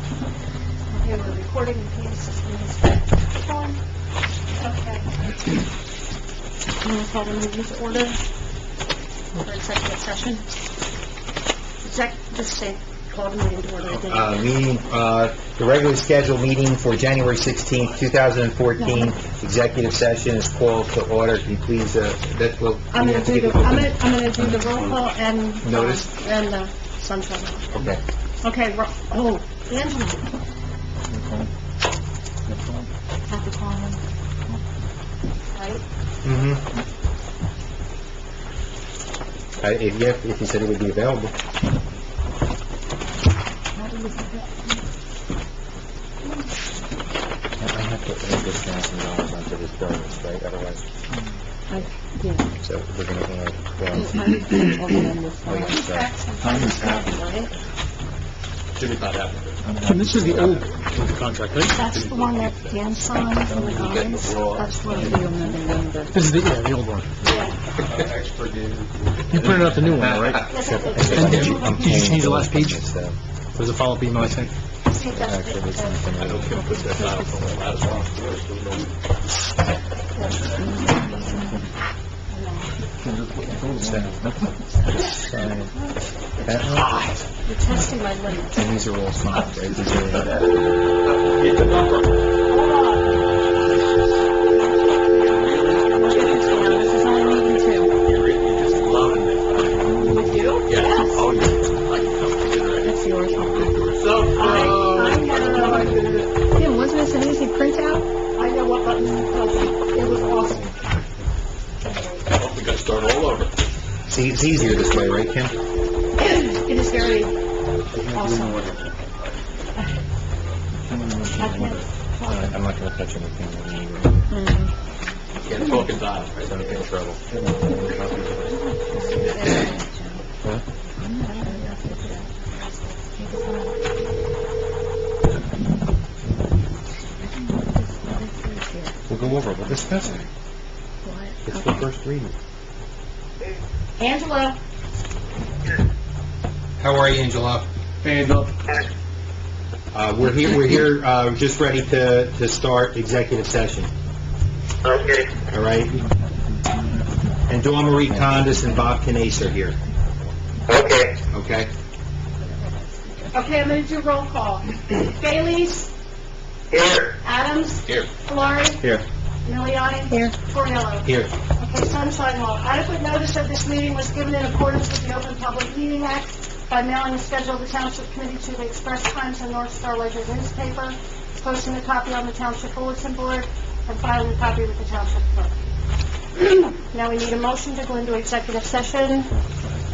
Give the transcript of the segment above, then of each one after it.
Okay, we're recording the PA system is on. Okay. I'm going to call the meeting to order for executive session. Just say, call the meeting to order again. The regularly scheduled meeting for January 16th, 2014, executive session is called to order. Can you please, I'm going to do the roll call and... Notice? And sunshine. Okay. Okay, Angela. Have to call him. Right? If you said it would be available. I have to put this $1,000 onto this bonus, right? Otherwise, Yeah. so we're going to add, Time is happening. Right? Should be about happening. Jim, this is the old contract, right? That's the one that Dan signed in the guys. That's what This is the old one. Expert in. You printed out the new one, right? And did you change the last page? So, There's a follow-up email, I think. actually, this one's I know Kim put that out on the last that one, You're testing my limits. and these are all signed, right? These are, Get the number. This is only meeting two. You're just loving it. With you? Yes. Oh, yeah. I can come to dinner. That's yours. So, Tim, wasn't this an easy printout? I know what button to push. It was awesome. well, we got to start all over. see, it's easier this way, right, Kim? It is very awesome. I can't. I'm not going to touch anything when you Can't talk and dial. don't get in trouble. Huh? We'll go over it. We'll discuss it. It's the first reading. Angela. How are you, Angela? Angela. We're here, just ready to start executive session. Okay. All right? And Dawn Marie Condis and Bob Canase are here. Okay. Okay? Okay, I'm going to do roll call. Bailey's, Here. Adams, Here. Florrie, Here. Miliani. Here. Tornillo. Here. Okay, Sunshine Law. Adequate notice of this meeting was given in accordance with the Open Public Meeting Act by mailing the schedule of the Township Committee to the Express Times and North Star Ledger newspaper, posting a copy on the Township Bulletin Board, and filing a copy with the Township Clerk. Now we need a motion to go into executive session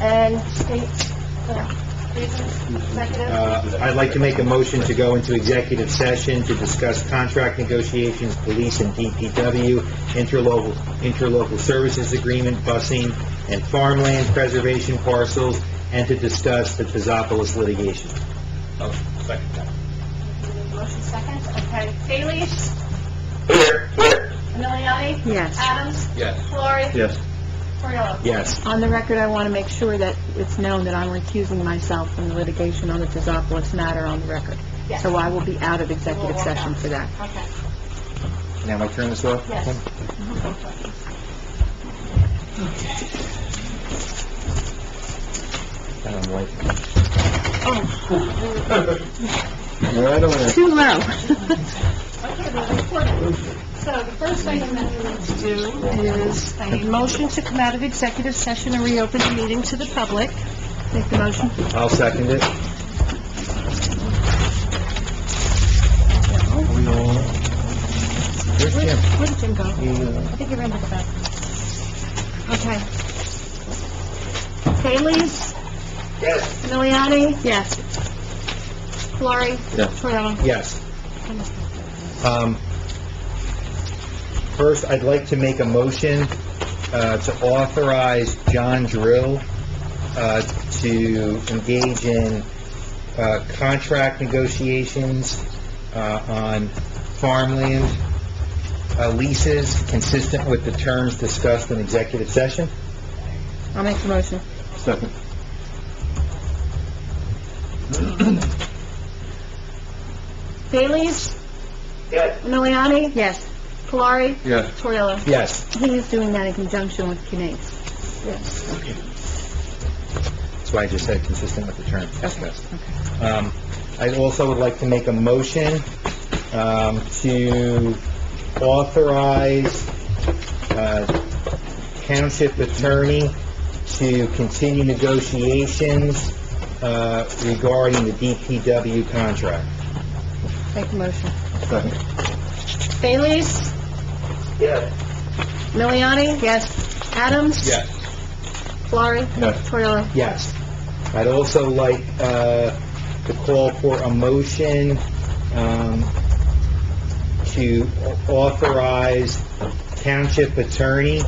and state, executive. I'd like to make a motion to go into executive session to discuss contract negotiations, police and DPW, interlocal services agreement, busing, and farmland preservation parcels, and to discuss the Pizzopolis litigation. Oh, second time. Motion second. Okay. Bailey's, Here. Here. Miliani. Yes. Adams, Yes. Florrie, Yes. Tornillo. Yes. On the record, I want to make sure that it's known that I'm recusing myself from the litigation on the Pizzopolis matter on the record. Yes. So I will be out of executive session for that. Okay. Now, I turn this off? Yes. I'm like, Oh. well, I don't want to... Too low. Okay, we're recording. So the first item that we need to do is a motion to come out of executive session and reopen the meeting to the public. Make the motion. I'll second it. Where's Jim? Where did Jim go? I think he ran to the back. Okay. Bailey's, Yes. Miliani, Yes. Florrie, Yes. Tornillo. Yes. First, I'd like to make a motion to authorize John Drill to engage in contract negotiations on farmland leases consistent with the terms discussed in executive session. I'll make the motion. Second. Bayleys? Yes. Miliani? Yes. Polari? Yes. Torriello? Yes. He is doing that in conjunction with Cuneigh's. Yes. That's why I just said consistent with the terms discussed. Okay. I also would like to make a motion to authorize Township Attorney to continue negotiations regarding the DPW contract. Make a motion. Bayleys? Yes. Miliani? Yes. Adams? Yes. Polari? Yes. Torriello? Yes. I'd also like to call for a motion to authorize Township Attorney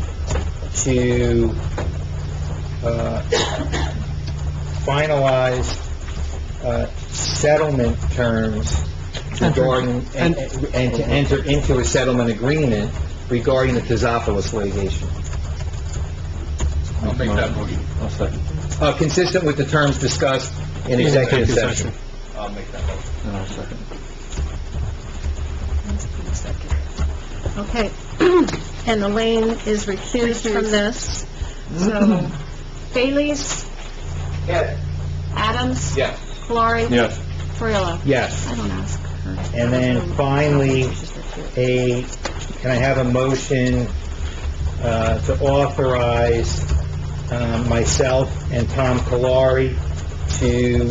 to finalize settlement terms regarding, and to enter into a settlement agreement regarding the Tizopoulos litigation. I'll make that motion. I'll second. Consistent with the terms discussed in executive session. I'll make that motion. I'll second. Okay. And Elaine is recused from this. So, Bayleys? Yes. Adams? Yes. Polari? Yes. Torriello? Yes. I don't ask her. And then finally, can I have a motion to authorize myself and Tom Kalari to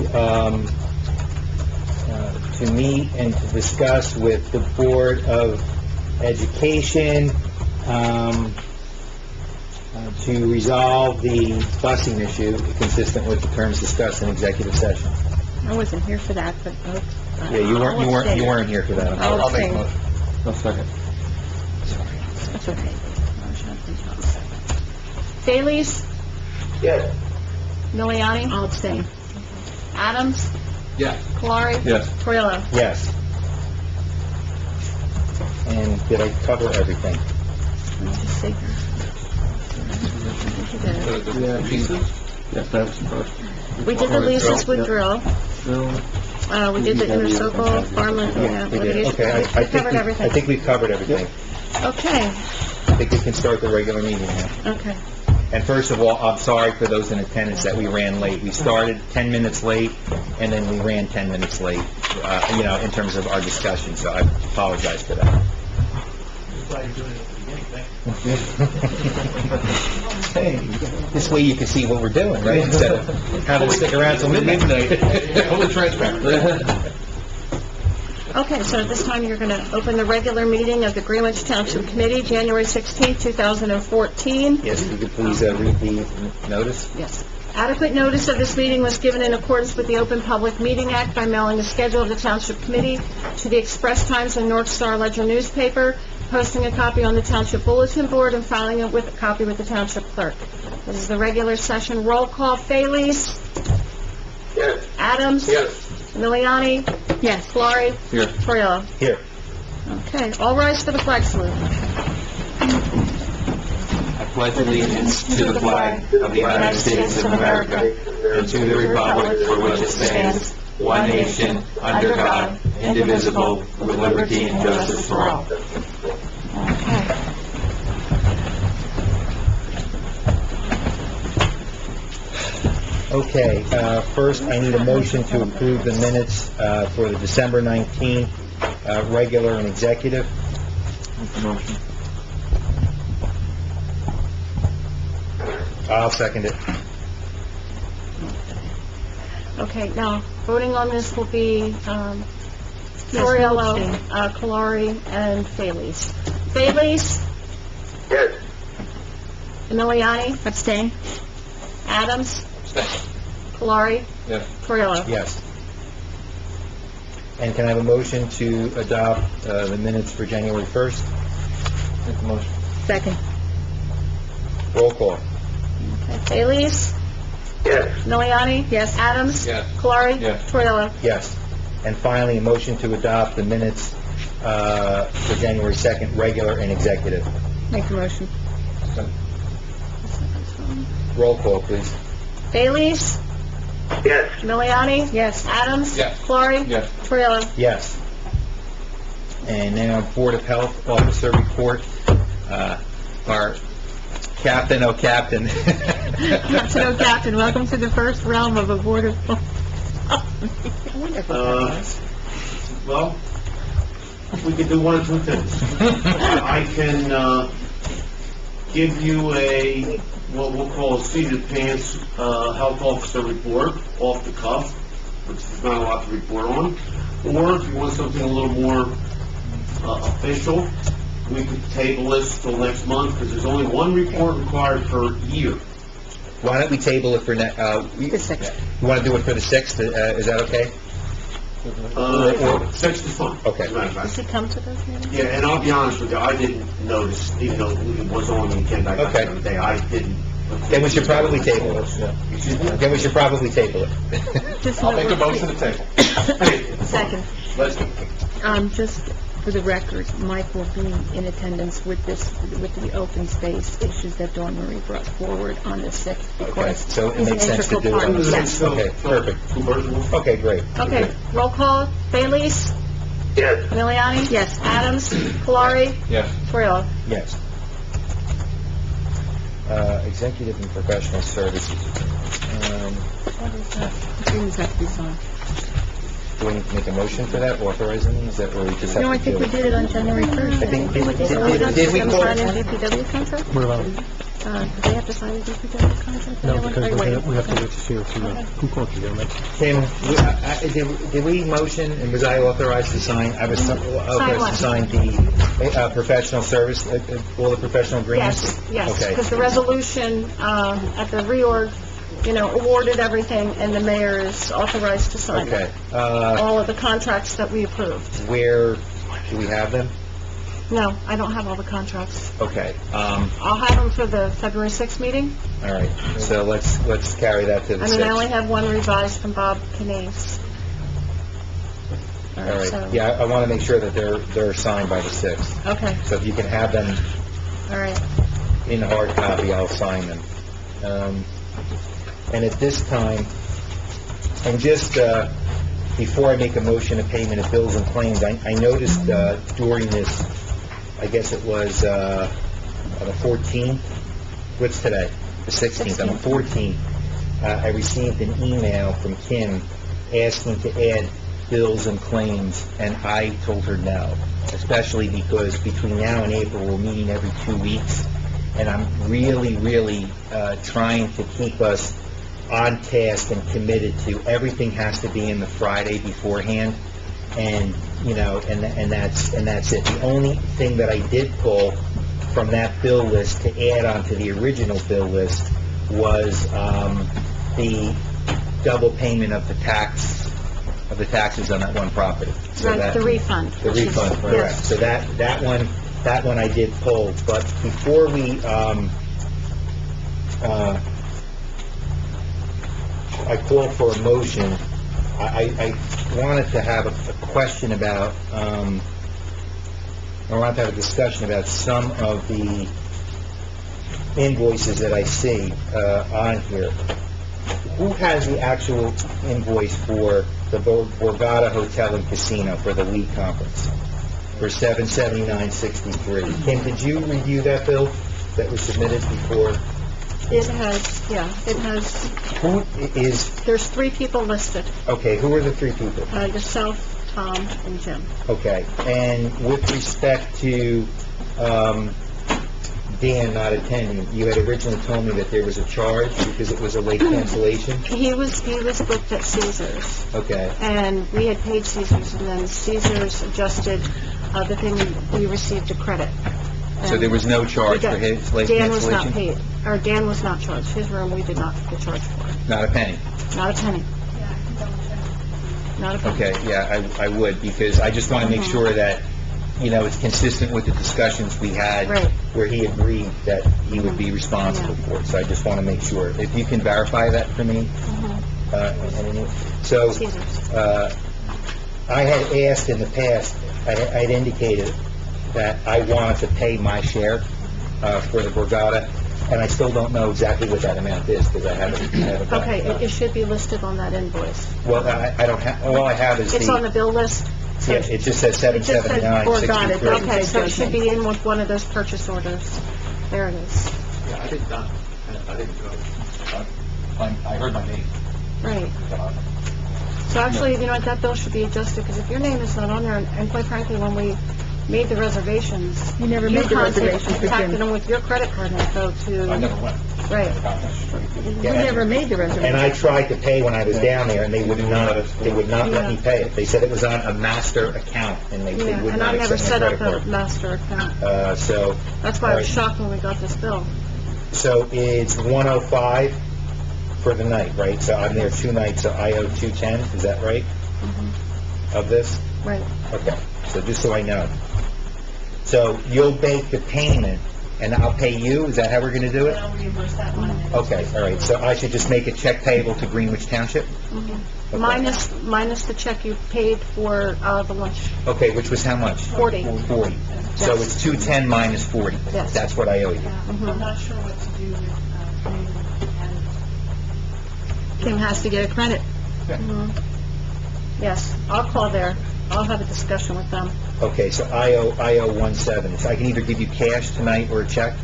meet and to discuss with the Board of Education to resolve the busing issue consistent with the terms discussed in executive session. I wasn't here for that, but... Yeah, you weren't here for that. I'll I'll make a abstain. motion. I'll second. That's okay. Bayleys? Yes. Miliani? I'll abstain. Adams? Yes. Polari? Yes. Torriello? Yes. And did I cover everything? Let me just see here. The pieces? Yes, that's first. We did the leases with drill. Drill. We did the inner circle, farmland, Yeah, we did. litigation. Okay, We covered I everything. think we've covered everything. Okay, I think we can start the regular meeting now. okay. And first of all, I'm sorry for those in attendance that we ran late. We started 10 minutes late, and then we ran 10 minutes late, in terms of our discussion, so I apologize for that. Hey, this way you can see what we're doing, right? Instead of having to stick around till midnight. Fully transparent. Okay, so at this time, you're going to open the regular meeting of the Greenwich Township Committee, January 16, 2014. Yes, if you could please read the notice. Yes. Adequate notice of this meeting was given in accordance with the Open Public Meeting Act by mailing the schedule of the Township Committee to the Express Times and North Star Ledger newspaper, posting a copy on the Township Bulletin Board, and filing it with a copy with the Township Clerk. This is the regular session roll call. Bayleys? Yes. Adams? Yes. Miliani? Yes. Polari? Here. Torriello? Here. Okay, all rise for the flag salute. I pledge allegiance to the flag of the United States of America and to the republic for which it stands, one nation, under God, indivisible, with liberty and justice for all. Okay. Okay, first, I need a motion to approve the minutes for the December 19th regular and executive. Motion. I'll second it. Okay, now, voting on this will be Torriello, Kalari, and Bayleys. Bayleys? Yes. Miliani? Abstain? Adams? Kalari? Yes. Torriello? Yes. And can I have a motion to adopt the minutes for January 1st? Make the motion. Second. Roll call. Okay, Bayleys? Yes. Miliani? Yes. Adams? Yes. Kalari? Yes. Torriello? Yes. And finally, a motion to adopt the minutes for January 2nd, regular and executive. Make a motion. Roll call, please. Bayleys? Yes. Miliani? Yes. Adams? Yes. Kalari? Yes. Torriello? Yes. And now Board of Health Officer report. Our Captain, oh Captain. Captain, oh, Captain, welcome to the first realm of a Board of... I wonder if Well, we can do one or two things. I can give you a, what we'll call a seated pants health officer report off the cuff, which is not a lot to report on. Or if you want something a little more official, we could table this till next month, because there's only one report required per year. Why don't we table it for The 6th. you want to do it for the 6th? Is that okay? 6 is fine. Okay. As a matter of fact. Does he come to those meetings? Yeah, and I'll be honest with you, I didn't notice, even though it was on when he came back Okay. the other day, I didn't. Then we should probably table it. Excuse me? Then we should probably table it. Just I'll know make a we're- motion to table. Second. Let's go. Just for the record, Mike will be in attendance with the open space issues that Dawn Marie brought forward on the 6th, Okay, because so it he's an makes sense to integral do part. it. Yes. Okay, perfect. Two versions. Okay, great. Okay, roll call, Baylees, Yes. Miliani? Yes. Adams, Kalari, Yes. Torilla. Yes. Executive and professional services. Agreements have to be signed. Do we need to make a motion for that, authorizing these, or we just have to do it? No, I think we did it on January 1st. I think- Did we did we them call- sign a DPW contract? What about it? Do they have to sign a DPW contract? No, Anyone? because Or wait. we have to wait to see if who called you, Mike? Tim, did we motion, and was I authorized to sign, I was authorized to sign the professional service, all the professional agreements? Yes, Okay. because the resolution at the reorg, awarded everything, and the mayor is authorized to sign Okay. all of the contracts that we approved. Where, do we have them? No, I don't have all the contracts. Okay, I'll have them for the February 6th meeting. all right, so let's carry that to the I mean, I 6th. only have one revised from Bob Canese. All right, so, yeah, I want to make sure that they're signed by the 6th. Okay, So if you can have them all right. in the hard copy, I'll sign them. And at this time, and just before I make a motion of payment of bills and claims, I noticed during this, I guess it was on the 14th, what's today? The 16th, on the 14th, I received an email from Kim asking to add bills and claims, and I told her no, especially because between now and April, we're meeting every 2 weeks, and I'm really, really trying to keep us on task and committed to, everything has to be in the Friday beforehand, and, and that's it. The only thing that I did pull from that bill list to add on to the original bill list was the double payment of the taxes on that one property. So Right, that- the refund. The refund, correct. Yes. So that one I did pull, but before we, I call for a motion, I wanted to have a question about, I wanted to have a discussion about some of the invoices that I see on here. Who has the actual invoice for the Borgata Hotel and Casino for the league conference for $779.63? Kim, did you review that bill that was submitted before? It has, Who is, there's 3 people listed, okay, who are the 3 people? yourself, Tom, and Jim. Okay, and with respect to Dan not attending, you had originally told me that there was a charge because it was a late cancellation? He was booked at Caesars, Okay, and we had paid Caesars, and then Caesars adjusted the thing, we received a credit. so there was no charge for his late Dan was not cancellation? paid, or Dan was not charged. His room, we did not get charged for. Not a penny? Not a penny. Not a penny. Okay, yeah, I would, because I just want to make sure that, it's consistent with the discussions we had, Right. where he agreed that he would be responsible for it, so I just want to make sure. If you can verify that for me? So, Caesars. I had asked in the past, I'd indicated that I wanted to pay my share for the Borgata, and I still don't know exactly what that amount is, because I haven't gotten Okay, it done. it should be listed on that invoice. Well, I don't have, all I have is It's on the the, bill list. So Yeah, it just says it just said, 779, or got it, 63. okay, so it should be in with one of those purchase orders. There it is. Yeah, I did not, I didn't go. I heard my name. Right. but I- So actually, you know what, that bill should be adjusted, because if your name is not on there, and quite frankly, when we made the reservations... You never made the reservation for contacted Jim. them with your credit card info to... I never went. Right. You never made the reservation. And I tried to pay when I was down there, and they would not let me pay it. They said it was on a master account, and they Yeah, would and I not never accept set my up credit a card. master account. So, That's why I was Right. shocked when we got this bill. so it's 105 for the night, right? So I'm there 2 nights, so I owe 210, is that right? Of this? Right. Okay, so just so I know. So you'll make the payment, and I'll pay you, is that how we're gonna do it? I'll reimburse that one. Okay, all right, so I should just make a check payable to Greenwich Township? Okay. Minus the check you paid for the lunch, Okay, which was how much? 40. 40. So Yes. it's 210 minus 40. Yes. That's what I owe you. I'm not sure what to do with Kim has to get a credit. Yeah. Yes, I'll call there. I'll have a discussion with them. Okay, so I owe 170. So I can either give you cash tonight or a check?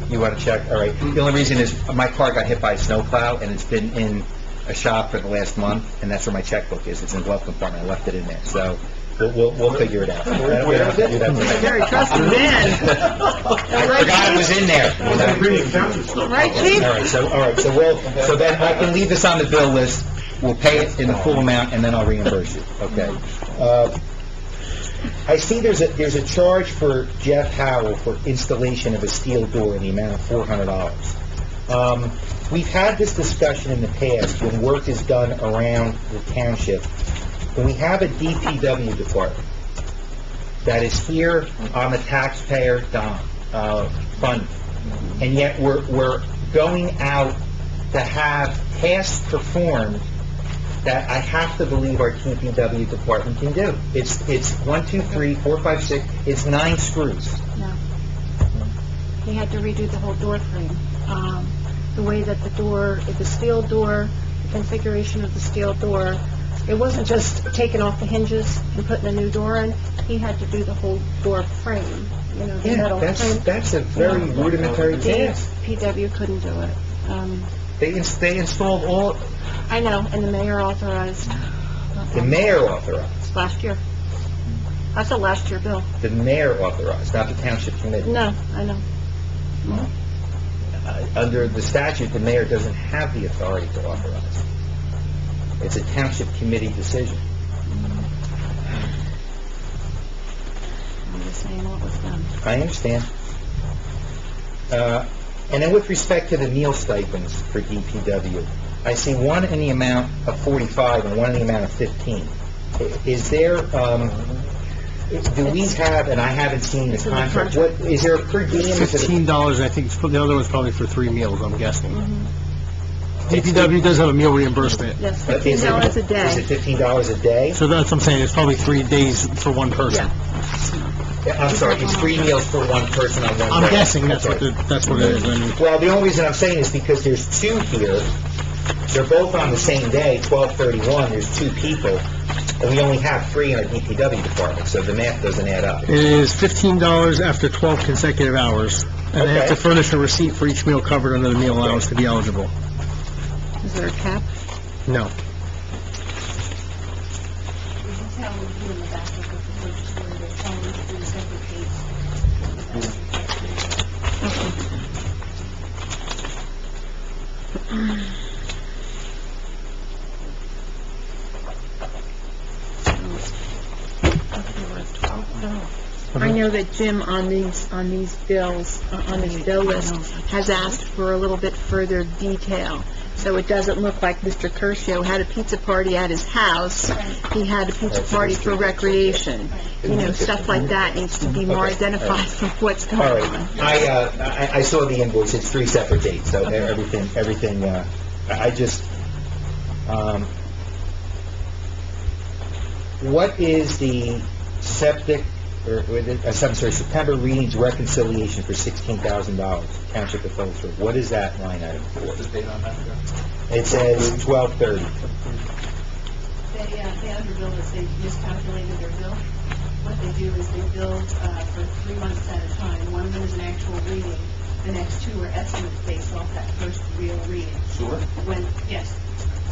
You want a check? All right. The only reason is my car got hit by a snowplow, and it's been in a shop for the last month, and that's where my checkbook is. It's in the glove compartment. I left it in there. So we'll figure it out. I don't have to do that tonight. Very trusting man. I forgot it was in there. you know? Greenwich Township stuff. Right, Chief? All right, so then I can leave this on the bill list, we'll pay it in the full amount, and then I'll reimburse you, okay? I see there's a charge for Jeff Howell for installation of a steel door in the amount of $400. We've had this discussion in the past, when work is done around the township, when we have a DPW department that is here on the taxpayer fund, and yet we're going out to have tasks performed that I have to believe our DPW department can do. It's 1, 2, 3, 4, 5, 6, it's 9 screws. No. He had to redo the whole door frame. The way that the steel door, the configuration of the steel door, it wasn't just taking off the hinges and putting a new door in. He had to do the whole door frame, you know, the Yeah, metal frame. that's a very rudimentary task. DPW couldn't do it. They installed all, I know, and the mayor authorized the mayor authorized, last year. That's a last year bill. the mayor authorized, not the township committee. No, I know. Under the statute, the mayor doesn't have the authority to authorize. It's a township committee decision. I'm just saying what was done. I understand. And then with respect to the meal stipends for DPW, I see one in the amount of 45 and one in the amount of 15. Is there, do we have, and I haven't seen the It's in the contract, contract. what, is there a per diem? Is it a- $15, I think, the other one's probably for 3 meals, I'm guessing. DPW does have a meal reimbursement, Yes. is it- $15 a day. Is it $15 a day? so that's what I'm saying, it's probably 3 days for one person. I'm sorry, it's 3 meals for one person on one day. I'm guessing that's Okay. that's what it is, I mean. Well, the only reason I'm saying is because there's 2 here, they're both on the same day, 12/31, there's 2 people, and we only have 3 in our DPW department, so the math doesn't add up. It is $15 after 12 consecutive hours, and they have Okay. to furnish a receipt for each meal covered under the meal allowance to be eligible. Is there a cap? No. I know that Jim on these bills, on his bill list, has asked for a little bit further detail. So it doesn't look like Mr. Curcio had a pizza party at his house. He had a pizza party for recreation. You know, stuff like that needs to be more identified from what's All going right, on. I saw the invoice, it's 3 separate dates, so everything, I just, what is the septic, I'm sorry, September readings reconciliation for $16,000, Township of Phillipsburg? What is that line item for? What's the date on that? It says 12/30. They underbilled us, they miscalculated do is they build for 3 months at a time. One of them is an actual reading. The next two are estimates based off that first real reading. Sewer? Yes,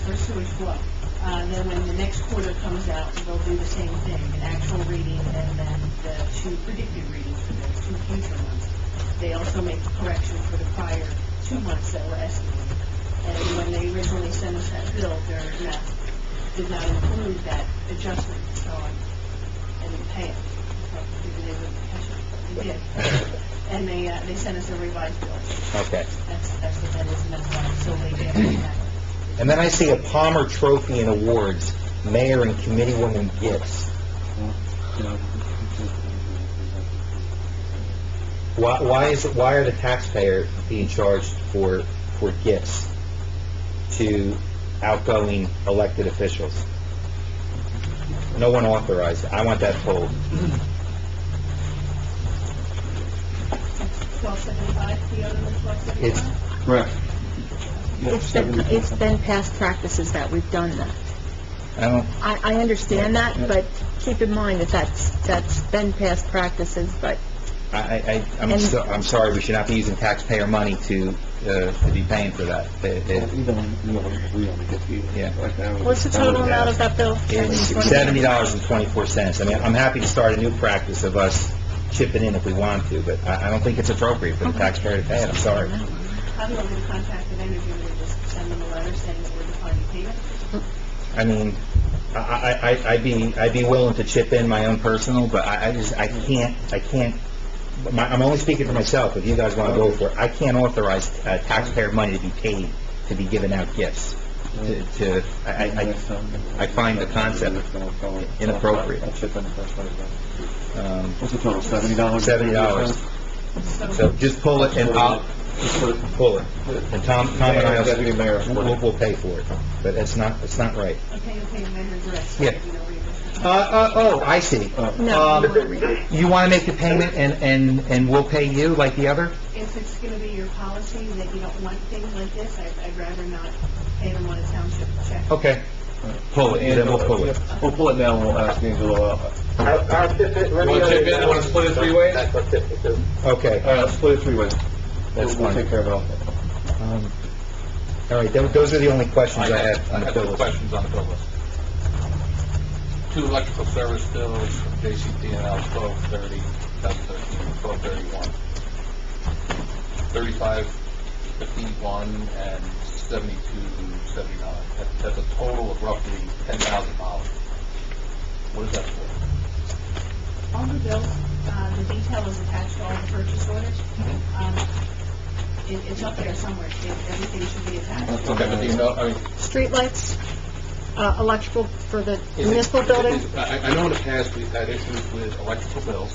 for sewage flow. Then when the next quarter comes out, they'll do the same thing, an actual reading and then the 2 predicted readings for the 2 future months. They also make a correction for the prior 2 months that were estimated. And when they originally sent us that bill, their math did not include that adjustment, so I didn't pay it. So figured they wouldn't catch it, but they did. And they sent us a revised bill. Okay. That's what that is, and that's why I'm so late getting that. And then I see a Palmer Trophy and Awards, Mayor and Committeewoman gifts. Why are the taxpayers being charged for gifts to outgoing elected officials? No one authorized it. I want that told. 1275, the other was 1275? Correct. It's been past practices that we've done that. I understand that, but keep in mind that that's been past practices, but... I'm sorry, we should not be using taxpayer money to be paying for that. Yeah. What's the total amount of that bill? It's $70.24. I mean, I'm happy to start a new practice of us chipping in if we want to, but I don't think it's appropriate for the taxpayer to pay it. I'm sorry. How do you want me to contact the vendor? Do you want me to just send them a letter saying that we're declining payment? I mean, I'd be willing to chip in my own personal, but I can't, I'm only speaking for myself. If you guys want to go for it, I can't authorize taxpayer money to be paid, to be given out gifts. I find the concept inappropriate. What's the total, $70? $70. So just pull it and I'll pull it. And Tom and I Deputy Mayor. will pay for it. But it's not right. Okay, you'll pay the vendor direct. Yeah. I see. You want to make the payment and we'll pay you like the other? If it's going to be your policy that you don't want things like this, I'd rather not pay them on a township check. Okay. Pull it, and then we'll pull it. We'll pull it now, and we'll ask Angelo. I'll chip in. You want to chip in? You want to split it 3 ways? That's what chip in. Okay. All right, let's split it 3 ways. That's We'll fine. take care of it all. All right, those are the only questions I have on the bill two list. questions on the bill list. 2 electrical service bills from JCP&L, 1230, 1231. 3551 and 7279. That's a total of roughly $10,000. What is that for? All the bills, the detail is attached to all the purchase orders. It's up there somewhere. Everything should be attached. Okay, but do you know, I mean... Streetlights, electrical for the municipal building? I know in the past we've had issues with electrical bills,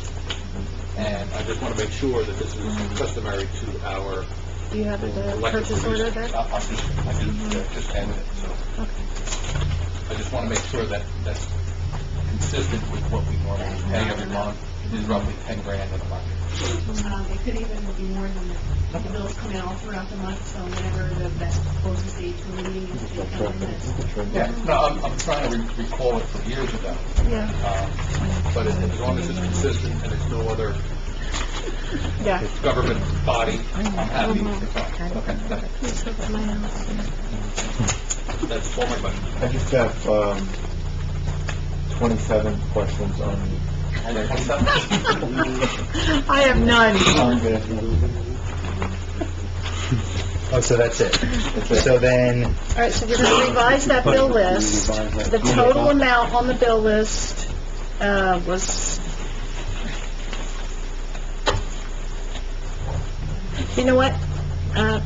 and I just want to make sure that this is customary to our Do you have the electric purchase order producers. there? I just handed it, so I just want to make sure that that's consistent with what we normally pay every month. It is roughly 10 grand in a month. It could even be more than that. The bills come in all throughout the month, so whenever the best closest date to a meeting is, they come in this. Yeah, no, I'm trying to recall it from years ago. Yeah. But as long as it's consistent and it's no other Yeah. government body, I'm happy to talk. Okay, that's all my questions. I just have 27 questions on... Only 27? I have none. Oh, so that's it. So then, All right, so we're going to revise that bill list. The total amount on the bill list was... You know what,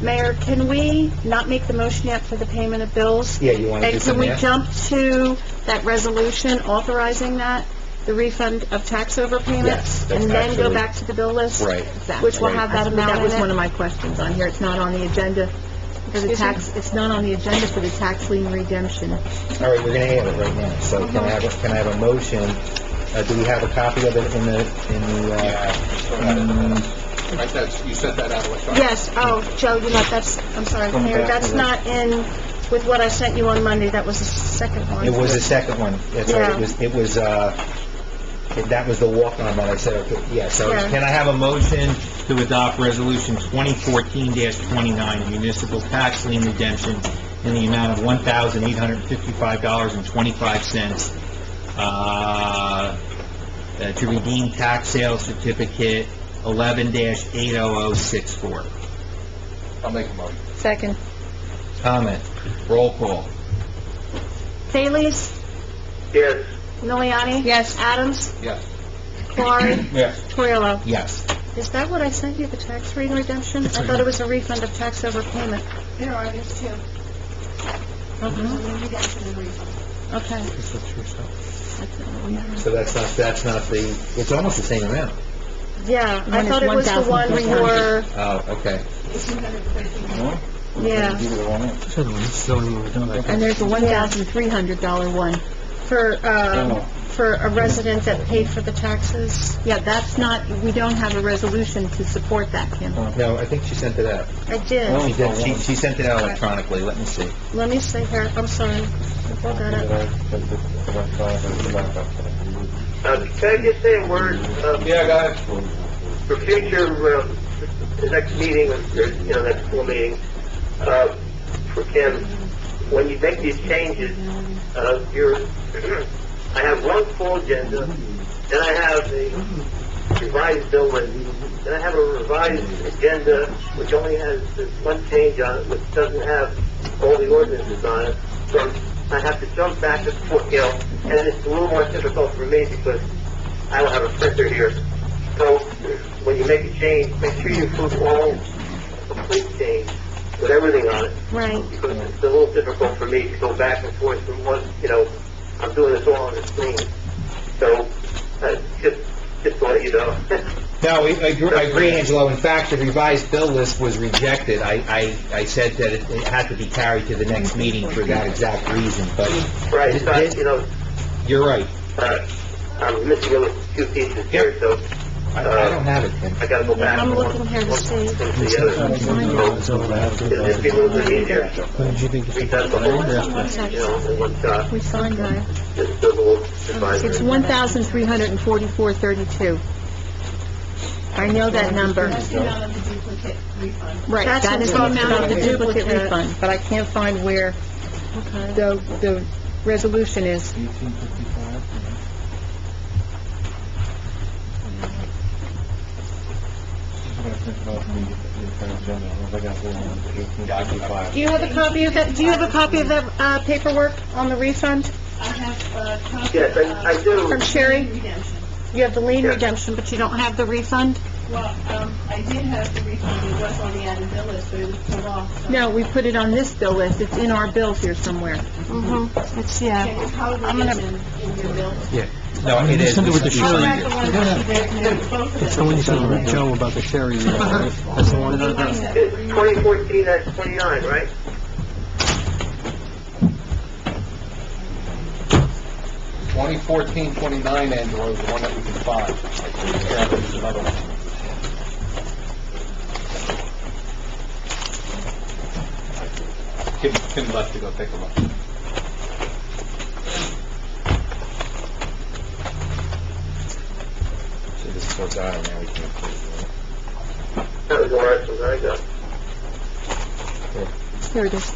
Mayor, can we not make the motion yet for the payment of bills? yeah, you want to do And can we something else? jump to that resolution authorizing that, the refund of tax overpayments? Yes, that's And then go actually- back to the bill list? Right. Which will have that amount That was in one it? of my questions on here. It's not on the agenda for the Excuse me? tax, it's not on the agenda for the tax lien redemption. All right, we're going to add it right now. So can I have a motion? Do we have a copy of it in the Right, you sent that out electronically? Yes, oh, Joe, you know, I'm sorry, Mayor, that's not in with what I sent you on Monday, that was the second one. It was the second one. That's right. Yeah. It was That was the walk-on that I said, okay, yeah, so Yeah. can I have a motion to adopt Resolution 2014-29, municipal tax lien redemption in the amount of $1,855.25, to redeem tax sale certificate 11-80064. I'll make a motion. Second. Comment, roll call. Thales? Yes. Miliani? Yes. Adams? Yes. Clark? Yes. Torriello? Yes. Is that what I sent you, the tax lien redemption? I thought it was a refund of tax overpayment. There are, there's two. There's a lien redemption and refund. Okay. So that's not the, it's almost the same amount. Yeah, I One is thought it was the one for, Oh, okay. It's $213. yeah, This other one, this is the only one we're done. And there's a $1,300 one. for a resident that paid for the taxes. Yeah, that's not, we don't have a resolution to support that, Kim. No, I think she sent it out. I did. She sent it out electronically, let me see. Let me see here, I'm sorry. I got it. Can I just say a word? Yeah, go ahead. For future, the next meeting, or, next full meeting, for Kim, when you make these changes, I have one full agenda, then I have a revised bill list, then I have a revised agenda which only has this one change on it, which doesn't have all the ordinances on it. So I have to jump back and forth, and it's a little more difficult for me because I don't have a printer here. So when you make a change, make sure you include all complete change with everything on it. Right. Because it's a little difficult for me to go back and forth from one, I'm doing this all on the screen. So, just to let you know. No, I agree, Angelo. In fact, the revised bill list was rejected. I said that it had to be carried to the next meeting for that exact reason, but... Right, so, You're right. I'm missing a few pieces here, so, I don't have it, Tim. I gotta go back. I'm looking here to see. The other. It'd be a little bit easier. What did you think? Read that the whole, in one shot. We signed that. Just a little advisory. It's $1,344.32. I know that number. That's the amount of the duplicate refund. Right, That's that is the the amount amount of the of the duplicate duplicate. refund, but I can't find where the resolution is. Do you have a copy of that, paperwork on the refund? I have a copy Yes, I do. From Sherry? lien redemption. You have the lien Yeah. redemption, but you don't have the refund? Well, I did have the refund, it was on the added bill list, but it was pulled off. So No, we put it on this bill list. It's in our bills here somewhere. Mm-hmm. It's, Yeah, yeah. it probably I'm is gonna- in your bill. No, it is. Send it with the Oh, Sherry. that's the one, they're both of It's the them. one you sent with Joe about the Sherry. That's the one. It's 2014-29, right? $2014-29, Angelo, is the one that we can find. Yeah, there's another one. Kim left to go take a look. So this is what's out, now we can approve That was the last one I got. Here it is. it.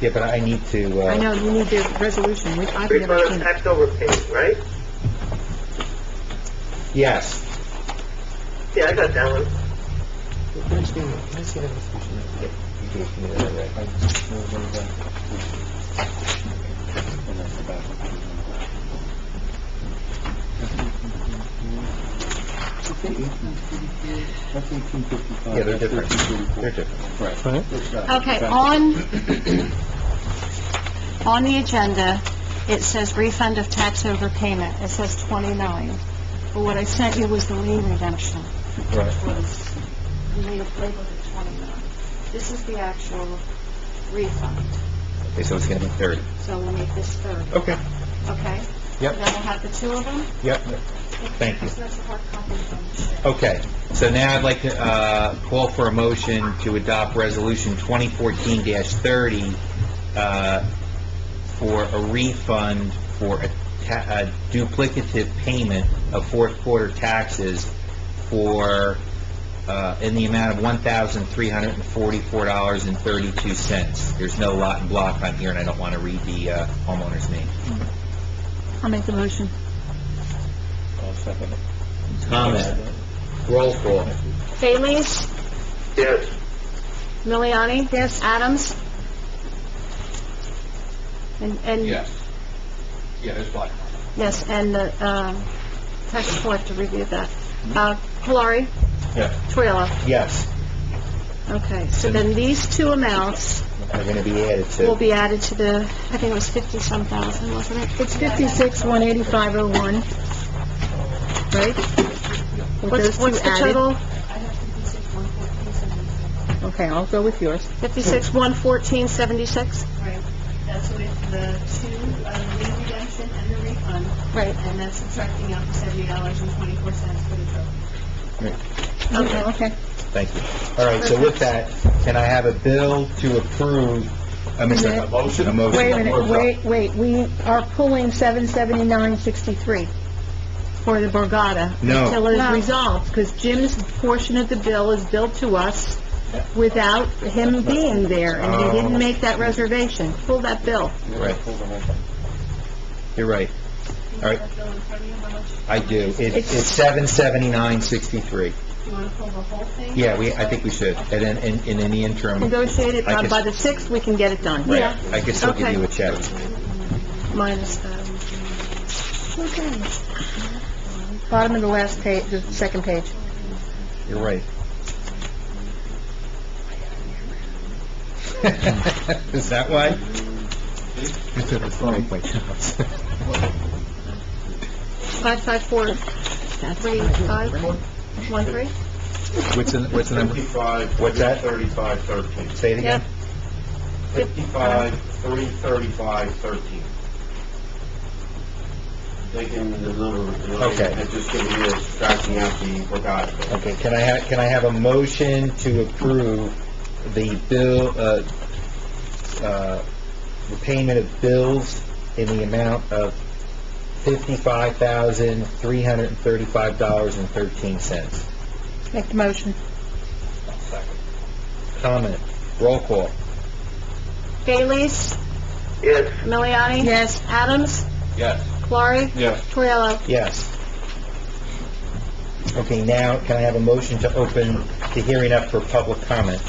Yeah, but I need to, I know, you need the resolution. I've never Refund seen of it. tax overpayment, right? yes. Yeah, I got that one. Yeah, they're different. They're different. Right? Okay, on the agenda, it says refund of tax overpayment. It says 29. But what I sent you was the lien redemption. Right. Was, you made a label of 29. This is the actual refund. Okay, so it's gonna be 30. So we'll make this 30. Okay. Okay? Yep. Then we'll have the two of them? Yep. Thank you. So that's a hard copy from Okay, so now I'd like to call for a motion to adopt Resolution 2014-30 for a refund for duplicative payment of fourth quarter taxes for, in the amount of $1,344.32. There's no lot and block on here, and I don't want to read the homeowner's name. I'll make the motion. Comment. Roll call. Bailey's? Yes. Miliani? Yes. Adams? And... Yes. Yeah, there's black. Yes, and the tax collector reviewed that. Polari? Yeah. Twila? Yes. Okay, so then these two amounts Are going to be added will to. be added to the, I think it was 50-some thousand, wasn't it? It's 56,185.01, right? What's the total? I have 56,114.76. Okay, I'll go with yours. 56,114.76? Right. That's with the two, lien redemption and the refund, Right. and that's subtracting out the $70.24 for the trophy. Okay. Thank you. All right, so with that, can I have a bill to approve, A motion? a motion? Wait a minute, wait, we are pulling 779.63 for the Borgata. No. Until it is resolved, because Jim's portion of the bill is billed to us without him being there, and he didn't make that reservation. Pull that bill. Right. You're right. All right, That bill in front of you, how much? I do. It's 779.63. You want to pull the whole thing? Yeah, I think we should. And then, in the interim, Negotiate it, I guess- by the 6th, we can get it done. right, I can still give Okay. you a check. Minus that. Okay. Bottom of the last page, the second page. You're right. Is that why? 554-3513? What's the number? 55, What's that? 35, 13. Say it again? 55, 35, 13. Taking the number, Okay. and just giving you, scratching out the Borgata. Okay, can I have a motion to approve the bill, the payment of bills in the amount of $55,335.13? Make the motion. Comment. Roll call. Bailey's? Yes. Miliani? Yes. Adams? Yes. Clary? Yes. Twila? Yes. Okay, now, can I have a motion to open the hearing up for public comment?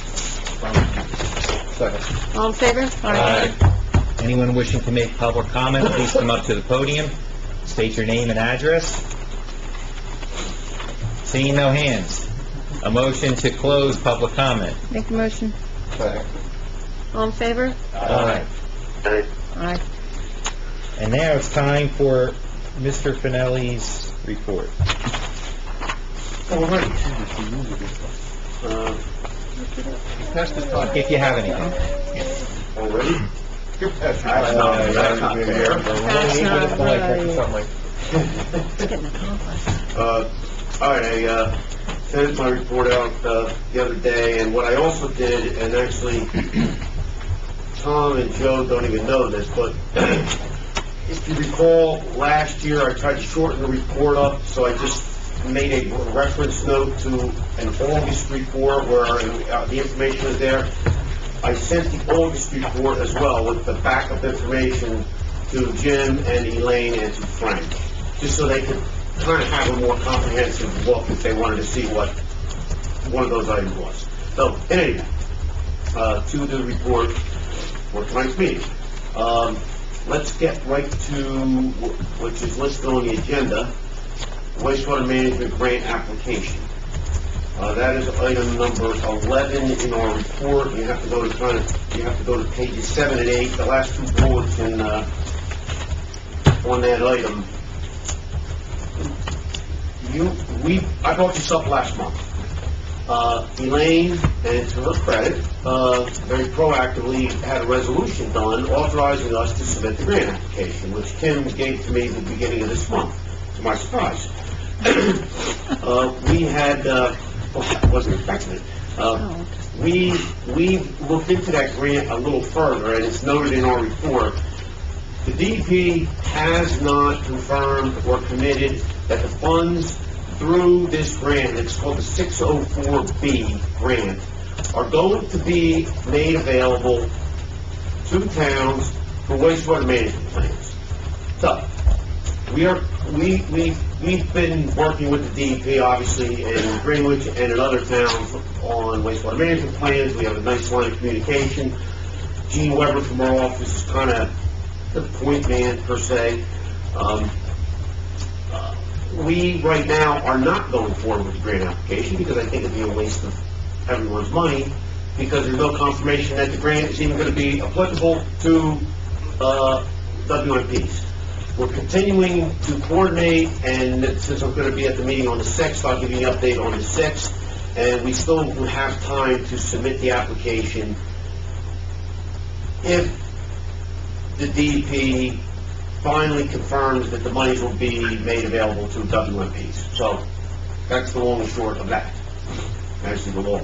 All in favor? Anyone wishing to make public comment, please come up to the podium, state your name and address. Seeing no hands, a motion to close public comment. Make the motion. All in favor? Aye. Aye. Aye. And now it's time for Mr. Finelli's report. All right. If you have anything. Already? That's not fair. That's not right. It's getting accomplished. All right, I sent my report out the other day, and what I also did, and actually, Tom and Joe don't even know this, but if you recall, last year I tried to shorten the report up, so I just made a reference note to an August report where the information is there. I sent the August report as well with the backup information to Jim and Elaine and to Frank, just so they could kind of have a more comprehensive look if they wanted to see what one of those items was. So, in any event, to the report for tonight's meeting. Let's get right to, which is listed on the agenda, wastewater management grant application. That is item number 11 in our report. You have to go to pages 7 and 8, the last two bullets on that item. I brought this up last month. Elaine, and to her credit, very proactively had a resolution done authorizing us to submit the grant application, which Kim gave to me at the beginning of this month, to my surprise. We had, I wasn't expecting it. We looked into that grant a little further, and it's noted in our report. The DEP has not confirmed or committed that the funds through this grant, it's called the 604B grant, are going to be made available to towns for wastewater management plans. So, we've been working with the DEP, obviously, in Greenwich and in other towns on wastewater management plans. We have a nice line of communication. Gene Weber from our office is kind of the point man, per se. We, right now, are not going forward with the grant application because I think it'd be a waste of everyone's money, because there's no confirmation that the grant is even going to be applicable to WMPs. We're continuing to coordinate, and since I'm going to be at the meeting on the 6th, I'll give you an update on the 6th, and we still have time to submit the application if the DEP finally confirms that the monies will be made available to WMPs. So, that's the long and short of that. Actually, the law.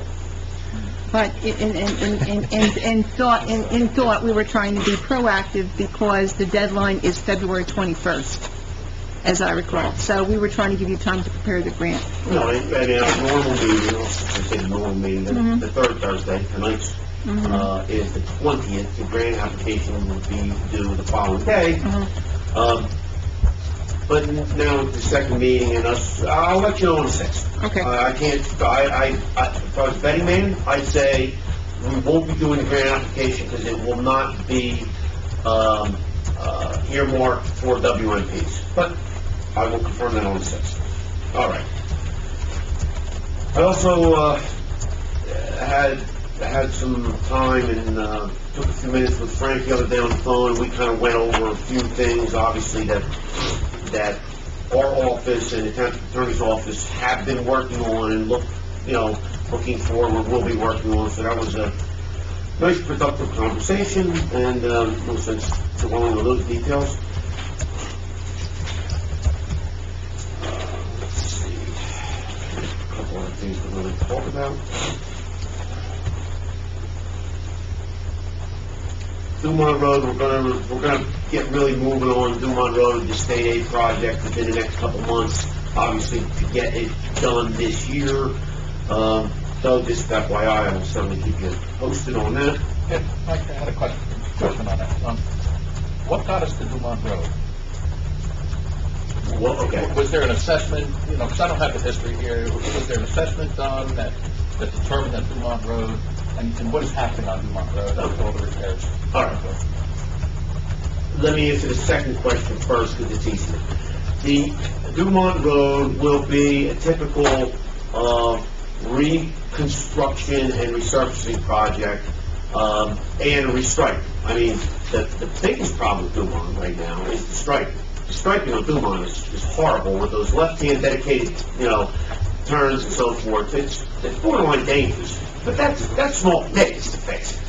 But in thought, we were trying to be proactive because the deadline is February 21st, as I recall. So we were trying to give you time to prepare the grant. No, I mean, our normal meeting, I say the normal meeting, the third Thursday, tonight's, is the 20th. The grant application will be due the following day. But now with the second meeting and us, I'll let you know on the 6th. Okay. I can't, if I was betting man, I'd say we won't be doing the grant application because it will not be earmarked for WMPs. But I will confirm that on the 6th. All right. I also had some time and took a few minutes with Frank the other day on the phone. We kind of went over a few things, obviously, that our office and the Township Attorney's Office have been working on and looking forward, will be working on. So that was a nice, productive conversation, and no sense to going into those details. Let's see. A couple other things we're going to talk about. Dumont Road, we're gonna get really moving on Dumont Road, the state aid project within the next couple months, obviously to get it done this year. So just FYI, I will certainly keep you posted on that. Yeah, Mike, I had a question on that. What got us to Dumont Road? Well, okay. Was there an assessment, because I don't have the history here, was there an assessment done that determined that Dumont Road, and what is happening on Dumont Road with all the repairs? All right. Let me answer the second question first because it's easier. The Dumont Road will be a typical reconstruction and resurfacing project and a restripe. I mean, the biggest problem with Dumont right now is the striping. The striping on Dumont is horrible with those left-hand dedicated, turns and so forth. It's borderline dangerous. But that's small things to fix.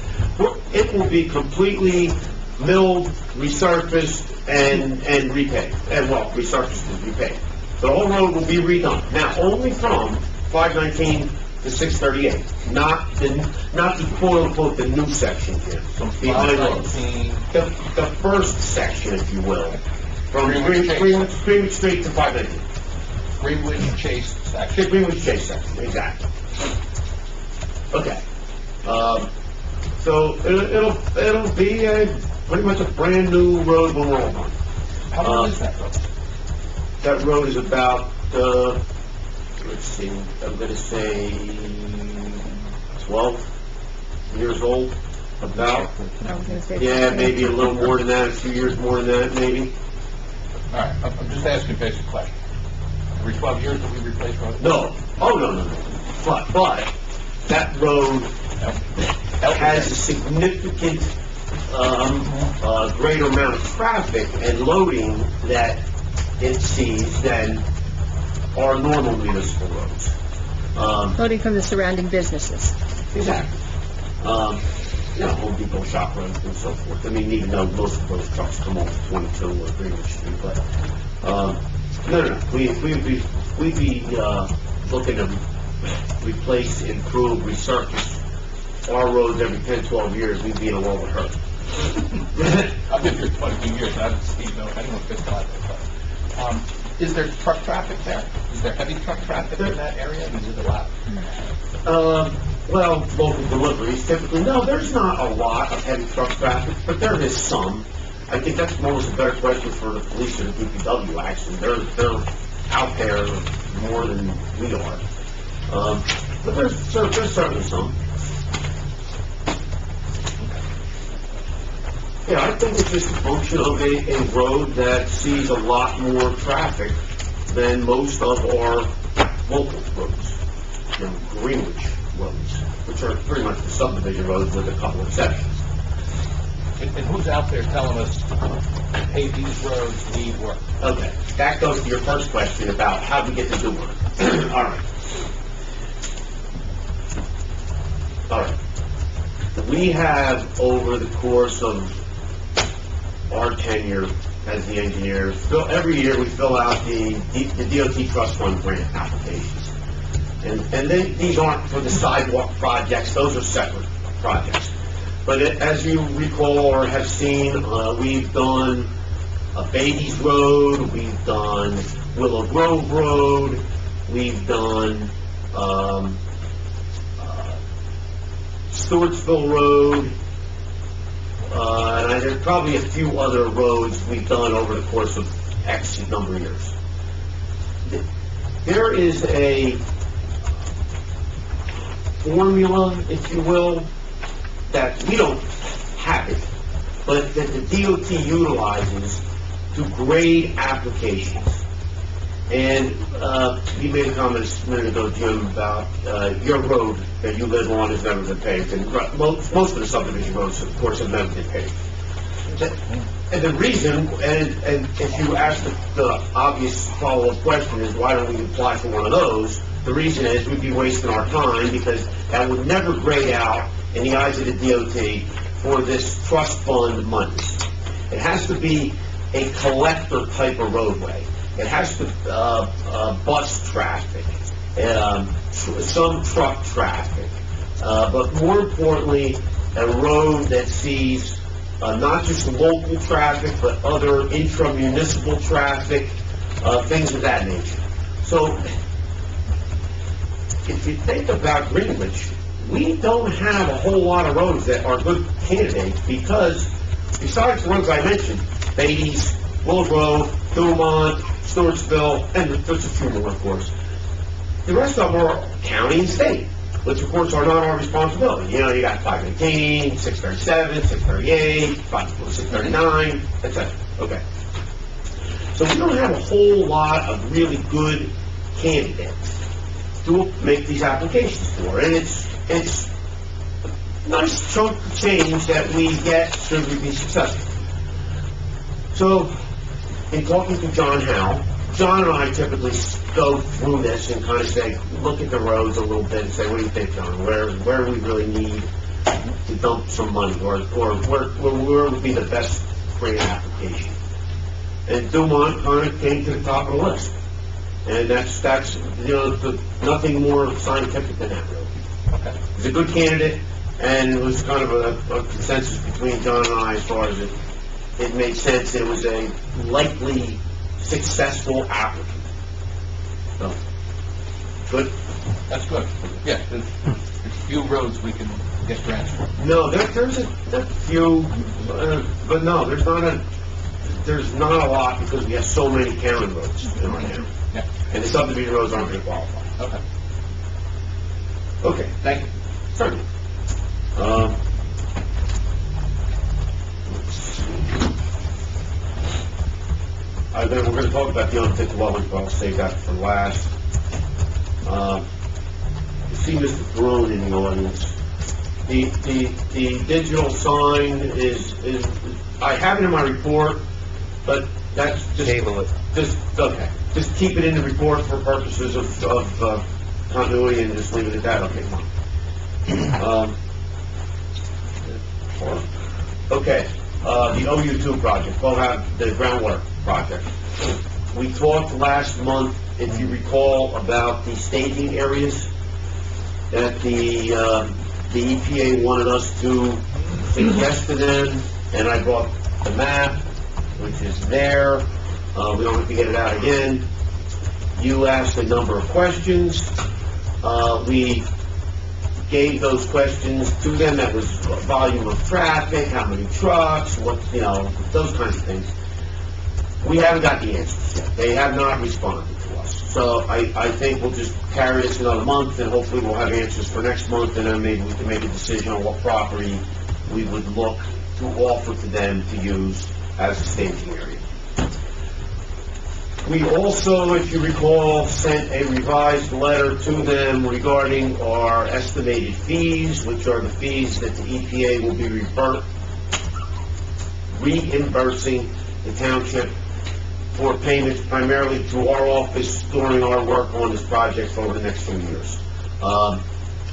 It will be completely milled, resurfaced, and repaved. And, resurfaced and repaved. The whole road will be redone. Now, only from 519 to 638. Not the quote-unquote the new section here. From Behind those. 519. The first section, if you will. From Greenwich Street to 519. Greenwich Chase section. The Greenwich Chase section, exactly. Okay. So it'll be pretty much a brand new road when we're all done. How long is that road? That road is about, let's see, I'm gonna say 12 years old, about. I was gonna say. Yeah, maybe a little more than that, a few years more than that, maybe. All right, I'm just asking a basic question. Every 12 years do we replace roads? No. Oh, no. But that road has a significant greater amount of traffic and loading that it sees than our normal municipal roads. Loading from the surrounding businesses. Exactly. Home Depot, shop roads and so forth. I mean, even though most of those trucks come off 22 or Greenwich Street, but, no. We'd be looking to replace, improve, resurface our roads every 10, 12 years. We'd be in a world of hurt. I've been here 22 years, I haven't seen anyone fix that. Is there truck traffic there? Is there heavy truck traffic in that area? Is it allowed? Well, local deliveries typically, no, there's not a lot of heavy truck traffic, but there is some. I think that's almost a better question for the police or the DPW, actually. They're out there more than we are. But there's certainly some. Yeah, I think it's just a function of a road that sees a lot more traffic than most of our local roads. You know, Greenwich roads, which are pretty much the subdivision roads with a couple exceptions. And who's out there telling us, hey, these roads need work? Okay, that goes to your first question about how we get to do work. All right. All right. We have, over the course of our tenure as the engineer, every year we fill out the DOT Trust Fund grant applications. And then these aren't for the sidewalk projects, those are separate projects. But as you recall or have seen, we've done Beatty's Road, we've done Willow Grove Road, we've done Stewartsville Road, and there's probably a few other roads we've done over the course of X number of years. There is a formula, if you will, that we don't have it, but that the DOT utilizes to grade applications. And you made a comment a minute ago, Jim, about your road that you live on has never been paved, and most of the subdivision roads, of course, have never been paved. And the reason, and if you ask the obvious follow-up question is, why don't we apply for one of those? The reason is we'd be wasting our time, because that would never grade out in the eyes of the DOT for this trust fund money. It has to be a collector type of roadway. It has to bus traffic, some truck traffic, but more importantly, a road that sees not just local traffic, but other intra-municipal traffic, things of that nature. So, if you think about Greenwich, we don't have a whole lot of roads that are good candidates, because besides the ones I mentioned, Beatty's, Willow Grove, Dumont, Stewartsville, and there's a few more, of course, the rest of them are county and state, which of course are not our responsibility. You know, you got 518, 637, 638, 639, etc. Okay. So we don't have a whole lot of really good candidates to make these applications for, and it's a nice chunk of change that we get should we be successful. So, in talking to John Howe, John and I typically go through this and kind of say, look at the roads a little bit and say, what do you think, John? Where do we really need to dump some money, or where would be the best grant application? And Dumont kind of came to the top of the list. And that's you know, nothing more scientific than that, really. Okay. He's a good candidate, and it was kind of a consensus between John and I as far as it made sense. It was a likely successful applicant. So, good? That's good. Yeah, there's few roads we can get grants for. No, there's a few, but no, there's not a lot, because we have so many county roads in our town. Yeah. And the subdivision roads aren't going to qualify. Okay. Okay, thank you. Certainly. Then we're going to talk about the unfit dwellings, but I'll save that for last. You see Mr. Throne in the audience. The digital sign is I have it in my report, but that's just... Table it. Okay. Just keep it in the report for purposes of continuity, and just leave it at that. Okay, fine. Okay, the OU2 project, we'll have the groundwater project. We talked last month, if you recall, about the staging areas that the EPA wanted us to suggest to them, and I brought the map, which is there. We don't have to get it out again. You asked a number of questions. We gave those questions to them. That was volume of traffic, how many trucks, what, those kinds of things. We haven't got the answers yet. They have not responded to us. So I think we'll just carry this another month, and hopefully we'll have answers for next month, and then maybe we can make a decision on what property we would look to offer to them to use as a staging area. We also, if you recall, sent a revised letter to them regarding our estimated fees, which are the fees that the EPA will be reimbursing the township for payments primarily to our office during our work on this project over the next few years.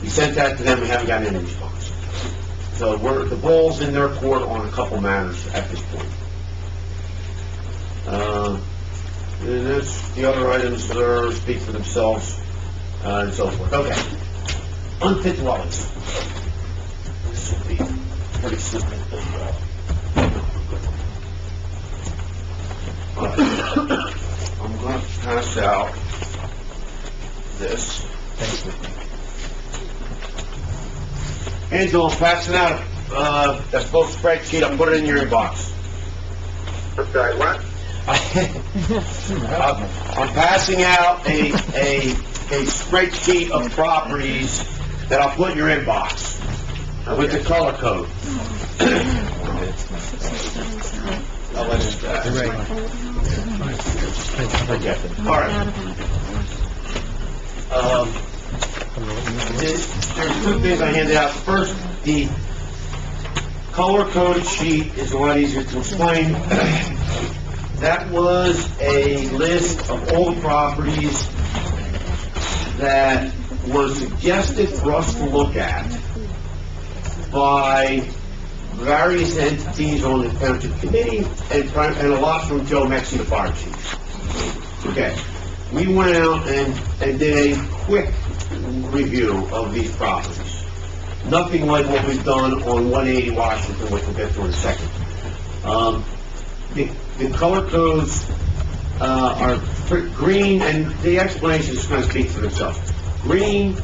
We sent that to them, we haven't gotten any response. So the ball's in their court on a couple matters at this point. And the other items speak for themselves, and so forth. Okay. Unfit dwellings. This will be pretty simple as well. I'm going to pass out this. Thank you. Angela, I'm passing out that full spreadsheet. I'll put it in your inbox. I'm sorry, what? I'm passing out a spreadsheet of properties that I'll put in your inbox with the color code. I'll let it, all right. There's two things I handed out. First, the color-coded sheet is a lot easier to explain. That was a list of all the properties that were suggested for us to look at by various entities on the Township Committee and a lot from Joe Mexi, the fire chief. Okay. We went out and did a quick review of these properties. Nothing like what we've done on 180 Washington, which we'll get to in a second. The color codes are green, and the explanations kind of speak for themselves. Green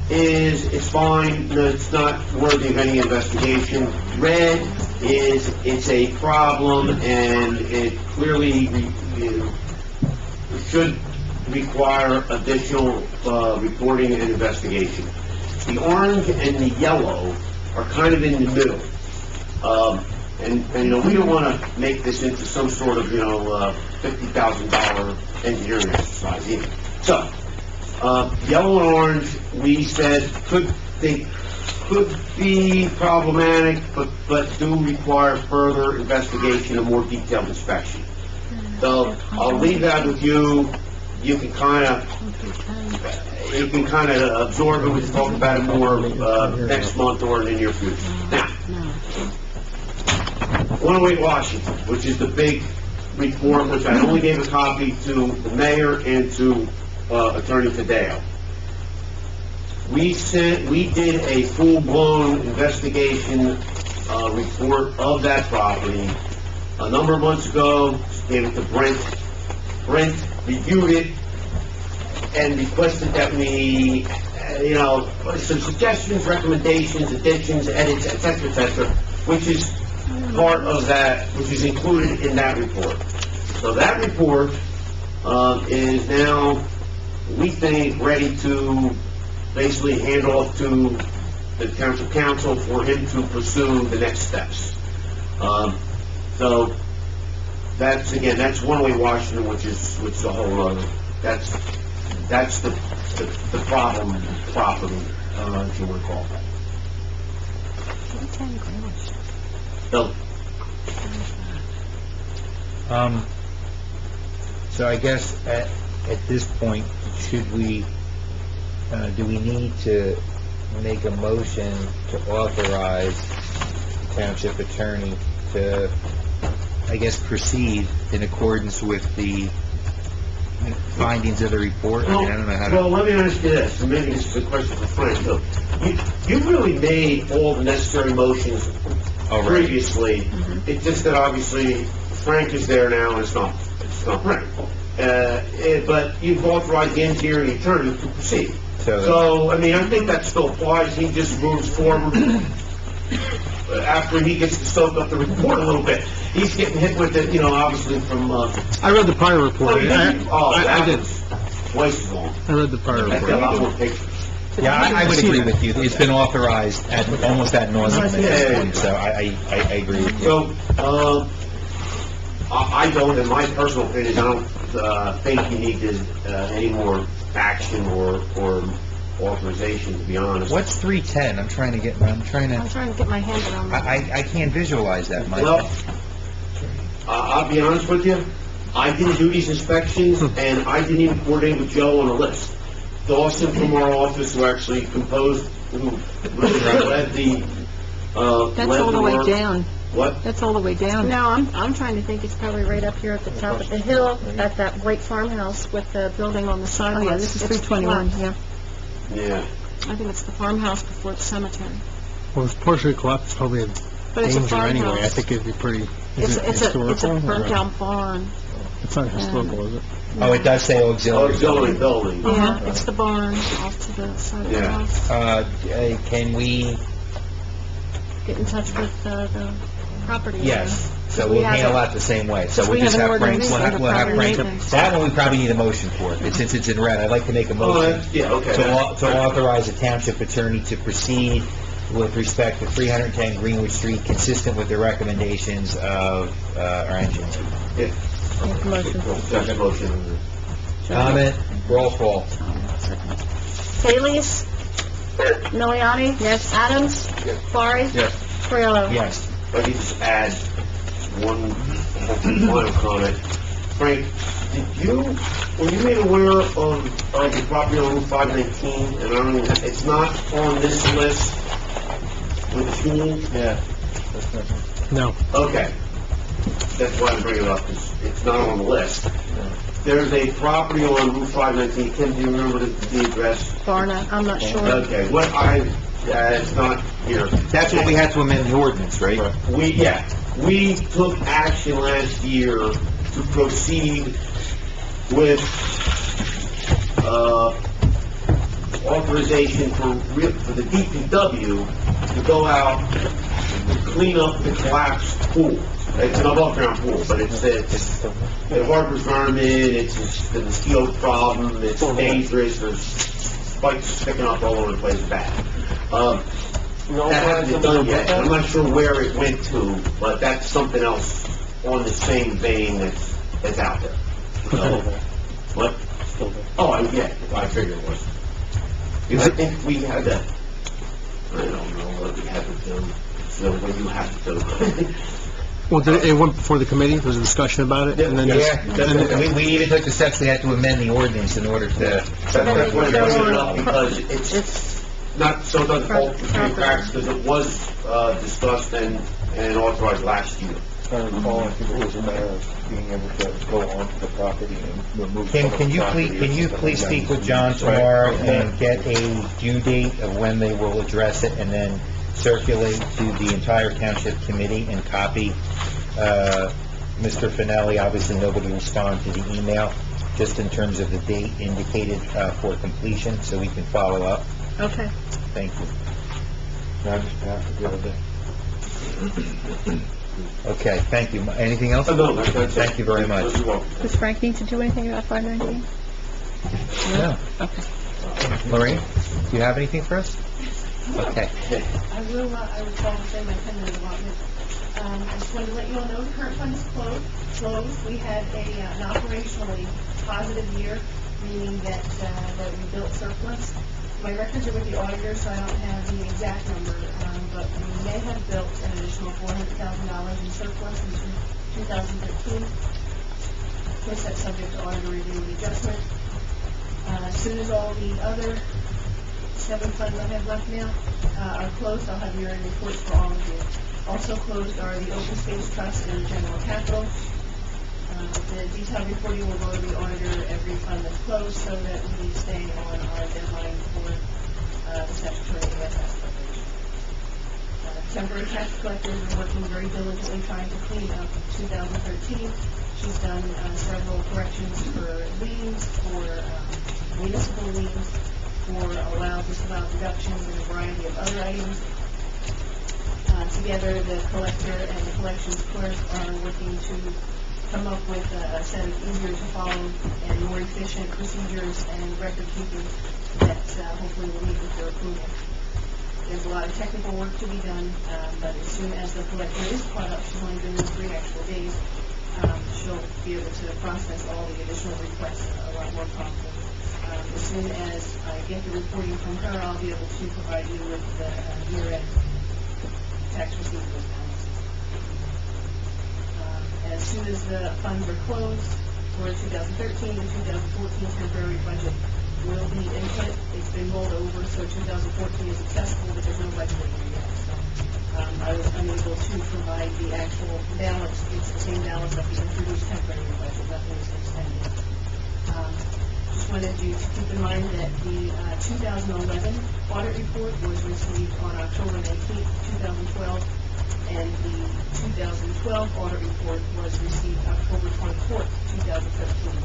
it's fine, it's not worthy of any investigation. Red it's a problem, and it clearly should require additional reporting and investigation. The orange and the yellow are kind of in the middle. And we don't want to make this into some sort of, $50,000 engineering exercise either. So, yellow and orange, we said, could be problematic, but do require further investigation and more detailed inspection. So, I'll leave that with you. You can kind of absorb it. We can talk about it more next month or in the near future. Now, 108 Washington, which is the big report, which I only gave a copy to the mayor and to Attorney Tadeo. We did a full-blown investigation report of that property a number of months ago, gave it to Brent. Brent reviewed it and requested that we, some suggestions, recommendations, additions, edits, et cetera, which is part of that, which is included in that report. So that report is now, we think, ready to basically hand off to the Township Council for him to pursue the next steps. So that's 108 Washington, which is a whole other, that's the problem property, if you want to call it that. So, so I guess at this point, should we, do we need to make a motion to authorize the township attorney to, I guess, proceed in accordance with the findings of the report? I don't know how to... Well, let me ask you this, and maybe this is a question for Frank, too. You really made all the necessary motions previously. It's just that obviously Frank is there now and it's not Frank. But you've authorized the engineer and the attorney to proceed. So, I mean, I think that still applies. He just moves forward after he gets to soak up the report a little bit. He's getting hit with it, obviously from, I read the prior report. I did. Twice as long. I read the prior That's got a lot report. more pictures. Yeah, I would agree with you. It's been authorized almost ad nauseam at this point, so I agree with you. So, I don't, in my personal opinion, I don't think you need any more action or authorization, to be honest. What's 310? I'm trying to get my hand around that. I can't visualize that, Mike. Well, I'll be honest with you, I didn't do these inspections, and I didn't even coordinate with Joe on the list. Dawson from our office, who actually led the, That's all the way work. down. What? That's all the way down. No, I'm trying to think it's probably right up here at the top of the hill, at that white farmhouse with the building on the side. Oh, yeah, this is 321, yeah. Yeah. I think it's the farmhouse before the cemetery. Well, it's partially collapsed, it's probably a But it's a danger anyway. I farmhouse. think it'd be pretty, It's is it a historical? burnt or- down barn. It's not historical, is it? Oh, it does say auxiliary. Auxiliary building. Yeah, it's the barn off to the side of the Yeah. house. Can we, Get in touch with the property owner. yes, so We we'll have handle a- that the same way. So Because we'll we just have an have Frank, ordinance we'll have under property Frank, maintenance. that one we probably need a motion for, since it's in red. I'd like to make a Oh, motion yeah, okay. to authorize the township attorney to proceed with respect to 310 Greenwich Street, consistent with the recommendations of our engineer. Yeah. Make a motion. Second motion. Comment, roll call. Haley's? Miliani? Yes. Adams? Yes. Barry? Yes. Cordero? Yes. Let me just add one final comment. Frank, were you made aware of the property on Route 519? And I don't even, it's not on this list with the pool? Yeah. No. Okay. That's why I'm bringing it up, 'cause it's not on the list. There's a property on Route 519, Kim, do you remember the address? Barna, I'm not sure. Okay, it's not here. That's what we had to amend the ordinance, right? We took action last year to proceed with, authorization for the DPW to go out and clean up the collapsed pool. It's an above-ground pool, but it harbors vermin, it's a mosquito problem, it's dangerous, there's spikes sticking up all over the place, bad. That hasn't been done yet. I'm not sure where it went to, but that's something else on the same vein that's out there. What? Oh, yeah, I figured it was. Because I think we had I don't know what we had to do, so what you have to do. Well, it went before the committee, there was a discussion about it, and then just... Yeah, we even took the steps, we had to amend the ordinance in order to... That's why I'm bringing it up, because it's not, so it doesn't fall through the cracks, because it was discussed and authorized last year. I recall, I think it was a matter of being able to go onto the property and remove... Kim, some can of you the please property speak with John tomorrow and get a due date of when they will address it, and then circulate to the entire township committee and copy Mr. Finelli? Obviously, nobody responded to the email, just in terms of the date indicated for completion, so we can follow up. Okay. Thank you. I just passed it the other day. Okay, thank you. Anything else? No, that's it. Thank you very much. You're welcome. Does Frank need to do anything about 519? No. Lorraine, do you have anything for us? Okay. I will call and say my 10-minute allotment. I just wanted to let you all know the current fund is closed. We had an operationally positive year, meaning that we built surplus. My records are with the auditor, so I don't have the exact number, but we may have built an additional $400,000 in surplus in 2013. Of course, that's subject to auditor review and adjustment. As soon as all the other 7 funds I have left now are closed, I'll have year-end reports for all of you. Also closed are the Open Space Trust and General Capital. The detailed reporting will go to the auditor every fund that's closed, so that we stay on our deadline for the statutory AFS appropriation. temporary tax collector has been working very diligently trying to clean up 2013. She's done several corrections for liens, for municipal liens, for disallowed deductions, and a variety of other items. Together, the collector and the collections clerk are working to come up with a set of easier to follow and more efficient procedures and record keeping that hopefully will meet with your approval. There's a lot of technical work to be done, but as soon as the collector is caught up, she's only been there 3 actual days, she'll be able to process all the additional requests a lot more promptly. As soon as I get the reporting from her, I'll be able to provide you with the year-end tax receivables balances. As soon as the funds are closed for 2013 and 2014 temporary budget will be input. It's been rolled over, so 2014 is accessible, but there's no budget in here yet. So I was unable to provide the actual balance. It's the same balance that the introduced temporary budget, nothing is extended. Just wanted you to keep in mind that the 2011 audit report was received on October 19th, 2012, and the 2012 audit report was received October 24th, 2013.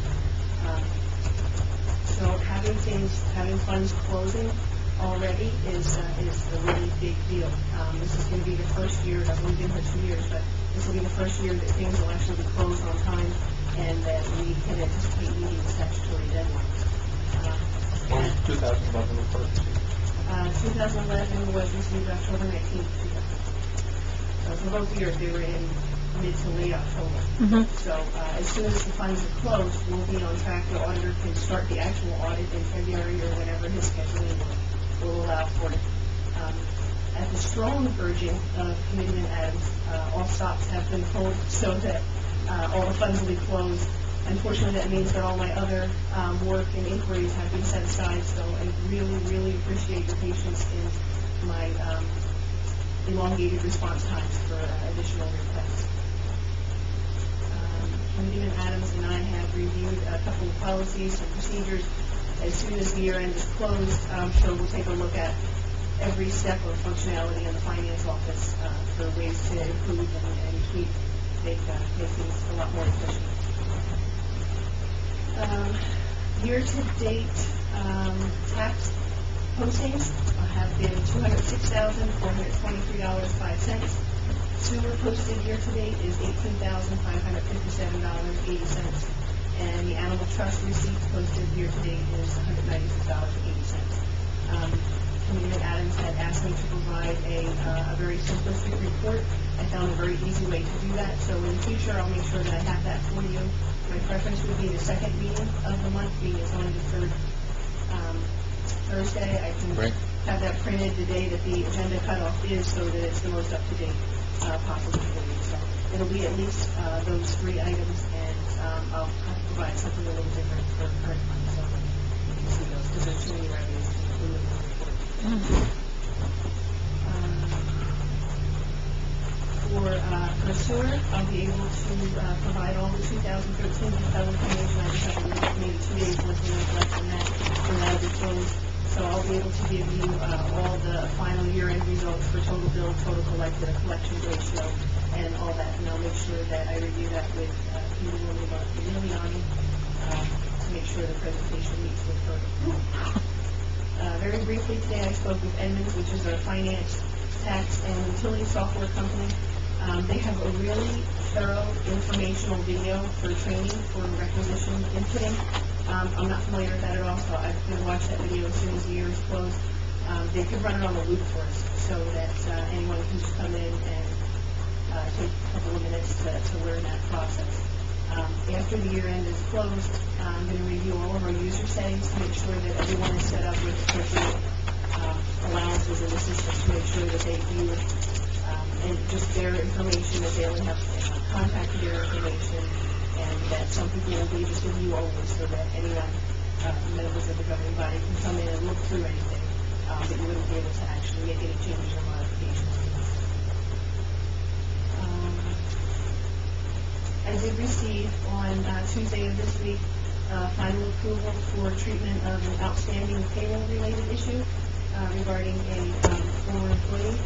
So having funds closing already is a really big deal. This is going to be the first year, I've only been here 2 years, but this will be the first year that things will actually be closed on time and that we can anticipate meeting the statutory deadlines. When was 2011 referred to? 2011 was received October 19th. So for both years, they were in mid to late October. So as soon as the funds are closed, we'll be on track. The auditor can start the actual audit in February or whenever his scheduling will allow for it. At the strong urging of Committeeman Adams, all stops have been pulled so that all the funds will be closed. Unfortunately, that means that all my other work and inquiries have been set aside, so I really, really appreciate your patience in my elongated response times for additional requests. Committeeman Adams and I have reviewed a couple of policies and procedures. As soon as the year-end is closed, I'm sure we'll take a look at every step of functionality in the finance office for ways to improve and tweak, make things a lot more efficient. Year-to-date tax postings have been $206,423.05. Sewer posted year-to-date is $18,557.80. And the animal trust receipts posted year-to-date is $196.80. Committeeman Adams had asked me to provide a very simplistic report. I found a very easy way to do that, so in the future I'll make sure that I have that for you. My preference would be the second meeting of the month, being it's only the third Thursday. I can have that printed the day that the agenda cutoff is, so that it's the most up-to-date possible for you. So it'll be at least those 3 items, and I'll have to provide something a little different for current month, so you can see those, because there's too many revenues to include in the report. For sewer, I'll be able to provide all the 2013 information. I just have to leave maybe 2 days worth of left on that, and that'll be closed. So I'll be able to give you all the final year-end results for total bill, total collected, collection ratio, and all that. And I'll make sure that I review that with Peter Liliani to make sure the presentation meets with her. Very briefly today, I spoke with Edmunds, which is our finance, tax, and utility software company. They have a really thorough informational video for training for requisition inputting. I'm not familiar with that at all, so I'm going to watch that video as soon as the year is closed. They could run it on a loop for us so that anyone can just come in and take a couple of minutes to learn that process. After the year end is closed, I'm going to review all of our user settings to make sure that everyone is set up with appropriate allowances in the system to make sure that they view and just their information, that they only have contact their information, and that some people will be just a view only, so that anyone, members of the governing body, can come in and look through anything, but you wouldn't be able to actually make any changes or modifications. I did receive on Tuesday of this week final approval for treatment of an outstanding payroll-related issue regarding a former employee.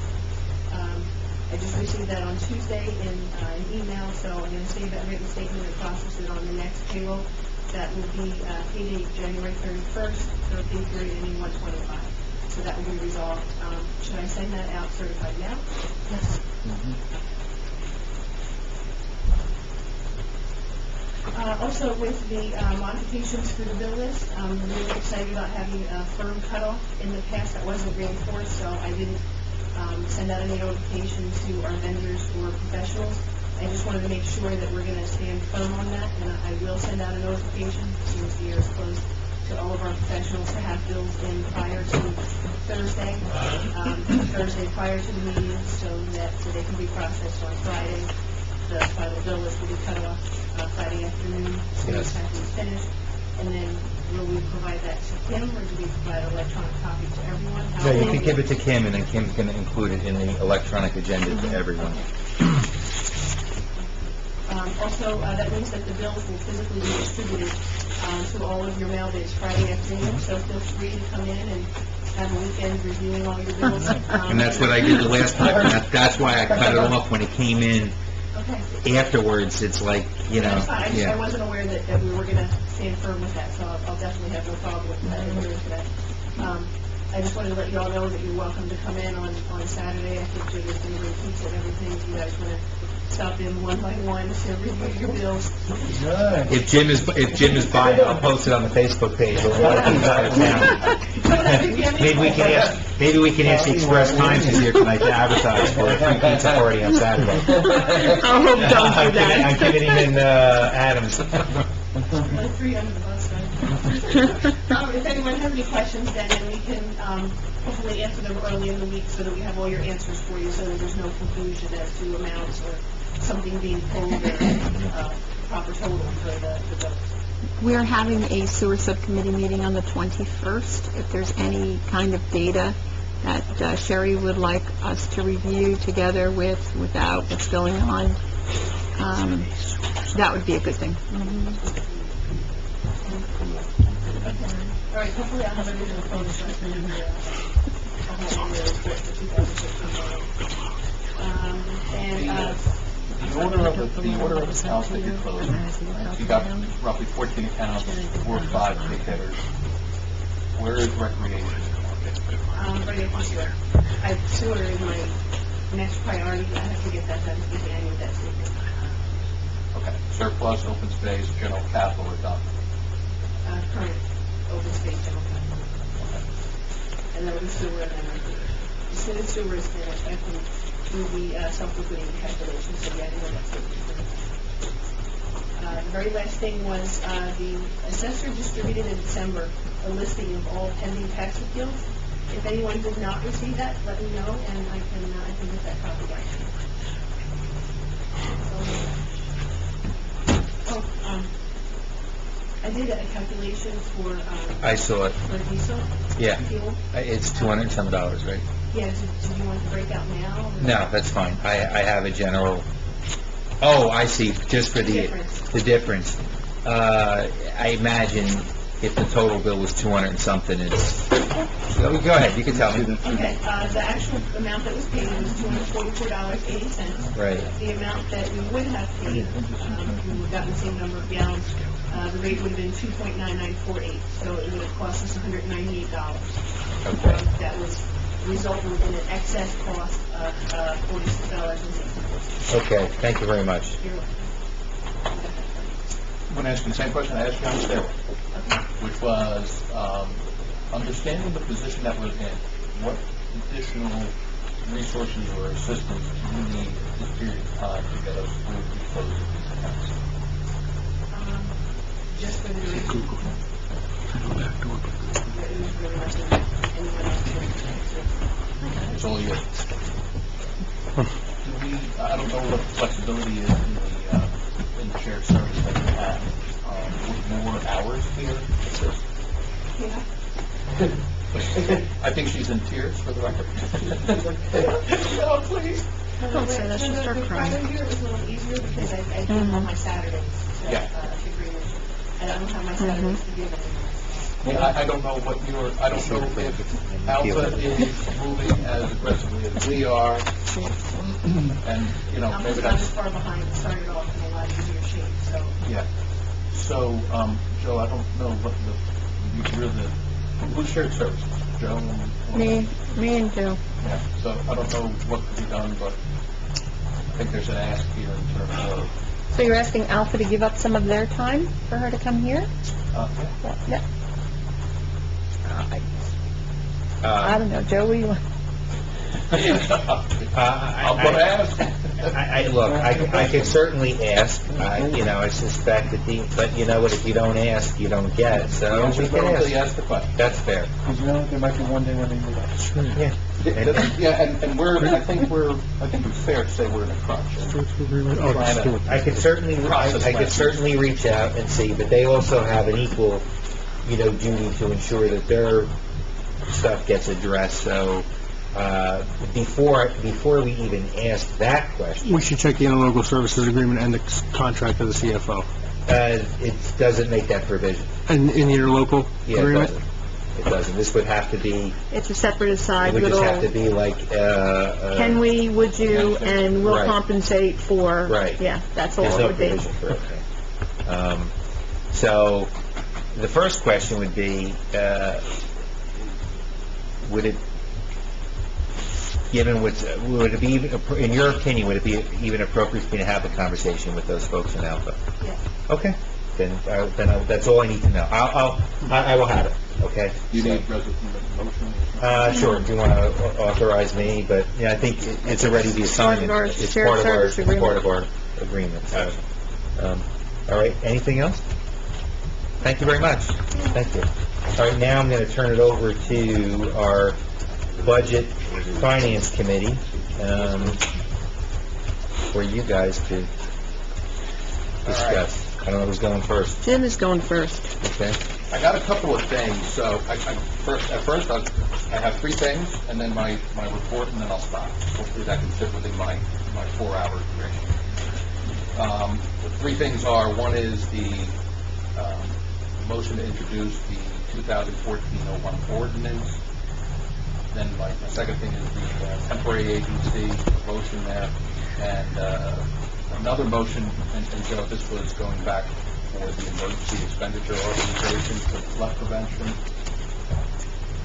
I just received that on Tuesday in an email, so I'm going to save that written statement and process it on the next payroll. That will be pay date January 31st, for a pay period ending 1/25. So that will be resolved. Should I send that out certified now? Yes. Also, with the modifications for the bill list, I'm really excited about having a firm cutoff. In the past, that wasn't reinforced, so I didn't send out any notification to our vendors or professionals. I just wanted to make sure that we're going to stand firm on that, and I will send out a notification as soon as the year is closed to all of our professionals to have bills in prior to Thursday, Thursday prior to the meeting, so they can be processed on Friday. The final bill list will be cut off Friday afternoon, so it's time to be finished. And then will we provide that to Kim, or do we provide an electronic copy to everyone? No, you can give it to Kim, and then Kim's going to include it in the electronic agenda to everyone. Also, that means that the bills will physically be distributed to all of your mail days Friday afternoon, so feel free to come in and have a weekend reviewing all your bills. And that's what I did the last time, and that's why I cut it off when it came in Okay. afterwards. It's like, you know, That's fine. I yeah. wasn't aware that we were going to stand firm with that, so I'll definitely have no problem with that. Adhering to that. I just wanted to let you all know that you're welcome to come in on Saturday. I think Jig is going to bring pizza and everything. If you guys want to stop in one by one to review your bills. If Jim is buying, I'll post it on the Facebook page. Or what he's out of town. Maybe we can ask the Express Times is here tonight to advertise for a free pizza party on Saturday. I hope don't do that. I'm kidding him in Adams. Like 3 under the bus, right? If anyone has any questions, then we can hopefully answer them early in the week so that we have all your answers for you, so that there's no confusion as to amounts or something being pulled or proper total for the bills. We're having a sewer subcommittee meeting on the 21st. If there's any kind of data that Sherry would like us to review together without what's going on, that would be a good thing. All right, hopefully I'll have everything closed so I can I'll have all the report for 2015. The order of accounts that you closed, right? You got roughly 14 accounts, 4 or 5 big headers. Where is recreation? Right after sewer. Sewer is my next priority. I have to get that done to the annual debt statement. Okay, surplus, open space, general capital are done. Current open space general capital. And then the sewer, and then as soon as sewer is finished, I can do the self-liquidating calculation, so the annual debt statement. The very last thing was the assessor distributed in December a listing of all pending tax appeals. If anyone did not receive that, let me know, and I can get that copy back. I did a calculation for, I saw it. for diesel. Yeah. Fuel. It's $200 and some dollars, right? Yeah, do you want to break out now? or- No, that's fine. I have a general, oh, I see, just for the difference. I imagine if the total bill was 200 and something, it's, go ahead, you can tell me. Okay, the actual amount that was paid was $244.80. Right. The amount that we would have paid, we would have gotten the same number of gallons, the rate would have been 2.9948, so it would have cost us $198. Okay. That was resulting in an excess cost of $46.60. Okay, thank you very much. You're welcome. I'm going to ask you the same question I asked you on the stairway, which was, understanding the position that we're in, what additional resources or assistance do you need at this period of time to get us through the closing of these accounts? Just for the reason. It was really nothing anyone else could. It's all you. I don't know what the flexibility is in the shared service that we have, with more hours here. Yeah. I think she's in tears, for the record. Oh, please. Don't say that, she'll start crying. The prior year it was a little easier because I give on my Saturdays to Yeah. to Greenwich. And I don't have my Saturdays to give anymore. Yeah, I don't know what I don't know if Alpha is moving as aggressively as we are. And, you know, I'm maybe not as that's, far behind, it started off in a lot easier shape, so. yeah. So, Joe, I don't know what you're who shared services? Joe? Me and Joe. Yeah, so I don't know what could be done, but I think there's an ask here in terms of, So you're asking Alpha to give up some of their time for her to come here? Yeah. I don't know, Joe, what do you want? I'm gonna ask. Look, I could certainly ask, you know, I suspect that but you know what, if you don't ask, you don't get, so we can Really ask. ask the question. That's fair. Because you know, there might be one day when they move out. Yeah. Yeah, and I think it's fair to say we're in a crunch. I could certainly reach out and see, but they also have an equal, you know, duty to ensure that their stuff gets addressed, so, before we even ask that question, We should check the interlocal services agreement and the contract of the CFO. it doesn't make that provision. And in the interlocal Yeah, it agreement? doesn't. It doesn't. This would have to be, It's a separate it aside would just have to little, be like, can we, would you, and we'll Right. compensate for. Right. Yeah, that's all there's it no would be. provision for it. Okay. So, the first question would be, would it be, in your opinion, would it be even appropriate for me to have a conversation with those folks in Alpha? Yes. Okay, then that's all I need to know. I will have it, okay? You So- need motion? Sure, if you want to authorize me, but, yeah, I think it's already the assignment. our It's shared part of our, service it's part of our agreement, so. All right, anything else? Thank you very much. Thank you. All right, now I'm going to turn it over to our Budget Finance Committee, for you guys to discuss. I don't know who's going first, Jim is going first. okay? I got a couple of things, so at first I have three things, and then my report, and then I'll stop. Hopefully that can fit within my 4-hour duration. The three things are, one is the motion to introduce the 2014-01 ordinance. Then my second thing is the temporary agency motion there, and another motion, and Joe, this was going back for the emergency expenditure authorization for flood prevention.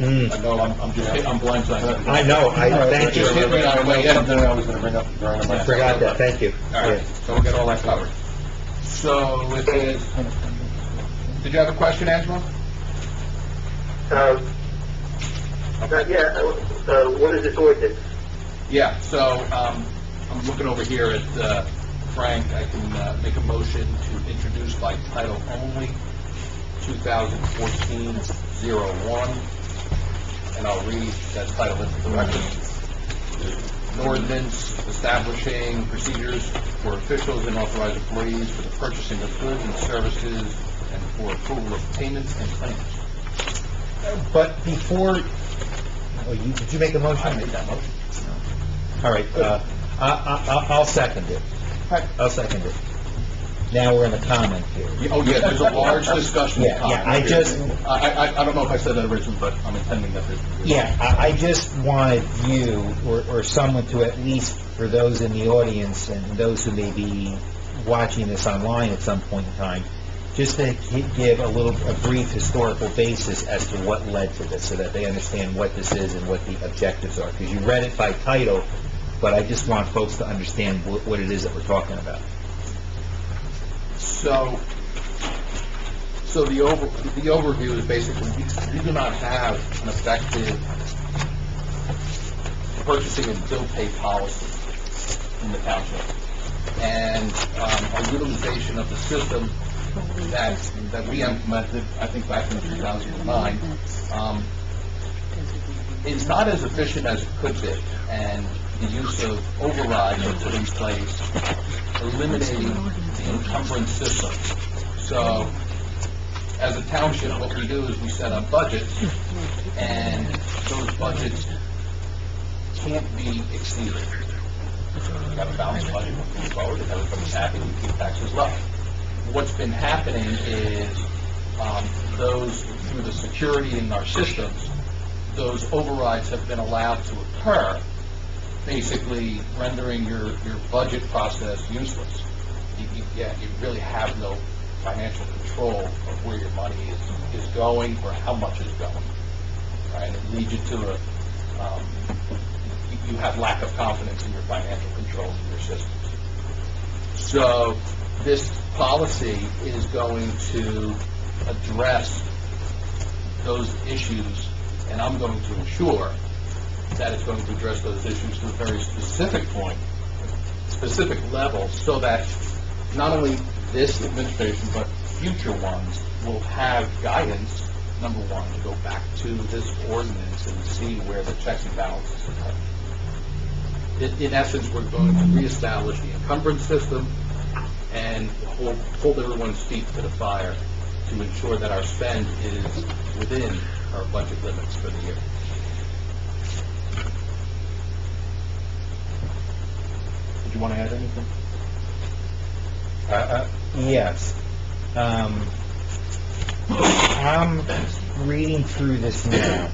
I know I'm blindsided. I know, thank you. Just hit me on the way in. Something I was going to bring up during my... I forgot that, thank you. All right, so we'll get all that covered. So it is, did you have a question, Angela? What is this ordinance? Yeah, so I'm looking over here at Frank. I can make a motion to introduce by title only 2014-01, and I'll read that title into the record. An ordinance establishing procedures for officials and authorized employees for the purchasing of goods and services and for approval of payments and claims. But before, did you make a motion? I made that motion. All right, I'll second it. I'll second it. Now we're in the comment period. Oh, yeah, there's a large discussion. Yeah, I just... I don't know if I said that originally, but I'm intending that there's... Yeah, I just wanted you, or someone to at least, for those in the audience and those who may be watching this online at some point in time, just to give a brief historical basis as to what led to this, so that they understand what this is and what the objectives are. Because you read it by title, but I just want folks to understand what it is that we're talking about. So the overview is basically, we do not have an effective purchasing and bill pay policy in the township. And our utilization of the system that we implemented, I think back in 2009, is not as efficient as it could be. And the use of overrides are put in place, eliminating the encumbrance system. So, as a township, what we do is we set up budgets, and those budgets can't be exceeded. We've got a balanced budget moving forward, if everybody's happy, we keep taxes low. What's been happening is, those, through the security in our systems, those overrides have been allowed to occur basically rendering your budget process useless. You really have no financial control of where your money is going or how much is going. Right? It leads you to you have lack of confidence in your financial controls in your systems. So this policy is going to address those issues, and I'm going to ensure that it's going to address those issues to a very specific point, specific level, so that not only this administration, but future ones will have guidance, number one, to go back to this ordinance and see where the checks and balances are coming. In essence, we're going to reestablish the encumbrance system and hold everyone's feet to the fire to ensure that our spend is within our budget limits for the year. Did you want to add anything? Yes. I'm reading through this now,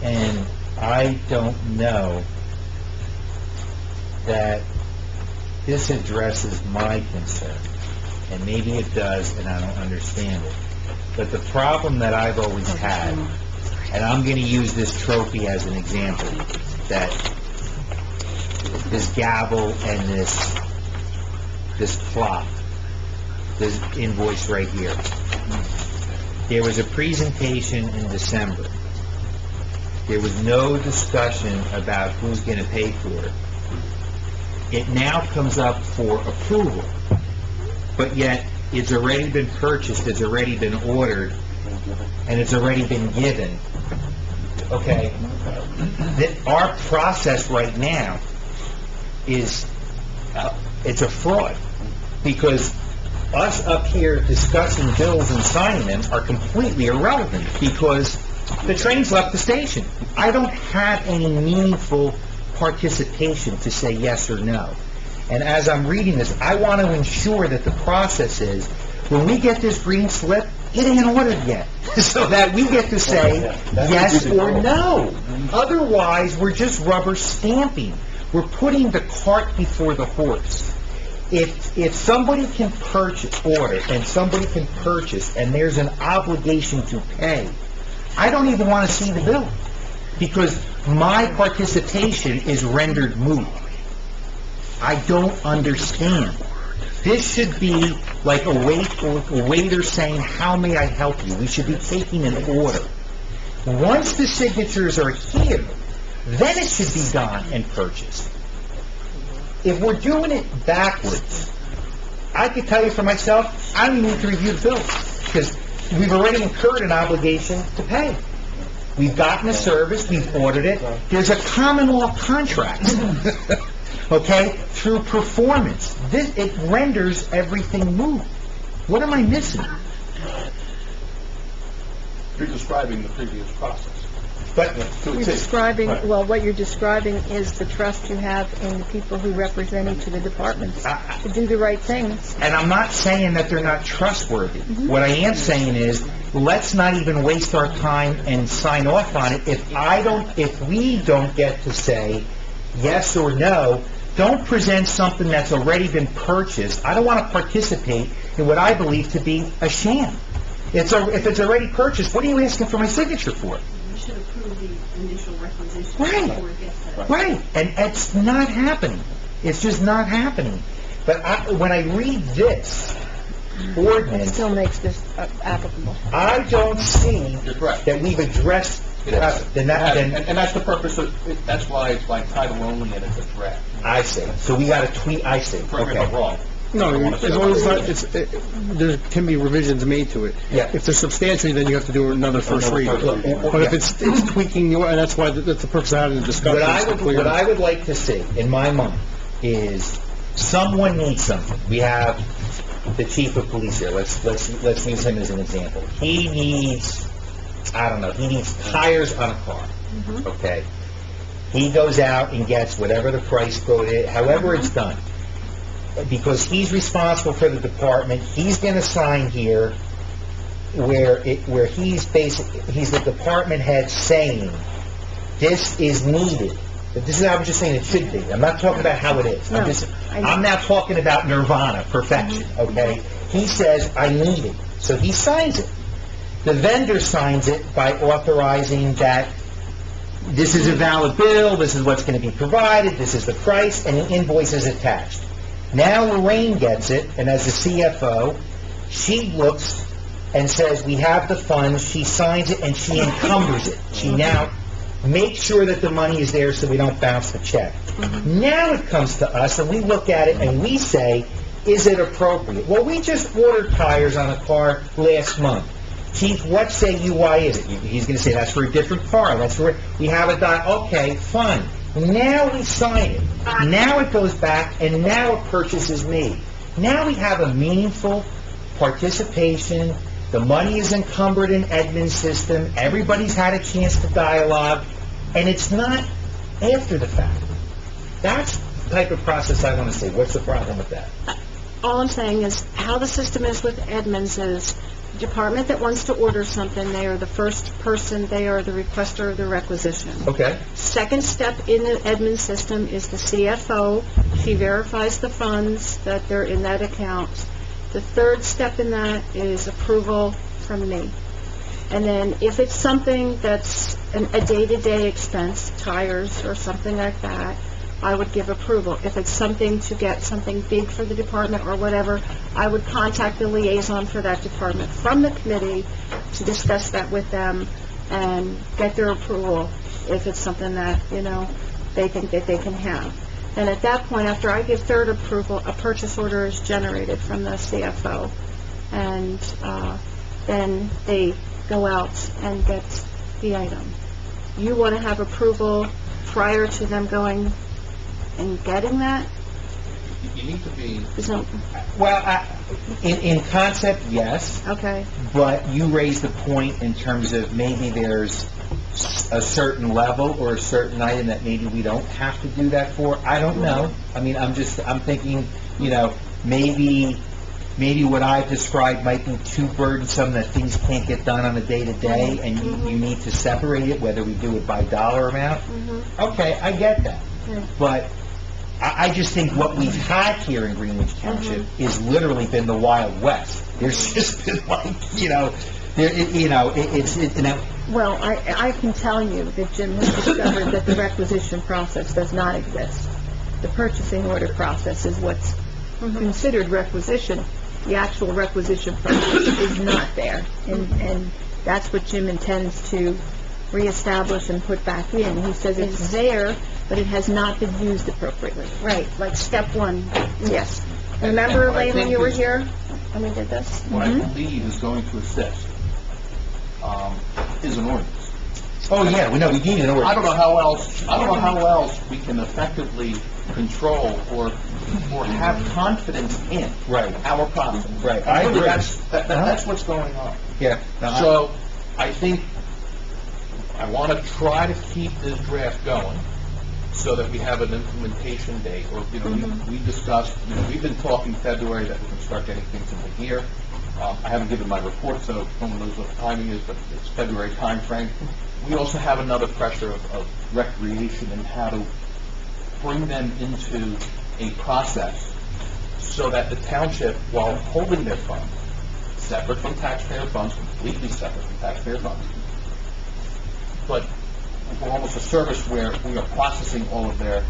and I don't know that this addresses my concern, and maybe it does, and I don't understand it. But the problem that I've always had, and I'm going to use this trophy as an example, that this gavel and this clock, this invoice right here. There was a presentation in December. There was no discussion about who's going to pay for it. It now comes up for approval, but yet it's already been purchased, it's already been ordered, and it's already been given. Okay? Our process right now is, it's a fraud, because us up here discussing bills and signing them are completely irrelevant, because the train's left the station. I don't have any meaningful participation to say yes or no. And as I'm reading this, I want to ensure that the process is, when we get this green slip, it ain't ordered yet, so that we get to say yes or no. Otherwise, we're just rubber stamping. We're putting the cart before the horse. If somebody can order, and somebody can purchase, and there's an obligation to pay, I don't even want to see the bill, because my participation is rendered moot. I don't understand. This should be like a waiter saying, "How may I help you?" We should be taking an order. Once the signatures are here, then it should be done and purchased. If we're doing it backwards, I can tell you for myself, I don't even need to review the bills, because we've already incurred an obligation to pay. We've gotten a service, we've ordered it, there's a common law contract, okay, through performance. It renders everything moot. What am I missing? You're describing the previous process. But You're describing, well, what you're describing is the trust you have in the people who represent each of the departments to do the right things. And I'm not saying that they're not trustworthy. What I am saying is, let's not even waste our time and sign off on it if we don't get to say yes or no. Don't present something that's already been purchased. I don't want to participate in what I believe to be a sham. If it's already purchased, what are you asking for my signature for? You should approve the initial requisition Right. before it gets to that. Right, and it's not happening. It's just not happening. But when I read this It ordinance, still makes this applicable. I don't see You're correct. that we've addressed, It is. then And that's the purpose of, that's why it's like title only and it's a draft. I see. So we got to tweet, I see, Correct me if I'm okay. wrong. No, as long as there can be revisions made to it. Yeah. If they're substantial, then you have to do another first reading. But if it's tweaking, and that's why, that's the purpose of having the discussion. What I would like to see, in my mind, is someone needs something. We have the chief of police here. Let's use him as an example. He needs, I don't know, he needs tires on a car, okay? He goes out and gets whatever the price quote is, however it's done. Because he's responsible for the department, he's going to sign here where he's the department head saying, this is needed. But this is, I was just saying it should be. I'm not talking about how it is. No, I'm now talking about nirvana, perfection, okay? He says, I need it, so he signs it. The vendor signs it by authorizing that this is a valid bill, this is what's going to be provided, this is the price, and an invoice is attached. Now Lorraine gets it, and as the CFO, she looks and says, we have the funds, she signs it, and she encumbers it. She now makes sure that the money is there so we don't bounce the check. Now it comes to us, and we look at it, and we say, is it appropriate? Well, we just ordered tires on a car last month. Chief, what say you, why is it? He's going to say, that's for a different car, that's for, we have a okay, fine. Now we sign it. Now it goes back, and now a purchase is made. Now we have a meaningful participation. The money is encumbered in Edmund's system. Everybody's had a chance to dialogue, and it's not after the fact. That's the type of process I want to say. What's the problem with that? All I'm saying is, how the system is with Edmunds is, the department that wants to order something, they are the first person, they are the requester of the requisition. Okay. Second step in the Edmunds system is the CFO. She verifies the funds that they're in that account. The third step in that is approval from me. And then if it's something that's a day-to-day expense, tires or something like that, I would give approval. If it's something to get something big for the department or whatever, I would contact the liaison for that department from the committee to discuss that with them and get their approval if it's something that, they think that they can have. And at that point, after I give third approval, a purchase order is generated from the CFO. And then they go out and get the item. You want to have approval prior to them going and getting that? You need to be, Well, in concept, yes. Okay. But you raised the point in terms of maybe there's a certain level or a certain item that maybe we don't have to do that for. I don't know. I mean, I'm thinking, maybe what I've described might be too burdensome, that things can't get done on a day-to-day, and you need to separate it, whether we do it by dollar amount. Okay, I get that. But I just think what we've had here in Greenwich Township is literally been the Wild West. There's just been Well, I can tell you that Jim has discovered that the requisition process does not exist. The purchasing order process is what's considered requisition. The actual requisition process is not there. And that's what Jim intends to reestablish and put back in. He says it's there, but it has not been used appropriately. Right, like step one. Yes. Remember, And what I Elaine, when think you were is- here, and we did this? what I believe is going to assist, is an ordinance. Oh, yeah, we need an ordinance. I don't know how else we can effectively control or have confidence in Right. our process. Right, I Really, agree. That's what's going on. Yeah. No, So, I think, I want to try to keep this draft going so that we have an implementation date, or, we discussed, we've been talking February that we can start getting things into gear. I haven't given my report, so no one knows what the timing is, but it's February timeframe. We also have another pressure of recreation and how to bring them into a process so that the township, while holding their funds, separate from taxpayer funds, completely separate from taxpayer funds, but we're almost a service where we are processing all of their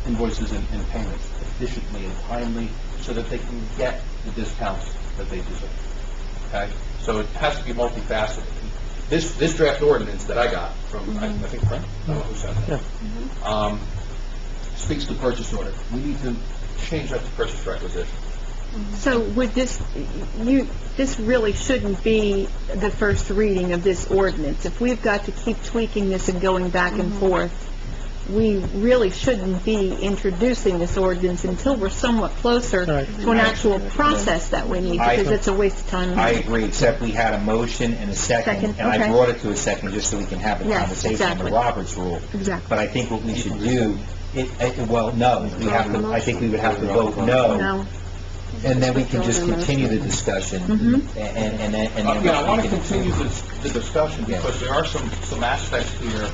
invoices and payments efficiently and timely so that they can get the discounts that they deserve. Okay? So it has to be multifaceted. This draft ordinance that I got from, I think Frank, I don't know who said that, speaks to purchase order. We need to change that to purchase requisition. So would this really shouldn't be the first reading of this ordinance. If we've got to keep tweaking this and going back and forth, we really shouldn't be introducing this ordinance until we're somewhat closer to an actual process that we need, because it's a waste of time and I money. agree, except we had a motion and a second, Second, and I okay. brought it to a second just so we can have a Yes, conversation on the exactly. Roberts rule. Exactly. But I think what we should do, no, we have to, I think we would have to vote no, No. and then we can just continue the discussion, and then... Yeah, I want to continue the discussion because there are some aspects here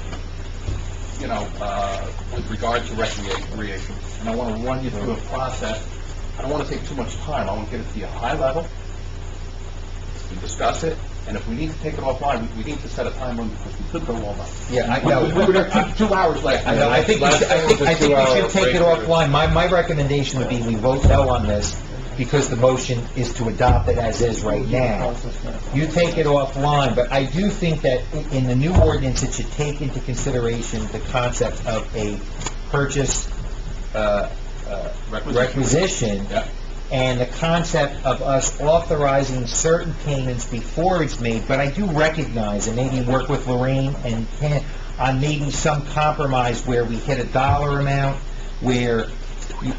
with regard to recreation, and I want to run you through a process. I don't want to take too much time. I want to get it to you high level. We discuss it, and if we need to take it offline, we need to set a time limit, because we could go all night. Yeah, I know. We were 2 hours late. I know, I think we should take it offline. My recommendation would be we vote no on this, because the motion is to adopt it as is right now. You take it offline, but I do think that in the new ordinance, it should take into consideration the concept of a purchase, requisition, Yeah. and the concept of us authorizing certain payments before it's made, but I do recognize, and maybe work with Lorraine and Ken on maybe some compromise where we hit a dollar amount, where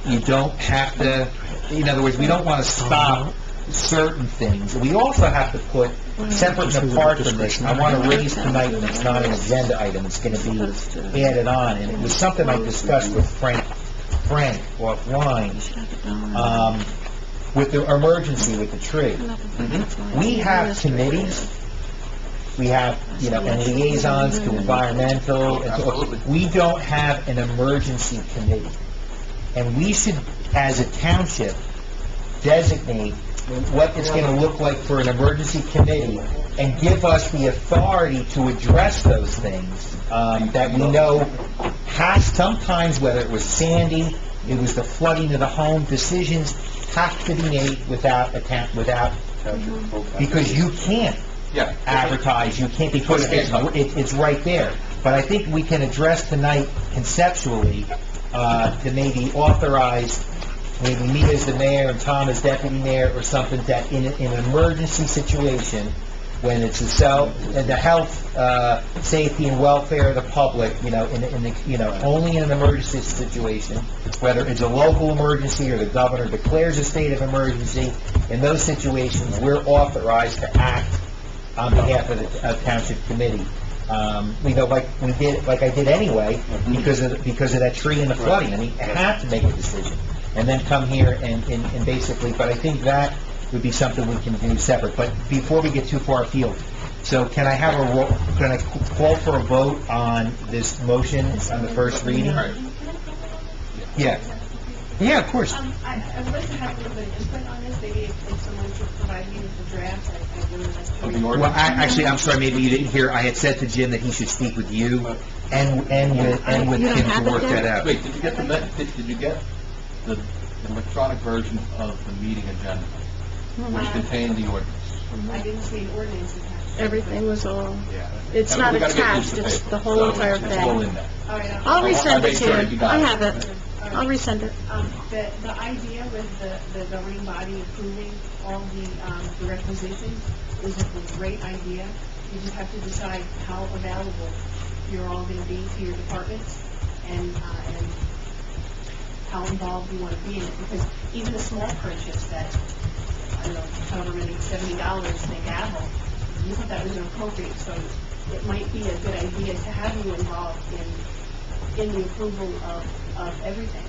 you don't have to, in other words, we don't want to stop certain things. We also have to put, separate and apart from this, I want to raise tonight, and it's not an agenda item, it's going to be added on, and it was something I discussed with Frank offline, with the emergency with the tree. We have committees, we have, and liaisons to environmental, and Absolutely. we don't have an emergency committee. And we should, as a township, designate what it's going to look like for an emergency committee, and give us the authority to address those things, that we know has, sometimes, whether it was Sandy, it was the flooding of the home, decisions have to be made without, because you can't Yeah. advertise, you can't, because it's right there. But I think we can address tonight conceptually, to maybe authorize, maybe me as the mayor and Tom as deputy mayor or something, that in an emergency situation, when it's the health, safety and welfare of the public, only in an emergency situation, whether it's a local emergency or the governor declares a state of emergency, in those situations, we're authorized to act on behalf of the township committee. Like I did anyway, because of that tree and the flooding. I mean, I had to make a decision, and then come here and basically, but I think that would be something we can do separate. But before we get too far afield, so can I call for a vote on this motion on the first reading? All right. Yeah. Yeah, of course. I would like to have a little bit of input on this, maybe if someone could provide me with the draft, I'd really like to. Of the read it. ordinance? Actually, I'm sorry, maybe you didn't hear, I had said to Jim that he should speak with you and with You don't Kim have to it work yet? that out. Wait, did you get the electronic version of the meeting agenda, which contained the ordinance? I didn't see an ordinance attached. Everything was all, Yeah. it's And not we gotta get attached, used to it's paper, the whole so entire It's all thing. in there. All right, I'll I'll resend make it sure to that you you. got I it. have it. I'll resend it. The idea with the governing body approving all the requisitions is a great idea. You just have to decide how available you're all going to be to your departments, and how involved you want to be in it, because even a small purchase that, I don't know, however many, $70 they gavel, you thought that was inappropriate, so it might be a good idea to have you involved in the approval of everything.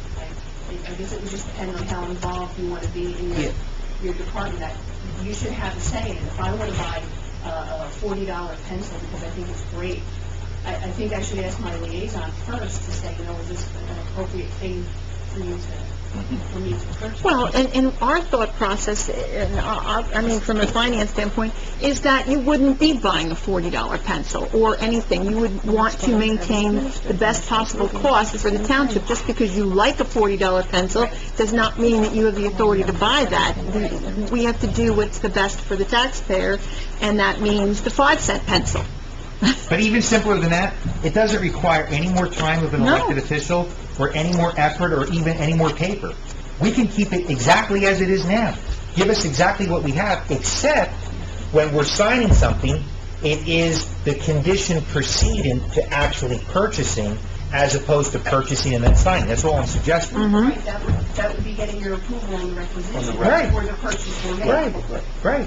I guess it would just depend on how involved you want to be in your department. That you should have a say in it. If I want to buy a $40 pencil because I think it's great, I think I should ask my liaison first to say, is this an appropriate thing for me to purchase? Well, and our thought process, from a finance standpoint, is that you wouldn't be buying a $40 pencil or anything. You would want to maintain the best possible cost for the township. Just because you like a $40 pencil does not mean that you have the authority to buy that. We have to do what's the best for the taxpayer, and that means the 5-cent pencil. But even simpler than that, it doesn't require any more time of an No. elected official, or any more effort, or even any more paper. We can keep it exactly as it is now. Give us exactly what we have, except when we're signing something, it is the condition precedent to actually purchasing, as opposed to purchasing and then signing. That's all I'm suggesting. Right, that would be getting your approval on the requisition Right. before the purchase were made. Right.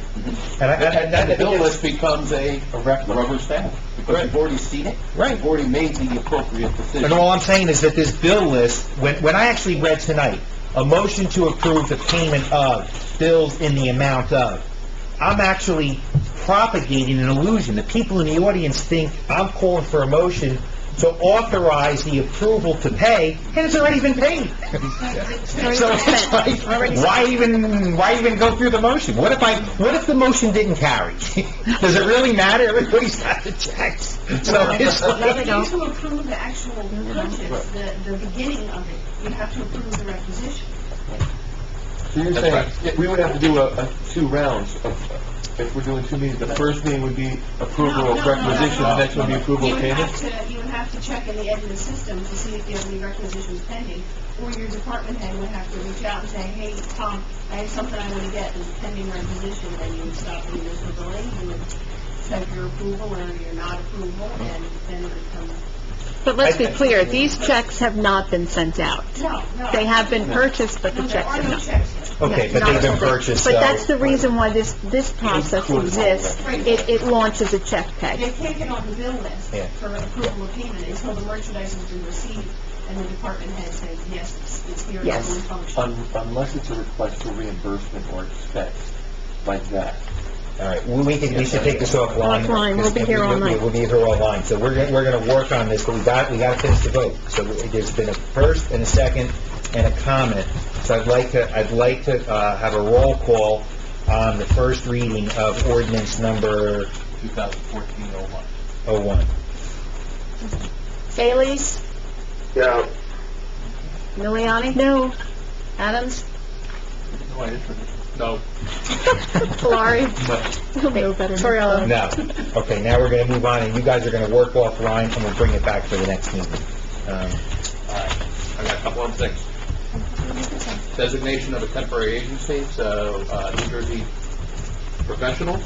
And the bill list becomes a rubber stamp, because you've already seen it. Right. You've already made the appropriate decision. And all I'm saying is that this bill list, when I actually read tonight, a motion to approve the payment of bills in the amount of, I'm actually propagating an illusion. The people in the audience think I'm calling for a motion to authorize the approval to pay, and it's already been paid. So it's like, why even go through the motion? What if the motion didn't carry? Does it really matter? Everybody's got the checks. So it's You like, need to approve the actual purchase, the beginning of it. You have to approve the requisition. So you're saying we would have to do two rounds if we're doing two meetings. The first meeting would be approval of requisition, the next one would be approval of payment? You would have to check in the admin system to see if you have any requisitions pending, or your department head would have to reach out and say, hey, Tom, I have something I want to get that's pending requisition, and you would stop the municipal billing, you would set your approval or your not approval, and then it would come. But let's be clear, these checks have not been sent out. No. They have been purchased, but the No, checks there are have no not. checks yet. okay, but they've been purchased, so... But that's the reason why this process exists. It launches a check pay. They can't get on the bill list Yeah. for approval of payment until the merchandise has been received and the department head says, yes, it's here, Yes. it's fully functioning. Unless it's a request for reimbursement or expense, like that. All right, we should take this offline. Offline, we'll be here all night. We'll be here all night, so we're gonna work on this, but we gotta finish the vote. So there's been a first and a second and a comment, so I'd like to have a roll call on the first reading of ordinance number 2014-01. 01. Bailey's? Yeah. Miliani? No. Adams? No. Valari? He'll know better. Torello? No. Okay, now we're gonna move on, and you guys are gonna work offline, and we'll bring it back for the next meeting. All right, I got a couple of things. Designation of a temporary agency, so New Jersey Professionals.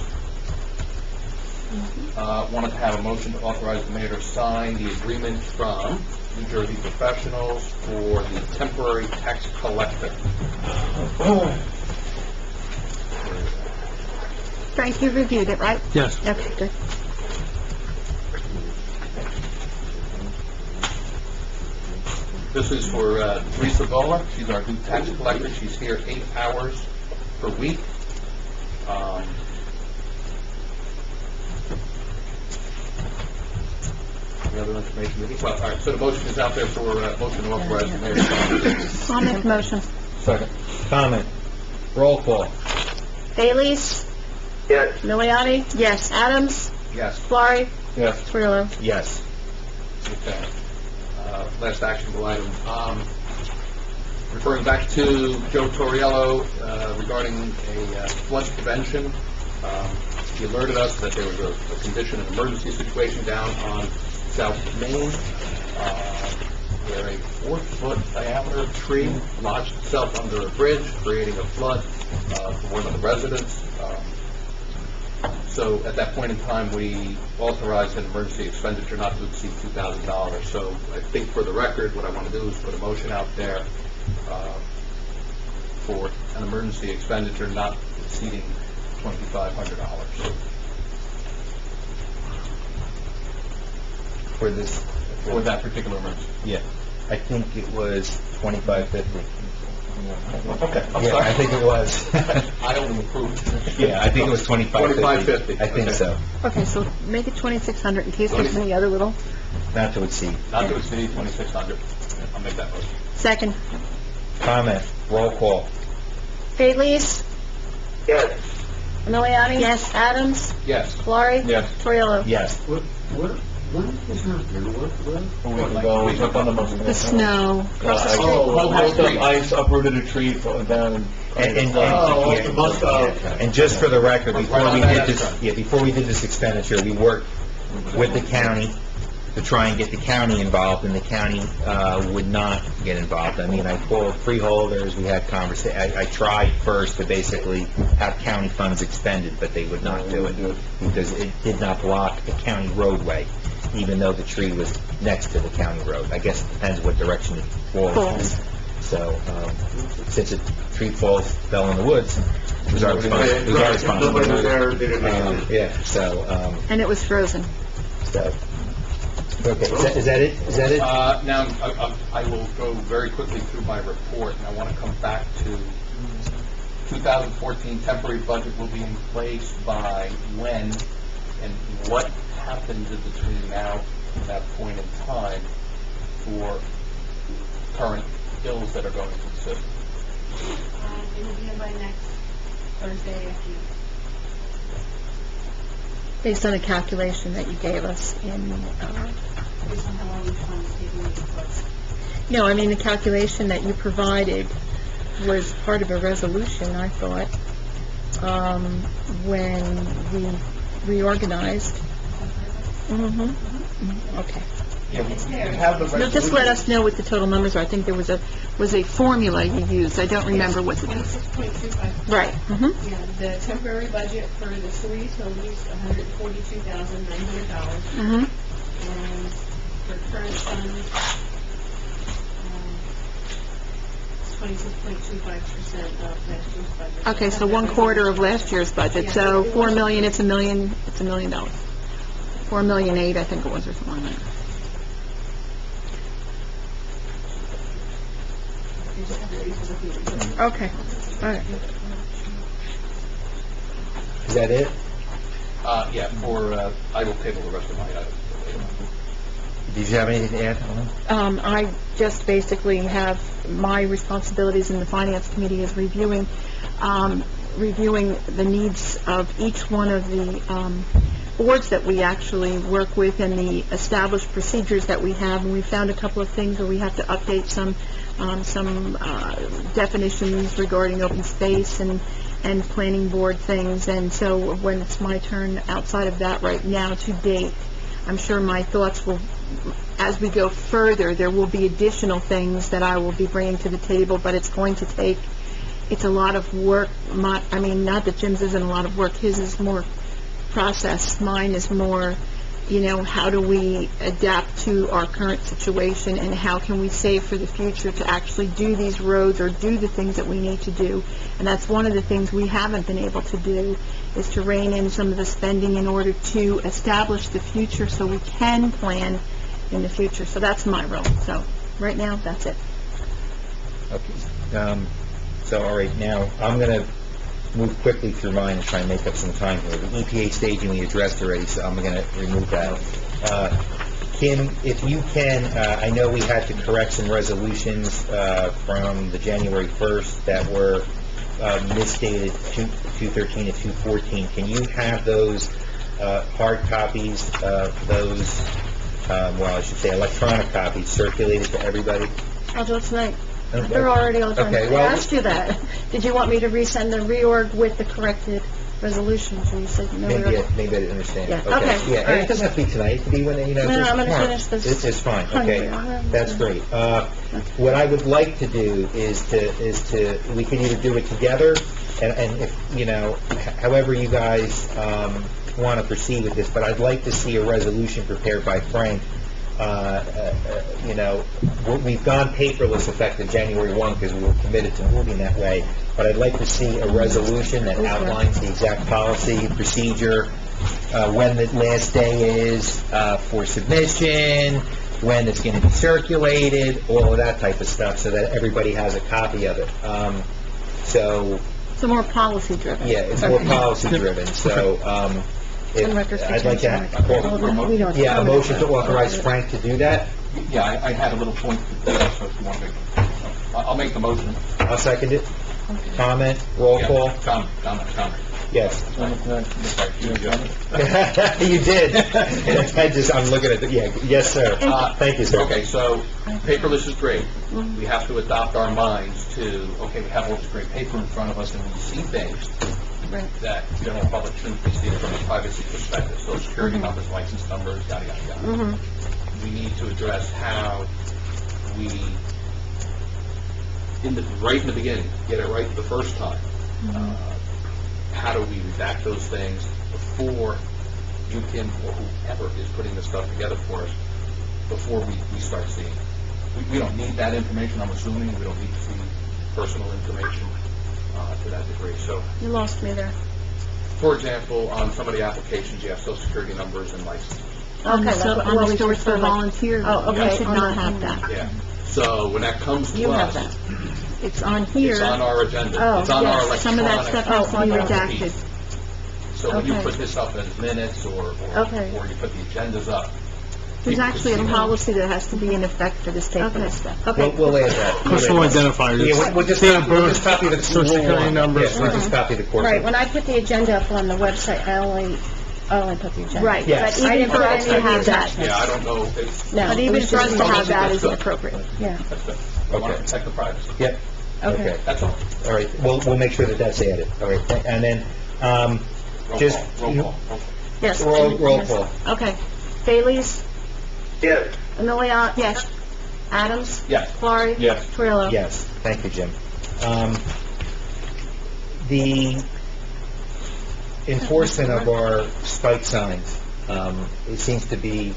Wanted to have a motion to authorize the mayor to sign the agreement from New Jersey Professionals for the temporary tax collector. Frank, you reviewed it, right? Yes. Okay, good. This is for Teresa Gola. She's our new tax collector. She's here 8 hours per week. Any other information? Well, all right, so the motion is out there for motion to authorize the mayor to sign. I'll make the motion. Second. Comment. Roll call. Bailey's? Yes. Miliani? Yes. Adams? Yes. Valari? Yes. Torello? Yes. Okay. Last actionable item. Referring back to Joe Torriello regarding a flood prevention. He alerted us that there was a condition, an emergency situation down on South Main, where a 4-foot diameter tree lodged itself under a bridge, creating a flood for one of the residents. So at that point in time, we authorized an emergency expenditure not to exceed $2,000. So I think for the record, what I want to do is put a motion out there for an emergency expenditure not exceeding $2,500. For this, For that particular emergency. yeah, I think it was $25.50. Okay, I'm Yeah, I sorry. think it was. I only approved. Yeah, I think it was $25.50. $25.50. I think Okay. so. Okay, so make it 2,600 in case there's any other little... Not to exceed. Not to exceed 2,600. I'll make that motion. Second. Comment. Roll call. Bailey's? Yes. Miliani? Yes. Adams? Yes. Valari? Yes. Torello? Yes. When was that? A week ago, we took on the most. The snow. Across the street. Most of ice uprooted a tree, fell down. And Oh, just for the record, before we did this, Right. before we did this expenditure, we worked with the county to try and get the county involved, and the county would not get involved. I mean, I called freeholders, we had I tried first to basically have county funds expended, but they would not do it, because it did not block a county roadway, even though the tree was next to the county road. I guess it depends what direction it falls. So, since a tree fell in the woods, it was our responsibility. Nobody was there, they didn't make it. Yeah, so, And it was frozen. okay, is that it? Is that it? Now, I will go very quickly through my report, and I want to come back to 2014 temporary budget will be in place by when, and what happens in between now from that point in time for current bills that are going to the system. It will be in by next Thursday afternoon. Based on a calculation that you gave us in, Based on how long each one is taking me to close. no, I mean, the calculation that you provided was part of a resolution, I thought, when we reorganized. Okay. Yeah, we have the No, just let us know what the total numbers are. I think there was a formula you used. I don't remember what the... 26.25. Right. Yeah, the temporary budget for the sewer utilities, $142,900. And for current funds, it's 26.25% of last year's budget. Okay, so 1/4 of last year's budget. So 4 million, it's $1 million, it's $1 million. 4.8 million, I think it was, or something like that. Okay, all right. Is that it? Yeah, I will table the rest of my items later on. Did you have anything to add? I just basically have my responsibilities in the Finance Committee is reviewing the needs of each one of the boards that we actually work with and the established procedures that we have. And we found a couple of things where we have to update some definitions regarding open space and planning board things. And so when it's my turn outside of that right now to date, I'm sure my thoughts will, as we go further, there will be additional things that I will be bringing to the table, but it's going to take, it's a lot of work. Not that Jim's isn't a lot of work, his is more process. Mine is more, how do we adapt to our current situation and how can we save for the future to actually do these roads or do the things that we need to do. And that's one of the things we haven't been able to do, is to rein in some of the spending in order to establish the future so we can plan in the future. So that's my role. So right now, that's it. Okay. So, all right, now, I'm going to move quickly through mine and try and make up some time here. The EPA staging we addressed already, so I'm going to remove that. Kim, if you can, I know we had to correct some resolutions from the January 1st that were misstated 213 and 214. Can you have those hard copies of those, I should say electronic copies, circulated to everybody? I'll do it tonight. Okay. They're already all done. Okay, I well- asked you that. Did you want me to resend the reorg with the corrected resolutions? And you said no. Maybe I didn't understand. Yeah, okay, Yeah, all and right. it doesn't have to be tonight, it could be when, No, just I'm gonna tomorrow. finish this. It's fine, okay. Hungry. That's great. What I would like to do is to, we can either do it together, and if, however you guys, want to proceed with this, but I'd like to see a resolution prepared by Frank. We've gone paperless effective January 1 because we were committed to moving that way, but I'd like to see a resolution that outlines the exact policy, procedure, when the last day is for submission, when it's going to be circulated, all of that type of stuff, so that everybody has a copy of it. It's more policy-driven. Yeah, it's more policy-driven, so, I'd like to a motion to authorize Frank to do that. Yeah, I had a little point to do that, so if you want to make, I'll make the motion. I'll second it. Comment, roll call. Comment. Yes. You You did. I'm looking at yes, sir. Thank you, sir. Okay, so paperless is great. We have to adopt our minds to, okay, we have all this great paper in front of us and we see things that general public shouldn't be seeing from a privacy perspective. Social security numbers, license numbers, yada, yada, yada. We need to address how we, right in the beginning, get it right the first time. How do we redact those things before you, Kim, or whoever is putting this stuff together for us, before we start seeing? We don't need that information, I'm assuming. We don't need to see personal information to that degree. So, You lost me there. for example, on some of the applications, you have social security numbers and licenses. Okay, so on the stores for like- volunteers, Oh, okay, you should on not the- have that. Yeah. So when that comes to You have us, that. It's on here. it's on our agenda. Oh, It's on our Yes, electronic. some of that stuff has to be redacted. So when you Okay. put this up as minutes or Okay. you put the agendas up, There's actually a policy that has to be in effect for this type of stuff. We'll add that. Personal identifiers. Yeah, we'll just, Date of we'll just birth, copy the social security number. Yeah, we'll just copy the court. Right, when I put the agenda up on the website, I only put the agenda. Right, Yes. but even for us to have that, Yeah, I don't know if, no, but even for us to have that is inappropriate, yeah. that's good. I want to protect the privacy. Yep, okay. That's all. All right, we'll make sure that that's added. All right, and then, Roll just... call, roll call. Yes. Roll yes. call. Okay. Bailey's, Yes. Amelia, yes. Adams? Yes. Florrie? Yes. Twillo? Yes, thank you, Jim. The enforcement of our spike signs, it seems to be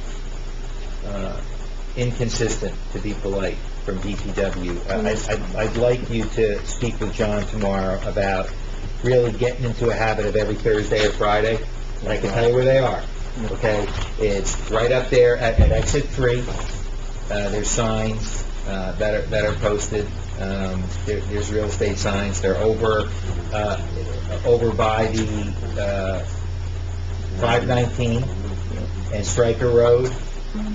inconsistent, to be polite, from DPW. I'd like you to speak with John tomorrow about really getting into a habit of every Thursday or Friday, and I can tell you where they are, okay? It's right up there at exit 3. There's signs that are posted. There's real estate signs. They're over by the 519 and Stryker Road.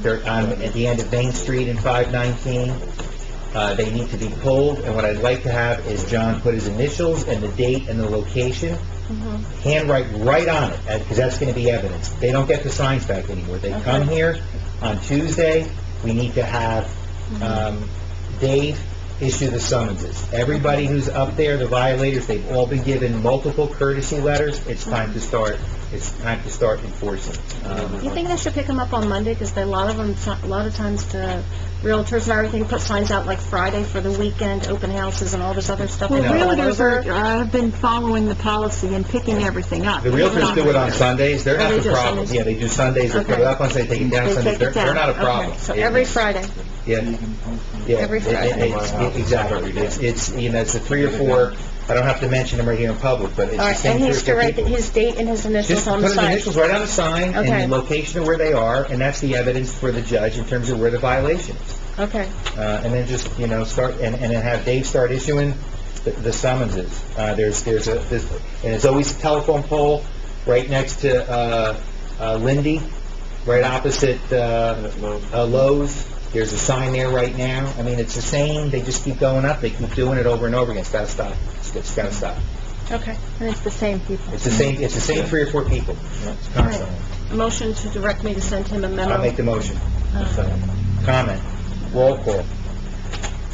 They're at the end of Main Street and 519. They need to be pulled, and what I'd like to have is John put his initials and the date and the location, handwrite right on it, because that's going to be evidence. They don't get the signs back anymore. They come here on Tuesday. We need to have Dave issue the summonses. Everybody who's up there, the violators, they've all been given multiple courtesy letters. It's time to start. It's time to start enforcing. You think they should pick them up on Monday? Because a lot of times the realtors and everything put signs out like Friday for the weekend, open houses and all this other stuff. Well, They put all realtors over. I've been following the policy and picking everything up. The realtors do it on Sundays. They're not they the do problem. Sundays? Yeah, they do Sundays. They put it up on Sunday, take it down They Sundays. take it They're not a down. problem. Okay, so every Friday. Yeah. Yeah. Every Friday. Exactly. It's, you know, it's a 3 or 4, I don't have to mention them right here in public, but it's All the right, same and 3 or he's to 4 write people. his date and his initials Just on put the his sign. initials right on the sign Okay. and the location of where they are, and that's the evidence for the judge in terms of where the violation is. Okay. And then just, you know, start, and then have Dave start issuing the summonses. And it's always a telephone pole right next to Lindy, right opposite Lowe's. There's a sign there right now. I mean, it's the same, they just keep going up, they keep doing it over and over again. It's gotta stop. It's gotta stop. Okay, and it's the same people. It's the same 3 or 4 people. It's constantly. Motion to direct me to send him a memo. I'll make the motion. Comment. Roll call.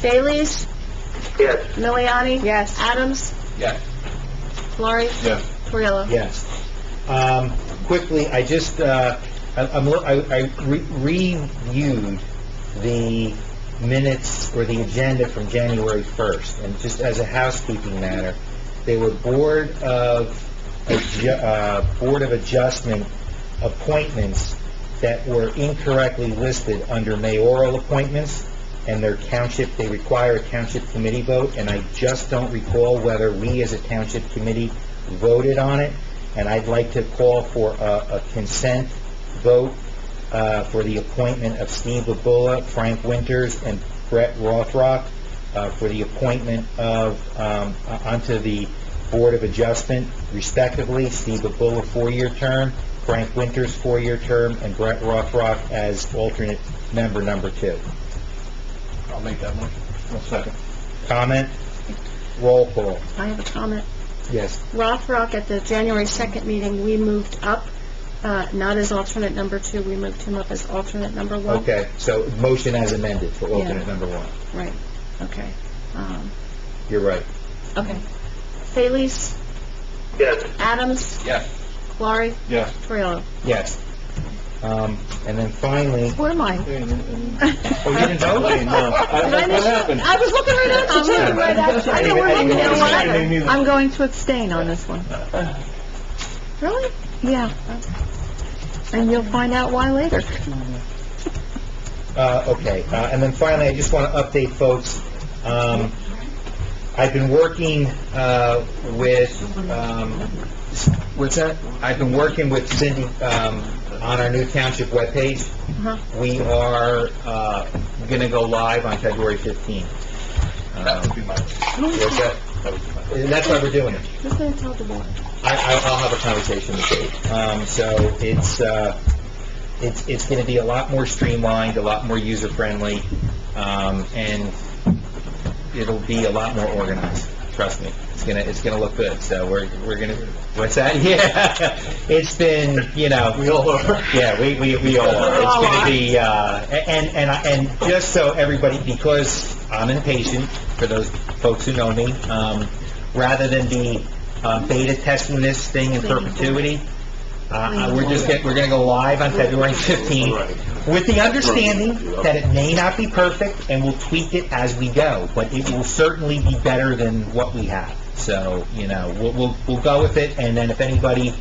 Bailey's? Yes. Miliani? Yes. Adams? Yes. Florrie? Yes. Twillo? Yes. Quickly, I just, I reviewed the minutes or the agenda from January 1st, and just as a housekeeping matter, they were Board of Adjustment appointments that were incorrectly listed under mayoral appointments, and their township, they require a township committee vote, and I just don't recall whether we as a township committee voted on it, and I'd like to call for a consent vote for the appointment of Steve Babula, Frank Winters, and Brett Rothrock for the appointment of onto the Board of Adjustment, respectively. Steve Babula, 4-year term, Frank Winters, 4-year term, and Brett Rothrock as alternate member number 2. I'll make that motion. One second. Comment? Roll call. I have a comment. Yes. Rothrock, at the January 2nd meeting, we moved up, not as alternate number 2, we moved him up as alternate number 1. Okay, so motion as amended for alternate Yeah. number 1. Right, okay. You're right. Okay. Bailey's? Yes. Adams? Yes. Florrie? Yes. Twillo? Yes. And then finally, What am I? oh, you didn't vote? What happened? I was looking right at you, too. Right at you. I know, we're looking at Me neither. I'm going to abstain on this one. Really? Yeah. And you'll find out why later. Okay, and then finally, I just want to update folks. I've been working with, what's that? I've been working with Cindy on our new township webpage. We are going to go live on February 15th. That would be my, What's that? That's why we're doing it. Who's going to tell the board? I'll have a conversation with Dave. So it's going to be a lot more streamlined, a lot more user-friendly, and it'll be a lot more organized. Trust me, it's gonna look good. So we're gonna. What's that? Yeah, it's been, you know. We all are. Yeah, we all are. It's gonna be, and just so everybody, because I'm impatient, for those folks who know me, rather than be beta testing this thing in perpetuity, we're gonna go live on February 15th, with the understanding that it may not be perfect, and we'll tweak it as we go, but it will certainly be better than what we have. So, you know, we'll go with it, and then if anybody,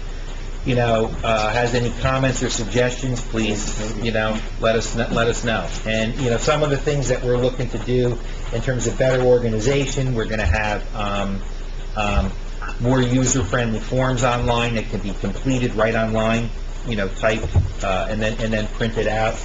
you know, has any comments or suggestions, please, you know, let us know. And, you know, some of the things that we're looking to do in terms of better organization, we're gonna have, more user-friendly forms online that can be completed right online, you know, typed, and then printed out.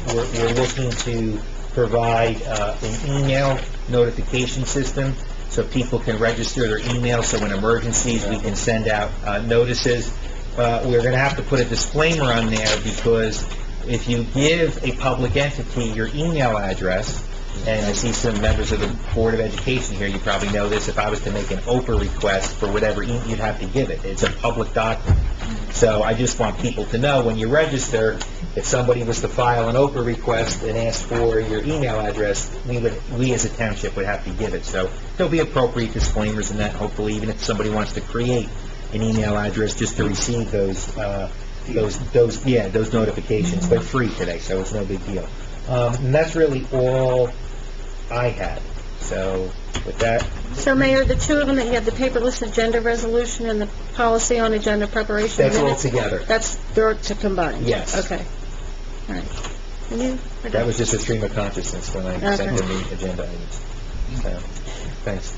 We're looking to provide, an email notification system so people can register their email, so in emergencies, we can send out, notices. We're gonna have to put a disclaimer on there, because if you give a public entity your email address, and I see some members of the Board of Education here, you probably know this, if I was to make an OPA request for whatever, you'd have to give it. It's a public document. So I just want people to know, when you register, if somebody was to file an OPA request and ask for your email address, we as a township would have to give it. So there'll be appropriate disclaimers in that, hopefully, even if somebody wants to create an email address just to receive those notifications. They're free today, so it's no big deal. And that's really all I had. So with that, So, Mayor, the two of them that you have, the paperless agenda resolution and the policy on agenda preparation that's all minutes, together. they're to combine? Yes. Okay. All right. And you? That was just a stream of consciousness when I sent Okay. in the agenda items. So, thanks.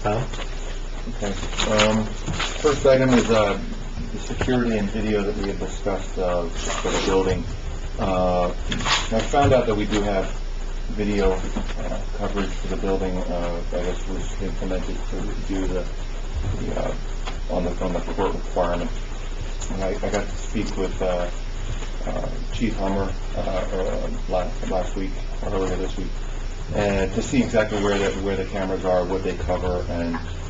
Tom? Okay. First item is the security and video that we had discussed for the building. I found out that we do have video coverage for the building. I guess was implemented to do the on the court requirement. And I got to speak with Chief Hummer last week, or earlier this week, and to see exactly where the cameras are, what they cover,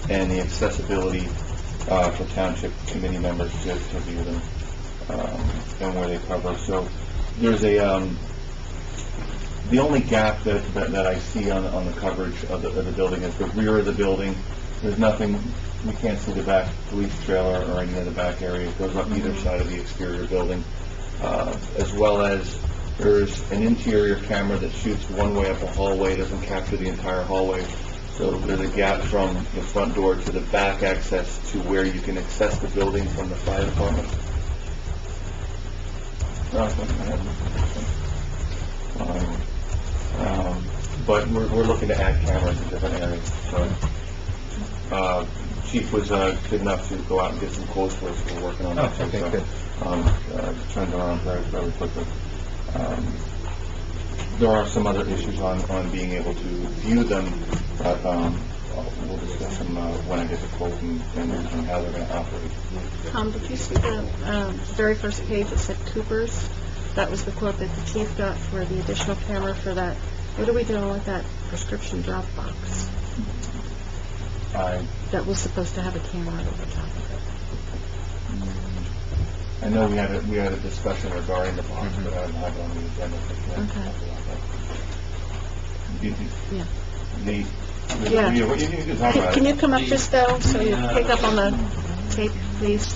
and the accessibility for township committee members to view them, and where they cover. So there's the only gap that I see on the coverage of the building is the rear of the building. There's nothing, we can't see the back police trailer or any of the back area. It goes up either side of the exterior building, as well as there's an interior camera that shoots one way up the hallway, doesn't capture the entire hallway. So there's a gap from the front door to the back access to where you can access the building from the fire department. But we're looking to add cameras in different areas. So, Chief was good enough to go out and get some quotes for us. We're working on that. Okay, so, good. Turned around very quickly. There are some other issues on being able to view them, but we'll discuss them when I get the quote and how they're going to operate. Tom, did you see the very first page that said Cooper's? That was the quote that the chief got for the additional camera for that. What are we doing with that prescription drop box that was supposed to have a camera over top of it? I know we had a discussion regarding the box, but I don't have it on the agenda. Can you come up just though, so you pick up on the tape, please?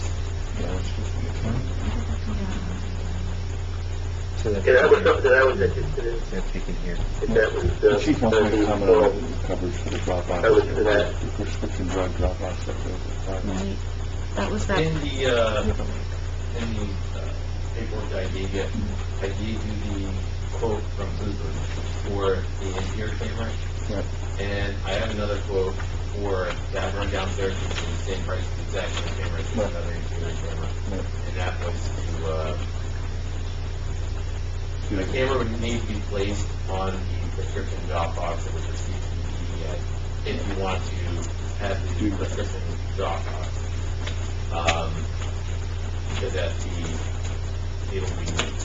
So Yeah, that was something that I was interested in. they're taken here. If that was, The chief wants me to comment on the coverage for the drop box. I was into that. The prescription drug drop box. Right. That was that. In the paperwork that I gave you the quote from Uber for the interior camera. Right. And I have another quote for that run downstairs, which is the same price, the exact same camera, as another interior camera. Right. And that was the camera would need to be placed on the prescription drop box, which is CTE, if you want to have the prescription drop box. Because at the able to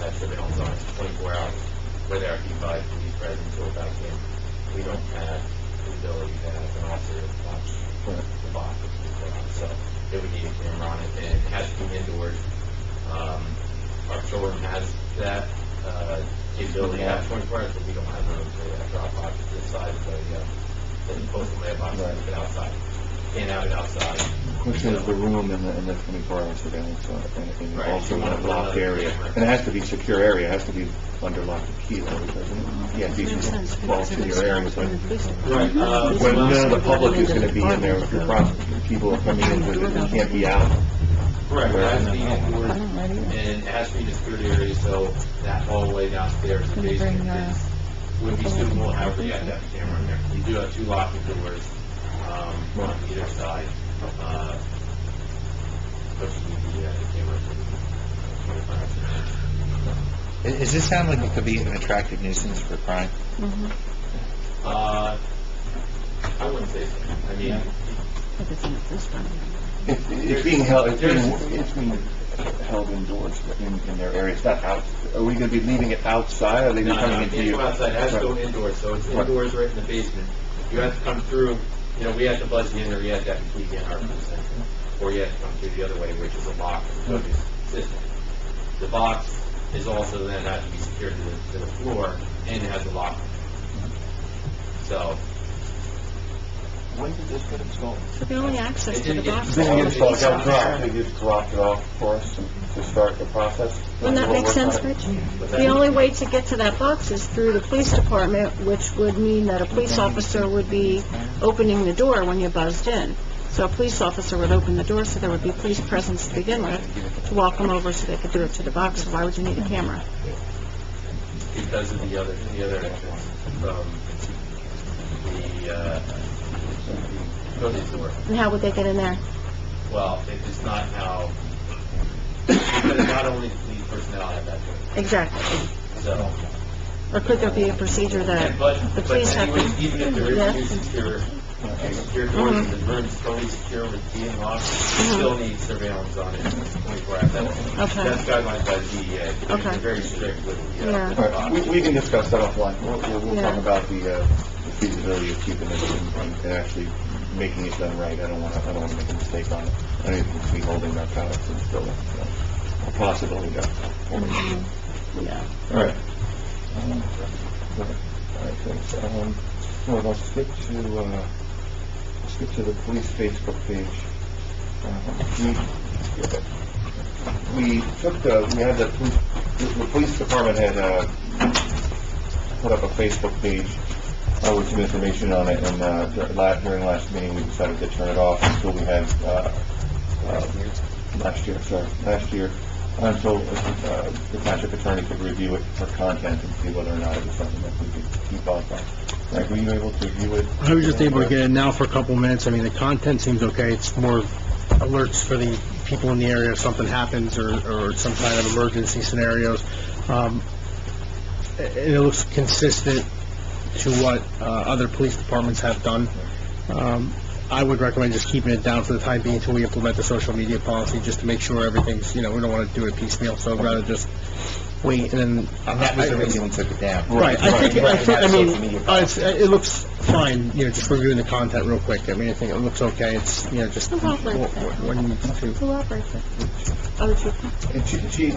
have surveillance on it 24 hours, whether it be by police presence or by camera. We don't have the ability to have an officer watch the box. So it would need a camera on it, and it has to be indoors. Our showroom has that capability to have 24 hours, but we don't have room for that drop box this size of the postal mailbox to put outside. Can't have it outside. Question is the room and the 24-hour surveillance on it, and you Right. also want a locked area. And it has to be secure area, it has to be under lock and key, though, because you can't be well to your area. But Right. when none of the public is going to be in there, if people are coming in, it can't be out. Correct, it has to be indoors, and it has to be in a secured area, so that hallway downstairs, the basement, would be suitable, however you have to have a camera in there. We do have 2 locking doors, on either side, but you need the camera for 24 hours. Does this sound like it could be an attractive nuisance for crime? I wouldn't say so. I mean, It's being held, it's being held indoors in their area. It's not out. Are we going to be leaving it outside? Or are they no, coming it into can't you? go outside, it has to go indoors, so it's indoors right in the basement. You have to come through, we have to buzz you in, or you have to have a key in our system, or you have to come through the other way, which is a lock system. The box is also then has to be secured to the floor, and it has a lock. So, When did this get installed? So the only access It to the didn't get box is Then you the install, police got dropped, officer. they just dropped it off for us to start the process? Wouldn't that make sense, Rich? The only way to get to that box is through the police department, which would mean that a police officer would be opening the door when you buzzed in. So a police officer would open the door, so there would be police presence to begin with, to walk them over so they could do it to the box. So why would you need a camera? because of the other entrance from the building door. And how would they get in there? Well, it's not how, because not only police personnel have that door, Exactly. so. Or could there be a procedure that the police have But anyways, even if there is Yeah. two secure doors, and the room's totally secure with key and lock, you still need surveillance on it 24 hours. Okay. That's guidelines by the DEA. Okay. They're very strict with the, Yeah. with All the right, box. we can discuss that offline. We'll Yeah. talk about the feasibility of keeping it and actually making it done right. I don't want to make a mistake on it. I don't even see holding narcotics in the building, so a possibility there. Yeah. All right. All right, thanks. So I'll skip to the police Facebook page. We had the police department had put up a Facebook page with some information on it, and during last meeting, we decided to turn it off until we had, last year, until the township attorney could review it for content and see whether or not it was something that we could keep on. Right, were you able to review it? I was just able to get it now for a couple minutes. I mean, the content seems okay. It's more alerts for the people in the area if something happens or some kind of emergency scenarios. And it looks consistent to what other police departments have done. I would recommend just keeping it down for the time being until we implement the social media policy, just to make sure everything's, we don't want to do it piecemeal, so I'd rather just wait, and then... And that was the reason we took it down. Right, I mean, Social media policy. it looks fine, just reviewing the content real quick. I mean, I think it looks okay. It's, just Who operates it? when you need to. Who operates it? Oh, the chief. And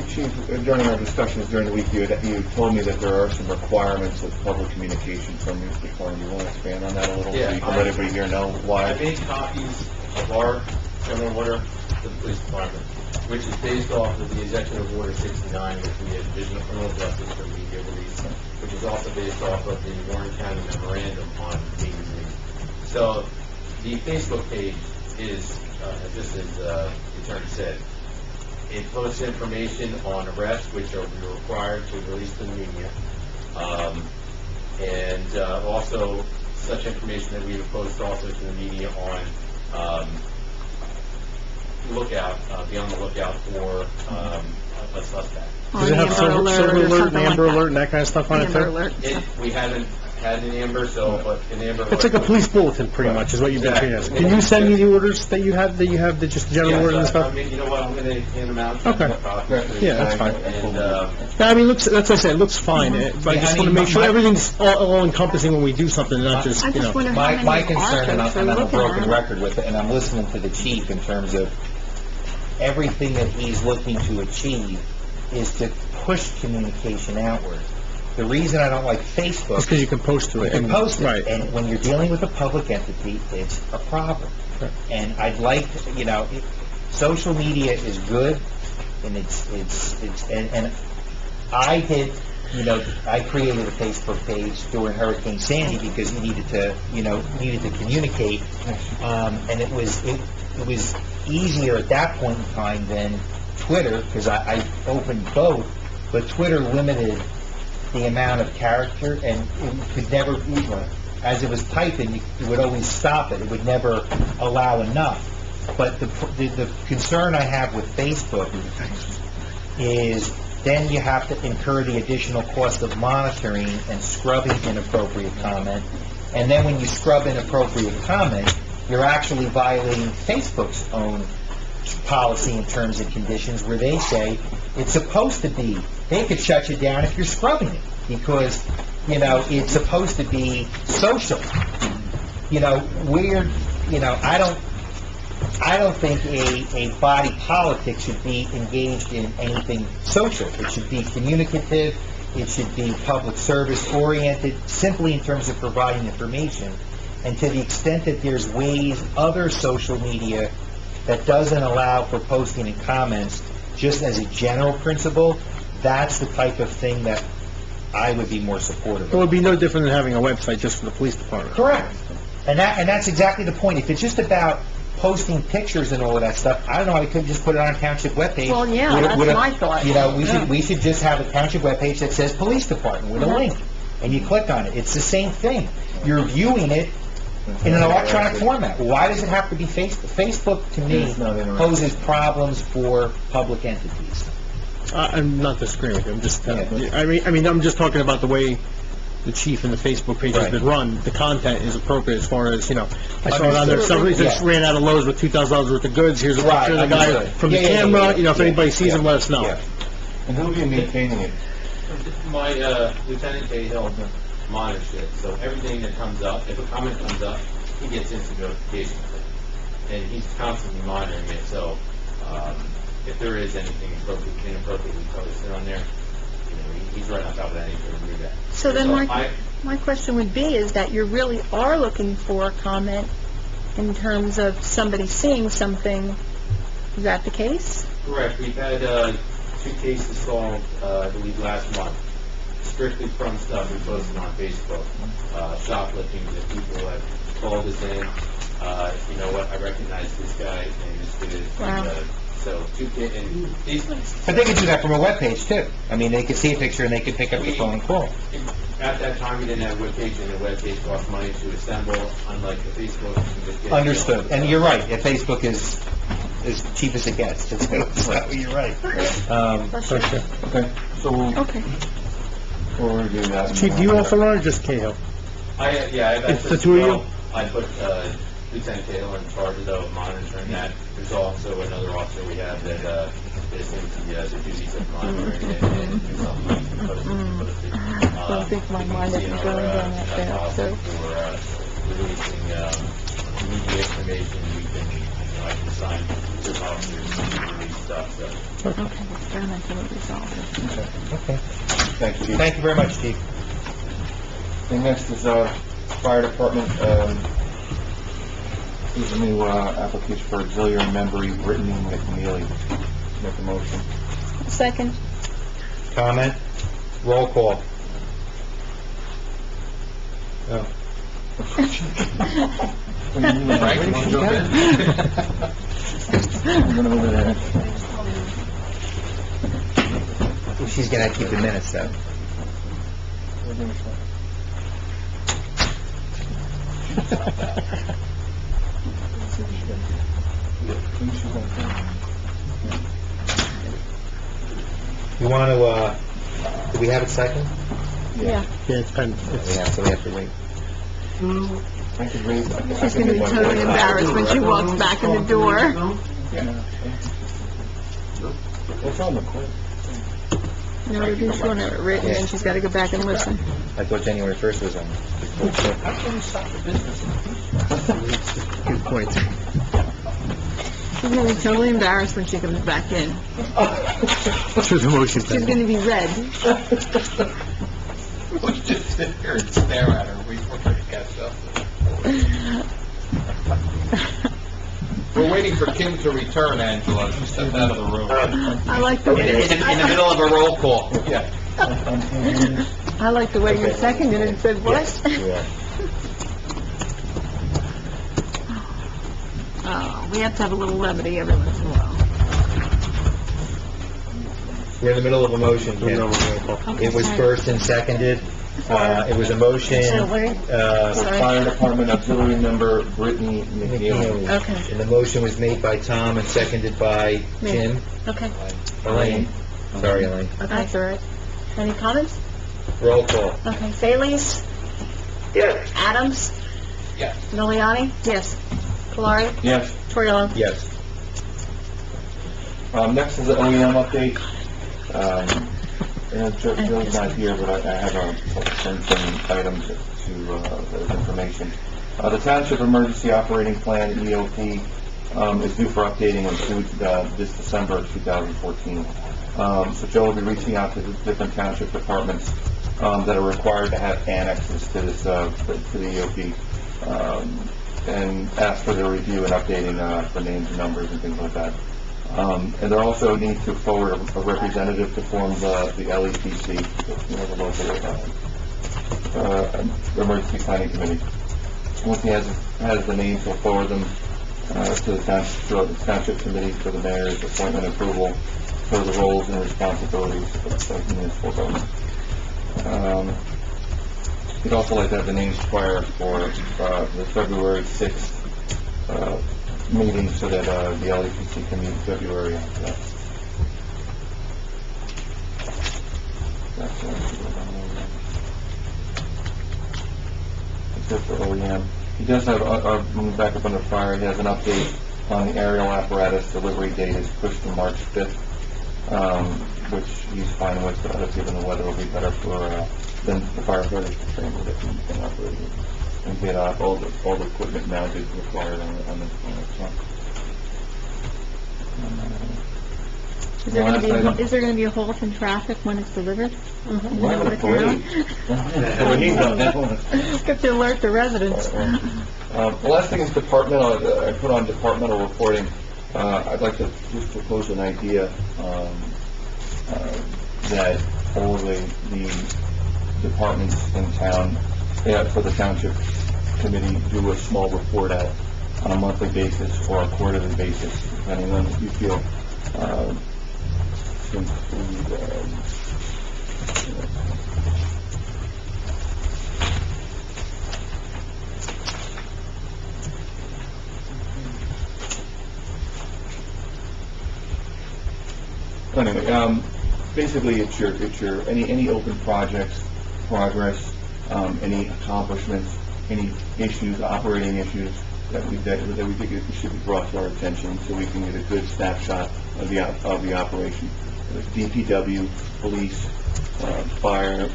Chief, during our discussions during the week, you told me that there are some requirements of public communication from your department. You want to expand on that a little? Yeah, So you can let everybody here know I why? made copies of our general order to the police department, which is based off of the Executive Order 69, which we had Division of Criminal Justice for media release, which is also based off of the Warren County Memorandum on media release. So, the Facebook page is, just as the attorney said, it posts information on arrests, which are required to release to the media, and also such information that we would post also to the media on be on the lookout for a suspect. Does it have silver alert and amber alert and that kind of stuff on it Amber too? alert. We haven't had an Amber, so, but an Amber... It's like a police bulletin, pretty much, is what you've been treating us. Can you send me the orders that you have, the just general orders and I stuff? mean, you know what, I'm gonna hand them out. Okay. Yeah, that's fine. And, Yeah, I mean, that's what I said, it looks fine, but I Yeah, just I want to mean, make sure my- everything's all encompassing when we do something, not just, I you know. just wonder how My many concern, and archives I'm are on a looking broken at. record with it, and I'm listening to the chief in terms of everything that he's looking to achieve is to push communication outward. The reason I don't like Facebook... It's because you can post to You it. can post it, Right. and when you're dealing with a public entity, it's a problem. Right. And I'd like, social media is good, and and I did, I created a Facebook page during Hurricane Sandy because you needed to communicate, and it was easier at that point in time than Twitter, because I opened both, but Twitter limited the amount of character, and it could never, as it was typing, you would always stop it. It would never allow enough. But the concern I have with Facebook is then you have to incur the additional cost of monitoring and scrubbing inappropriate comment. And then when you scrub inappropriate comment, you're actually violating Facebook's own policy and terms and conditions, where they say it's supposed to be, they could shut you down if you're scrubbing it, because, it's supposed to be social. I don't think a body politic should be engaged in anything social. It should be communicative, it should be public service oriented, simply in terms of providing information. And to the extent that there's ways, other social media that doesn't allow for posting and comments, just as a general principle, that's the type of thing that I would be more supportive It would of. be no different than having a website just for the police department. Correct. And that's exactly the point. If it's just about posting pictures and all of that stuff, I don't know, I could just put it on a township webpage. Well, yeah, that's my thought. We should just have a township webpage that says police department with a link, and you click on it. It's the same thing. You're viewing it in an electronic format. Why does it have to be Facebook? Facebook, to me, poses problems for public entities. I'm not disagreeing with you, I'm just, Yeah. I mean, I'm just talking about the way the chief and the Facebook page has Right. been run. The content is appropriate as far as, I saw it on there, somebody just Yeah. ran out of Lowe's with $2,000 worth of goods, here's a Right, picture of the guy understood. from the Yeah, yeah, yeah, camera, yeah. if anybody sees him, let us know. Yeah. And who'll be maintaining it? My, Lieutenant Cahill monitors it, so everything that comes up, if a comment comes up, he gets instant notification of it. And he's constantly monitoring it, so, if there is anything inappropriately posted on there, he's right on top of that, and he can remove that. So then I- my question would be, is that you really are looking for a comment in terms of somebody seeing something. Is that the case? Correct. We've had 2 cases solved, I believe, last month, strictly from stuff we posted on Facebook. Shoplifting that people have called us in. You know what? I recognize this guy, and this is. Wow. So 2 cases, and these. But they could do that from a webpage, too. I mean, they could see a picture and they could pick up the phone and call. At that time, we didn't have a webpage, and the webpage cost money to assemble, unlike the Facebook. You can just get it. Understood. And you're right, if Facebook is as cheap as it gets, so you're right. For sure. Okay, so Okay. we'll review that. Chief, do you also run or just Cahill? I have It's the access two of as you? well. I put Lieutenant Taylor in charge of monitoring that. There's also another officer we have that is into the duties of monitoring it and something posted. I don't think my mind is going down that path, so. For releasing media information, I can assign to officers to release stuff, so. Okay, it's done until it resolves. Okay. Thank you. Thank you very much, Chief. And next is, fire department, there's a new, application for auxiliary member, Brittany McNeely. Make a motion. Second. Comment? Roll call. Oh. Frank, you wanna jump in? I'm gonna over there. She's gonna keep the minutes, though. You want to, do we have it second? Yeah. Yeah, it's pen, it's, Yeah, so we have to wait. I could read. She's gonna be totally embarrassed when she walks back in the door. It's on the quiz. No, we just won't have it written, and she's gotta go back and listen. I thought January 1st was on. How can we stop the business? good point. She's gonna be totally embarrassed when she comes back in. To the motion. She's gonna be red. We'll just sit here and stare at her, wait for her to catch up. We're waiting for Kim to return, Angela. She stepped out of the room. I like the In way, the middle of a roll call. Yeah. I like the way you seconded it and said, what? Yeah. Oh, we have to have a little levity every once in a while. We're in the middle of a motion, Kim. It was first and seconded. It was a motion, Fire Department Auxiliary Member Brittany McNeely. Okay, and the motion was made by Tom and seconded by Me. Jim. okay, Elaine. Sorry, Elaine. that's all right. Any comments? Roll call. Okay, Thales, Yes. Adams, Yes. Miliani? Yes. Valari? Yes. Toriello? Yes. Next is the OEM update. Joe's not here, but I have some items to, as information. The Township Emergency Operating Plan, EOP, is due for updating this December of 2014. So Joe will be reaching out to the different township departments that are required to have annexes to this, to the EOP, and ask for their review and updating for names and numbers and things like that. And they also need to forward a representative to form the LEPC, the local Emergency Planning Committee. Once he has the names, he'll forward them to the Township Committee for the mayor's appointment approval for the roles and responsibilities of municipal government. He'd also like to have the names prior for the February 6th meeting so that the LEPC can meet in February after that. That's it for OEM. He does have, back up under fire, he has an update on the aerial apparatus. Delivery date is pushed to March 5th, which he's fine with, given the weather will be better for than the firefighters to train with it and operate it. And get all the equipment mounted required on the truck. Is there gonna be a halt in traffic when it's delivered? Why would it parade? Get to alert the residents. The last thing is departmental. I put on departmental reporting. I'd like to just propose an idea that all the departments in town, for the Township Committee, do a small report out on a monthly basis or a quarterly basis, depending on what you feel. Anyway, basically it's your any open projects, progress, any accomplishments, any issues, operating issues that we think it should be brought to our attention, so we can get a good snapshot of the operation. DPW, police, fire,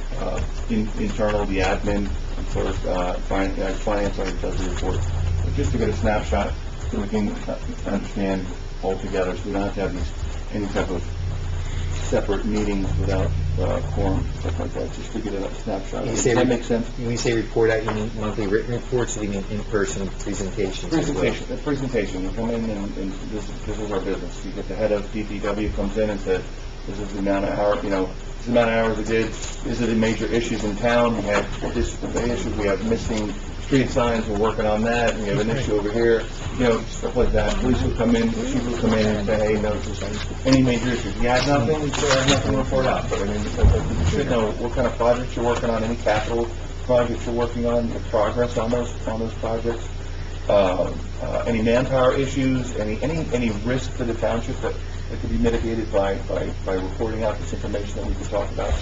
internal, the admin, clerk, finance already does the report. But just to get a snapshot, so we can understand all together, so we don't have to have any type of separate meetings without quorum, stuff like that, just to get a snapshot. Does that make sense? When you say report out, you mean monthly written reports, or you mean in-person presentations? Presentation. You come in and this is our business. You get the head of DPW comes in and says, this is the amount of hours, this is the amount of hours it is it major issues in town? We have this issue, we have missing street signs, we're working on that, we have an issue over here, stuff like that. Police will come in, the chief will come in and say, hey, no, any major issues. You have nothing, you have nothing to report out. But I mean, you should know what kind of projects you're working on, any capital projects you're working on, your progress on those projects, any manpower issues, any risk to the township that could be mitigated by reporting out this information that we could talk about.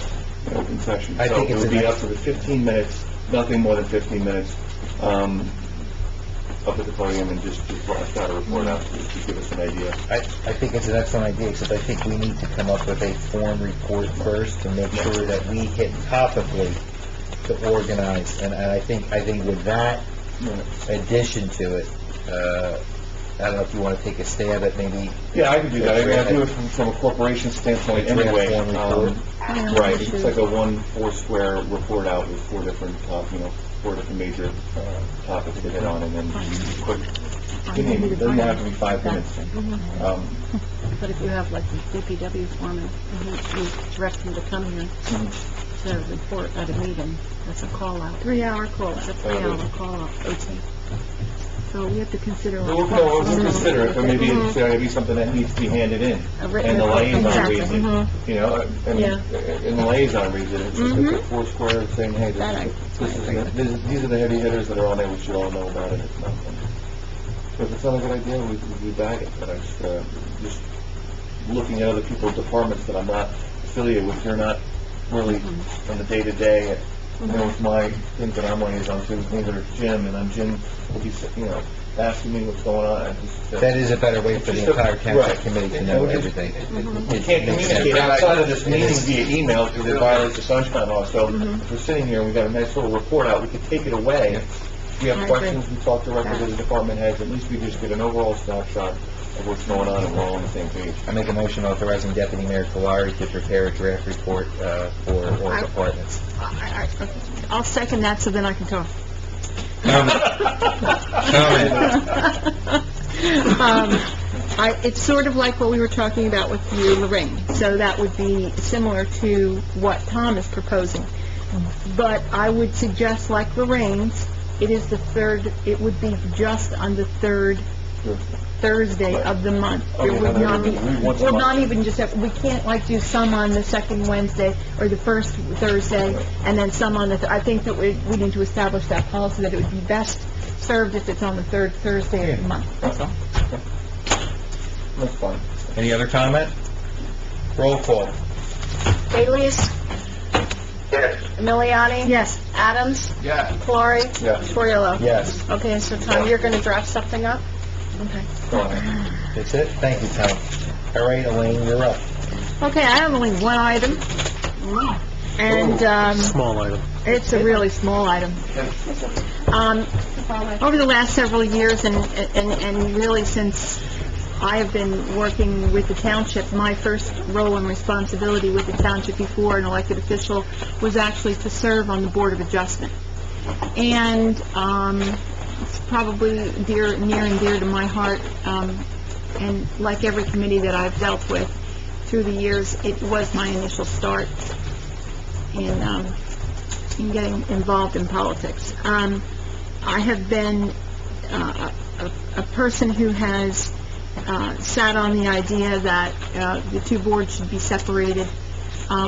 in open session. I think So it's it would be an up to the 15 minutes, nothing more than 15 minutes, up at the podium and just blast out a report out to give us an idea. I think it's an excellent idea, except I think we need to come up with a form report first to make sure that we hit topically to organize, and I think with that addition to it, I don't know if you want to take a stab at maybe... Yeah, I could do that. I mean, I do it from a corporation standpoint anyway. Draft form report. Right, it's like a 1-4-square report out with 4 different, 4 different major topics to hit on, and then quick. It doesn't have to be 5 minutes. But if you have like the DPW foreman, you direct him to come here to report at a meeting, that's a call-out. 3-hour call. It's a 3-hour call-out, OT. So we have to consider... We'll consider it, but maybe it's something that needs to be handed in. A written And the report. liaison Exactly. reads it, you know, and the liaison reads it. It's just a quick 4 square saying, hey, these are the heavy hitters that are on there, we should all know about it. It's not fun. So if it's not a good idea, we bag it, but I just looking at other people's departments that I'm not affiliated with, you're not really on the day-to-day. You know, with my things that I'm liaison to, neither is Jim, and then Jim will be, asking me what's going on. That is a better way for the entire township Right. committee to know everything. We can't communicate outside of this meeting via email because it violates the sunshine law. So if we're sitting here and we've got a nice little report out, we could take it away. If we have questions, we talk directly to the department heads. At least we just get an overall snapshot of what's going on and we're all on the same page. I make a motion authorizing Deputy Mayor Kalari to prepare a draft report for all departments. I'll second that so then I can talk. It's sort of like what we were talking about with you, Lorraine. So that would be similar to what Tom is proposing. But I would suggest, like Lorraine's, it would be just on the third Thursday of the month. It would not be, well, not even just that, we can't like do some on the second Wednesday or the first Thursday and then some on the, I think that we need to establish that policy that it would be best served if it's on the third Thursday of the month. That's fine. Any other comment? Roll call. Alias, Yes. Emiliani? Yes. Adams? Yeah. Clary? Yes. Torriello? Yes. Okay, so Tom, you're going to draft something up? Okay. Go ahead. That's it? Thank you, Tom. All right, Elaine, you're up. Okay, I have only one item. And, Small item. it's a really small item. Over the last several years, and really since I have been working with the township, my first role and responsibility with the township before an elected official was actually to serve on the Board of Adjustment. And it's probably near and dear to my heart, and like every committee that I've dealt with through the years, it was my initial start in getting involved in politics. I have been a person who has sat on the idea that the two boards should be separated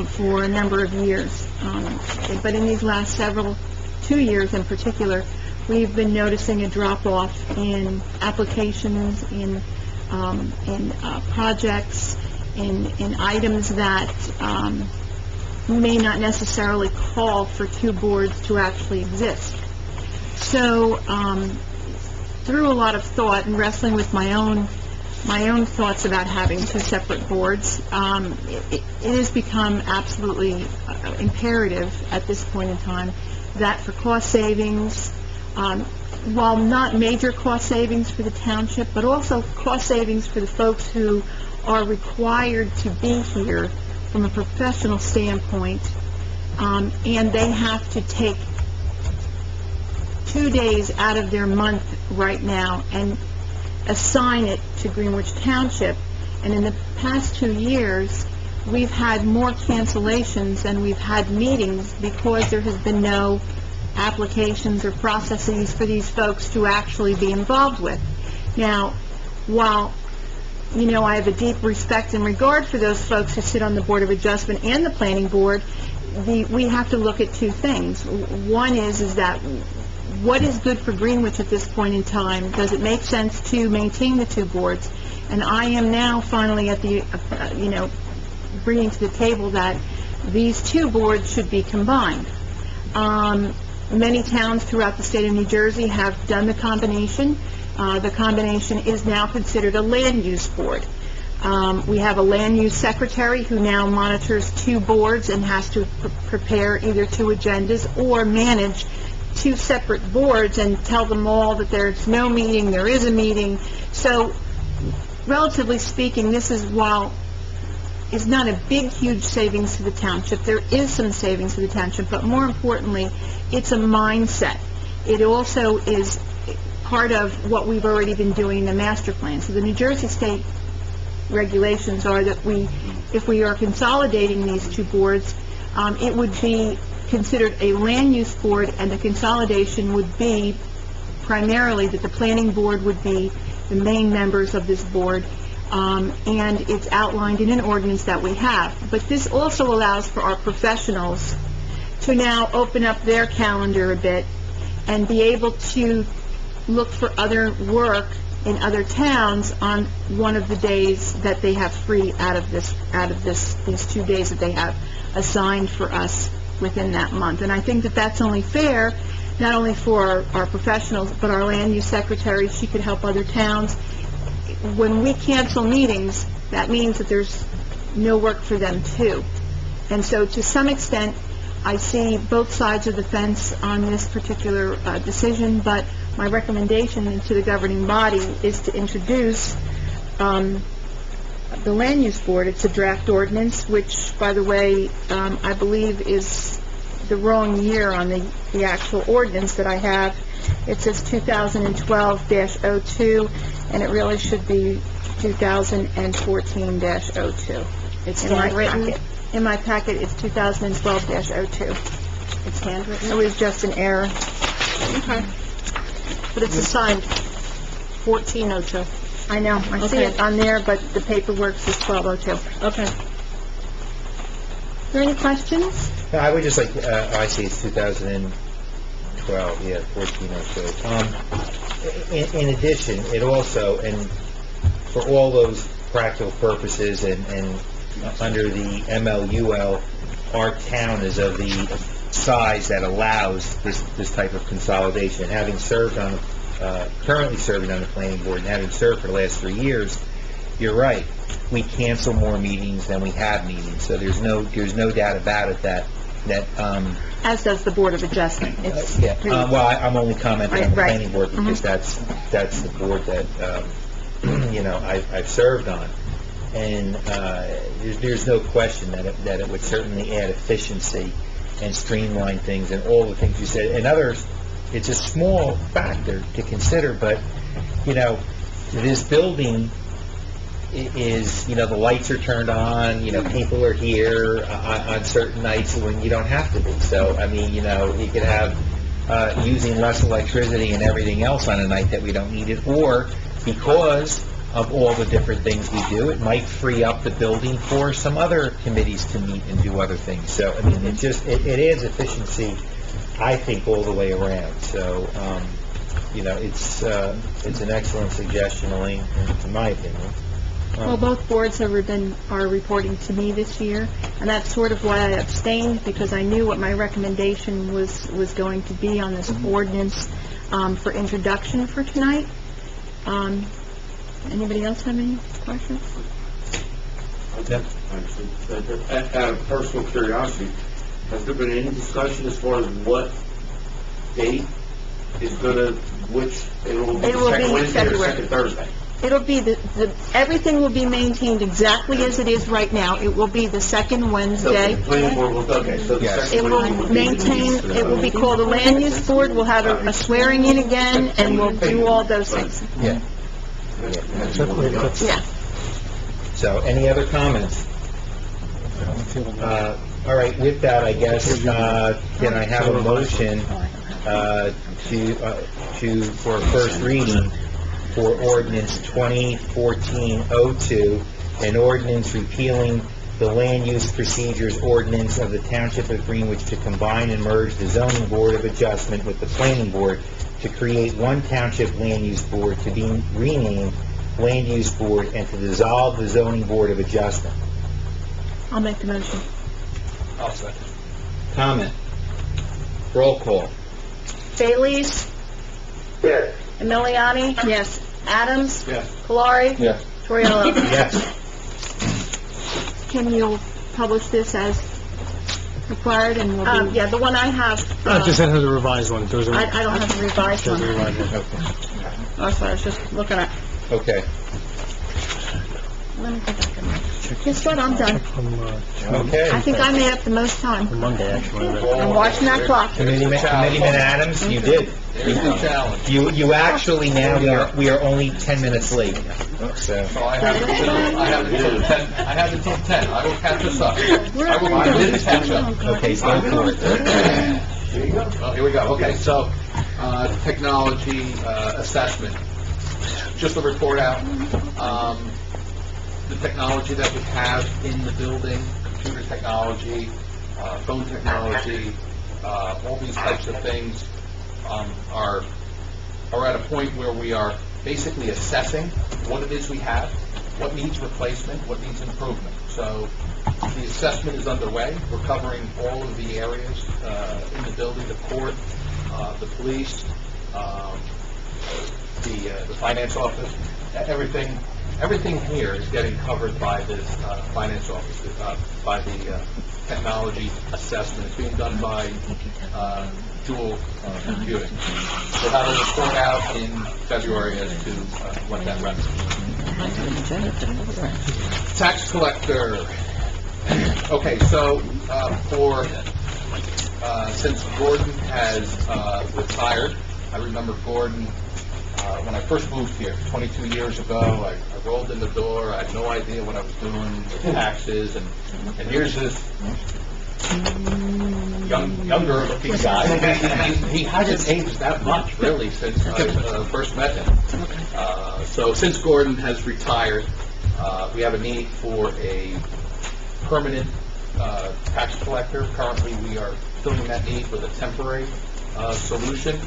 for a number of years. But in these last 2 years in particular, we've been noticing a drop-off in applications, in projects, in items that may not necessarily call for two boards to actually exist. So, through a lot of thought and wrestling with my own thoughts about having two separate boards, it has become absolutely imperative at this point in time that for cost savings, while not major cost savings for the township, but also cost savings for the folks who are required to be here from a professional standpoint, and they have to take 2 days out of their month right now and assign it to Greenwich Township. And in the past 2 years, we've had more cancellations than we've had meetings because there has been no applications or processes for these folks to actually be involved with. Now, while, I have a deep respect and regard for those folks who sit on the Board of Adjustment and the Planning Board, we have to look at two things. One is that what is good for Greenwich at this point in time? Does it make sense to maintain the two boards? And I am now finally at the, bringing to the table that these two boards should be combined. Many towns throughout the state of New Jersey have done the combination. The combination is now considered a land use board. We have a land use secretary who now monitors two boards and has to prepare either two agendas or manage two separate boards and tell them all that there's no meeting, there is a meeting. So, relatively speaking, this is, while is not a big, huge savings to the township, there is some savings to the township, but more importantly, it's a mindset. It also is part of what we've already been doing in the master plan. So the New Jersey state regulations are that if we are consolidating these two boards, it would be considered a land use board, and the consolidation would be primarily that the planning board would be the main members of this board, and it's outlined in an ordinance that we have. But this also allows for our professionals to now open up their calendar a bit and be able to look for other work in other towns on one of the days that they have free out of these 2 days that they have assigned for us within that month. And I think that that's only fair, not only for our professionals, but our land use secretary. She could help other towns. When we cancel meetings, that means that there's no work for them too. And so to some extent, I see both sides of the fence on this particular decision, but my recommendation to the governing body is to introduce the land use board. It's a draft ordinance, which, by the way, I believe is the wrong year on the actual ordinance that I have. It says 2012-02, and it really should be 2014-02. It's handwritten. In my packet, it's 2012-02. It's handwritten. It was just an error. Okay. But it's assigned 1402. I know, I see it on there, but the paperwork says 1202. Okay. Are there any questions? No, I would just like, I see it's 2012, yeah, 1402. In addition, it also, and for all those practical purposes and under the MLUL, our town is of the size that allows this type of consolidation. Having served on, currently serving on the planning board and having served for the last 3 years, you're right. We cancel more meetings than we have meetings, so there's no doubt about it that As does the Board of Adjustment. It's yeah. pretty- Well, I'm only commenting on the Right. planning board because that's the board that I've served on, and there's no question that it would certainly add efficiency and streamline things and all the things you said. And others, it's a small factor to consider, but this building is, the lights are turned on, people are here on certain nights when you don't have to be. So, I mean, you could have using less electricity and everything else on a night that we don't need it, or because of all the different things we do, it might free up the building for some other committees to meet and do other things. So, I mean, it adds efficiency, I think, all the way around. So, it's an excellent suggestion, Elaine, in my opinion. Well, both boards are reporting to me this year, and that's sort of why I abstained, because I knew what my recommendation was going to be on this ordinance for introduction for tonight. Anybody else have any questions? Yep. Out of personal curiosity, has there been any discussion as far as what date is which, it will be It will the be second Wednesday or February. second Thursday? It'll be everything will be maintained exactly as it is right now. It will be the second So Wednesday. the planning board will, okay, so the Yes. second It will Wednesday maintain, it will be called the Land Use Board. We'll have a swearing in again, and we'll do all those things. Yeah. Yeah. So, any other comments? All right, with that, I guess, can I have a motion for first reading for ordinance 2014-02, an ordinance repealing the land use procedures ordinance of the Township of Greenwich to combine and merge the zoning board of adjustment with the planning board to create one township land use board to be renamed land use board and to dissolve the zoning board of adjustment. I'll make the motion. I'll second. Comment? Roll call. Baylees, Yes. Emiliani, Yes. Adams, Yes. Valari, Yes. Torriello. Yes. Can you publish this as required and we'll be... Yeah, the one I have, Just send her the revised one. There's a, I don't have the revised there's a one. revised one. Okay. Oh, sorry, I was just looking at, Okay. let me go back and look. Guess what, I'm done. Okay. I think I made up the most time. On Monday, actually. I'm watching that clock. Committeeman Adams, you did. Here's the challenge. You actually now, we are only 10 minutes late. So, So I have until 10, I have until 10. I will catch us up. I didn't catch up. okay, go for it. Well, here we go. Okay, so, technology, assessment. Just a report out. The technology that we have in the building, computer technology, phone technology, all these types of things, are at a point where we are basically assessing what it is we have, what needs replacement, what needs improvement. So the assessment is underway. We're covering all of the areas in the building, the court, the police, the finance office, everything here is getting covered by this finance office, by the technology assessment. It's being done by dual computing. So that'll report out in February as to what that runs. Tax collector. Okay, so since Gordon has retired, I remember Gordon, when I first moved here 22 years ago, I rolled in the door, I had no idea what I was doing with taxes, and here's this younger looking guy. He hasn't aged that much, really, since I first met him. So since Gordon has retired, we have a need for a permanent tax collector. Currently, we are filling that need with a temporary solution,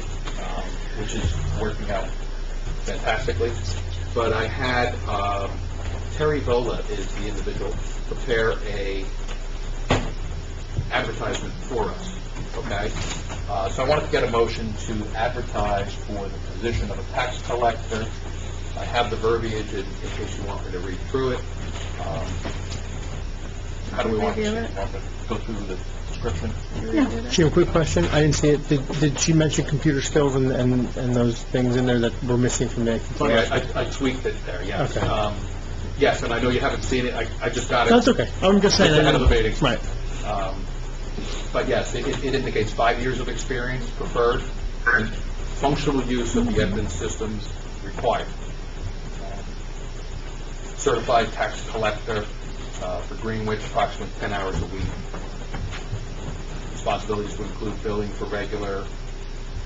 which is working out fantastically. But I had Terry Vola is the individual prepare a advertisement for us. Okay, so I wanted to get a motion to advertise for the position of a tax collector. I have the verbiage in case you want me to read through it. How do we want to go through the description? Jim, quick question. I didn't see it. Did she mention computer skills and those things in there that were missing from the... Funny, I tweaked it there, yes. Okay. Yes, and I know you haven't seen it. I just got it. That's okay. I'm just saying... Just ahead of the meeting. Right. But yes, it indicates 5 years of experience preferred, and functional use of the evidence systems required. Certified tax collector for Greenwich, approximately 10 hours a week. Responsibilities would include billing for regular,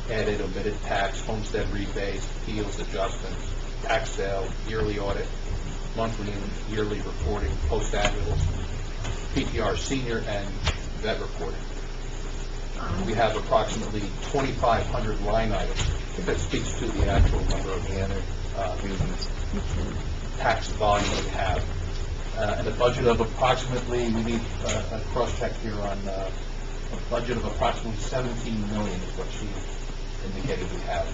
added, omitted tax, homestead rebates, appeals, adjustments, tax sale, yearly audit, monthly and yearly reporting, post-annuals, PTR senior, and vet reporting. We have approximately 2,500 line items. I think that speaks to the actual number of tax volume we have. And a budget of approximately, we need a cross-check here on a budget of approximately 17 million is what she indicated we have.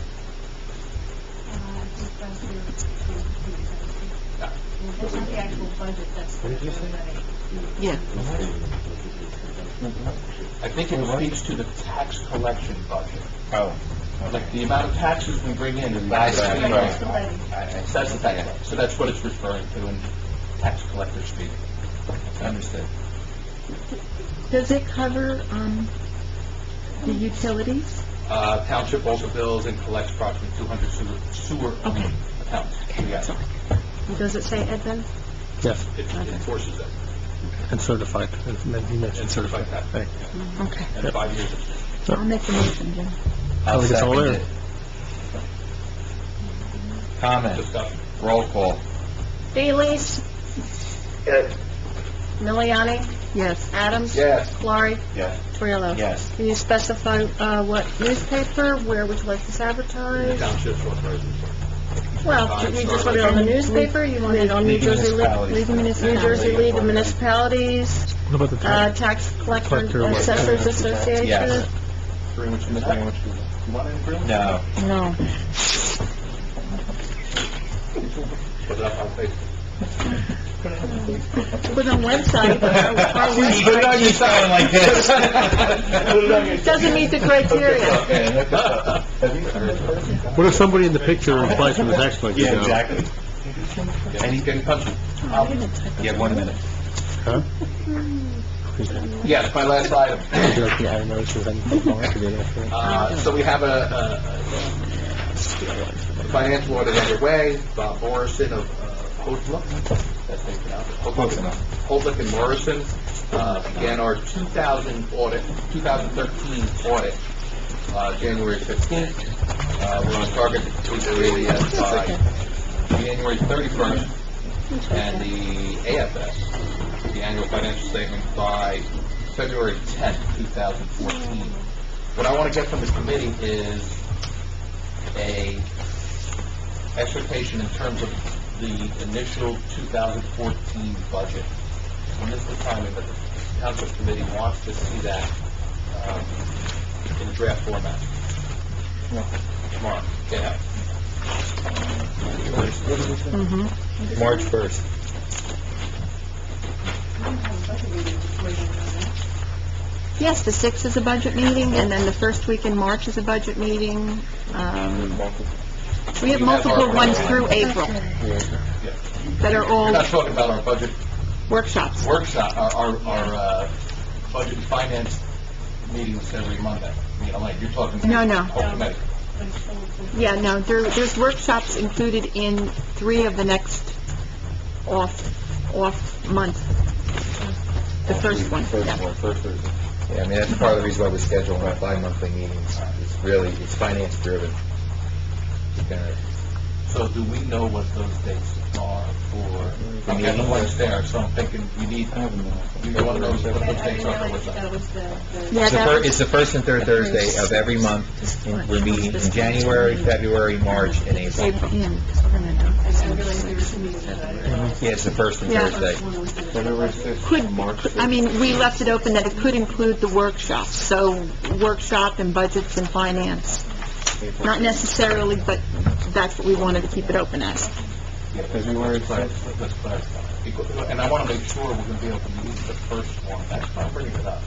That's not the actual budget, that's the money. Yeah. I think it speaks to the tax collection budget. Oh. Like the amount of taxes we bring in. That's the levy. That's the tax. So that's what it's referring to in tax collector speak. Understood. Does it cover, the utilities? Township also bills and collects approximately 200 sewer Okay. accounts. Yes. Does it say Edvin? Yes. It enforces that. And certified. And then you mentioned And certified tax. Thank you. Okay. And 5 years of I'll make the motion, Jim. I'll think it's all second there. it. Comment? discussion. Roll call. Baylees, Yes. Emiliani, Yes. Adams. Yes. Valari, Yes. Torriello. Yes. Can you specify what newspaper, where would you like this The advertised? township's authorized. Well, you just want it on the newspaper, you want it on New League of Jersey Municipalities. New Jersey League of Municipalities, What about the tax? Tax Collector Collector, Assessors Association? Yes. Greenwich and Greenwich. You want it in Greenwich? No. No. Put it up on Facebook. Put it on website, but our Put it on your sign like this. doesn't meet the criteria. What if somebody in the picture applies for the tax collector Yeah, job? exactly. And he's getting punchy. You have 1 minute. Huh? Yes, my last item. Would you like the item notices and So we have a financial audit underway. Bob Morrison of Hotluck, that's how you pronounce it. Hotluck and Morrison began our 2013 audit, January 15th. We're on target to complete the ADS by January 31st, and the AFS, the annual financial statement, by February 10th, 2014. What I want to get from the committee is a expectation in terms of the initial 2014 budget. When is the timing that the Township Committee wants to see that in draft format? Tomorrow. Yeah. March 1st. Yes, the 6th is a budget meeting, and then the first week in March is a budget meeting. We have multiple ones through April that are We're all not talking about our budget workshops. workshop, our budget and finance meetings every Monday. You know, like, you're talking... No, no. Whole committee. Yeah, no, there's workshops included in 3 of the next off month. The first one, yeah. First Thursday. Yeah, I mean, that's part of the reason why we're scheduling our bi-monthly meetings. It's finance driven. So do we know what those dates are for... I'm getting the ones there, so I'm thinking you need... You want to know what those dates are for what's up? That was the... Yeah, It's the first and third Thursday of every month. We're meeting in January, February, March, and April. April, yeah. I realized there were 2 meetings about it. Yeah, it's the first and Yeah. Thursday. February 6th, March 6th. I mean, we left it open that it could include the workshops, so workshop and budgets and finance. Not necessarily, but that's what we wanted to keep it open as. February 6th. Let's clarify. And I want to make sure we're going to be able to use the first one. That's why I'm bringing it up.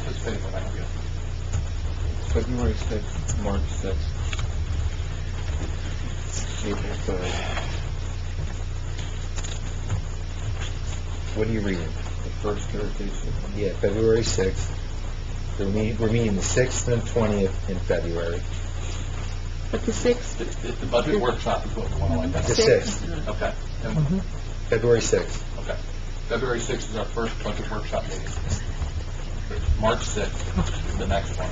Let's say what I get. February 6th, March 6th. April 3rd. What are you reading? The first Thursday. Yeah, February 6th. We're meeting the 6th and 20th in February. But the 6th, The budget workshop is what we want to The identify. 6th, Okay. February 6th. Okay. February 6th is our first budget workshop meeting. March 6th is the next one,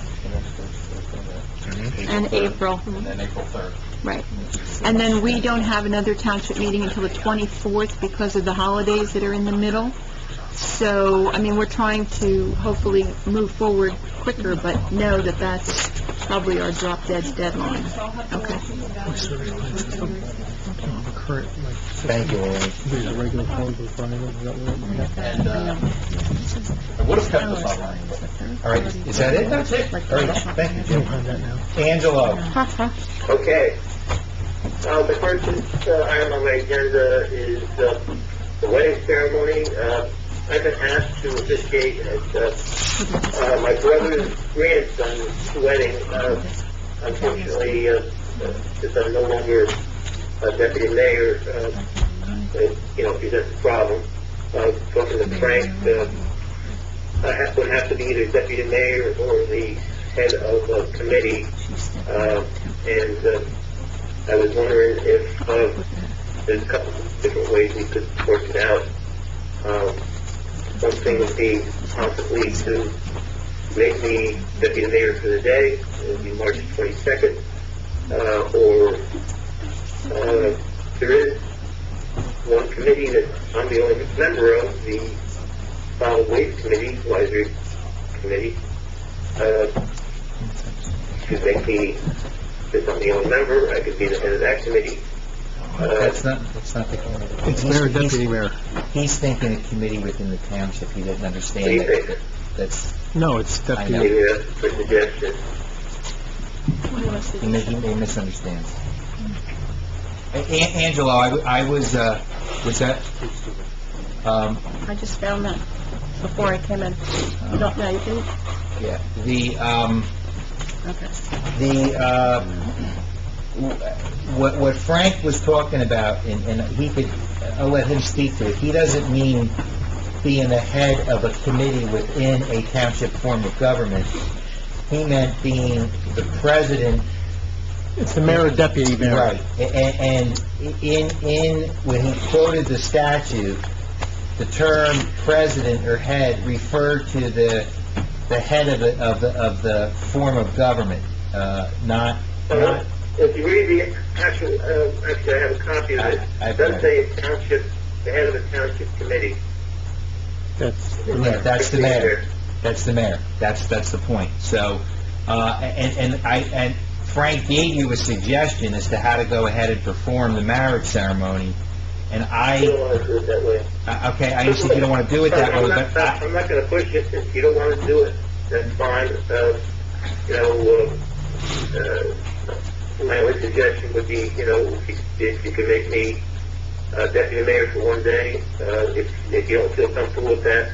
and April, and then April 3rd. right. And then we don't have another township meeting until the 24th because of the holidays that are in the middle. So, I mean, we're trying to hopefully move forward quicker, but know that that's probably our drop dead deadline. Okay. Current, like, Thank you, Elaine. there's a regular phone for Friday, is that what? And I would have kept this online. All right, is that it? That's it. All right, thank you, You Jim. don't have that now. Angelo. Okay. The first item on my agenda is the wedding ceremony. I've been asked to officiate at my brother's grandson's wedding. Unfortunately, since I'm no longer a deputy mayor, presents a problem. Talking to Frank, I would have to be either deputy mayor or the head of a committee. And I was wondering if there's a couple of different ways we could work it out. One thing would be possibly to make me deputy mayor for the day. It would be March 22nd. Or there is one committee that I'm the only member of, the Solid Waste Committee, Advisory Committee. To make me if I'm the only member, I could be the head of that committee. That's not the committee. It's mayor, deputy mayor. He's thinking a committee within the township, he doesn't What do understand you that. think? That's, No, it's I deputy. know. Maybe that's a suggestion. he misunderstands. Angelo, I was that? I just found that before I came in. You don't know, you can, Yeah, okay. what Frank was talking about, and he could, I'll let him speak to it, he doesn't mean being the head of a committee within a township form of government. He meant being the president. It's the mayor or deputy mayor. Right, and when he quoted the statute, the term president or head referred to the head of the form of government, not. If you read the actual, actually I have a copy of it. It does say a township, the head of a township committee. That's the Yeah, mayor. that's the mayor. That's the mayor. That's the point. So, and Frank gave you a suggestion as to how to go ahead and perform the marriage ceremony, and I don't want to do it that way. okay, I understand you don't want to do it that way, but I'm not going to push it. If you don't want to do it, that's fine. My only suggestion would be, if you could make me deputy mayor for one day. If you don't feel comfortable with that,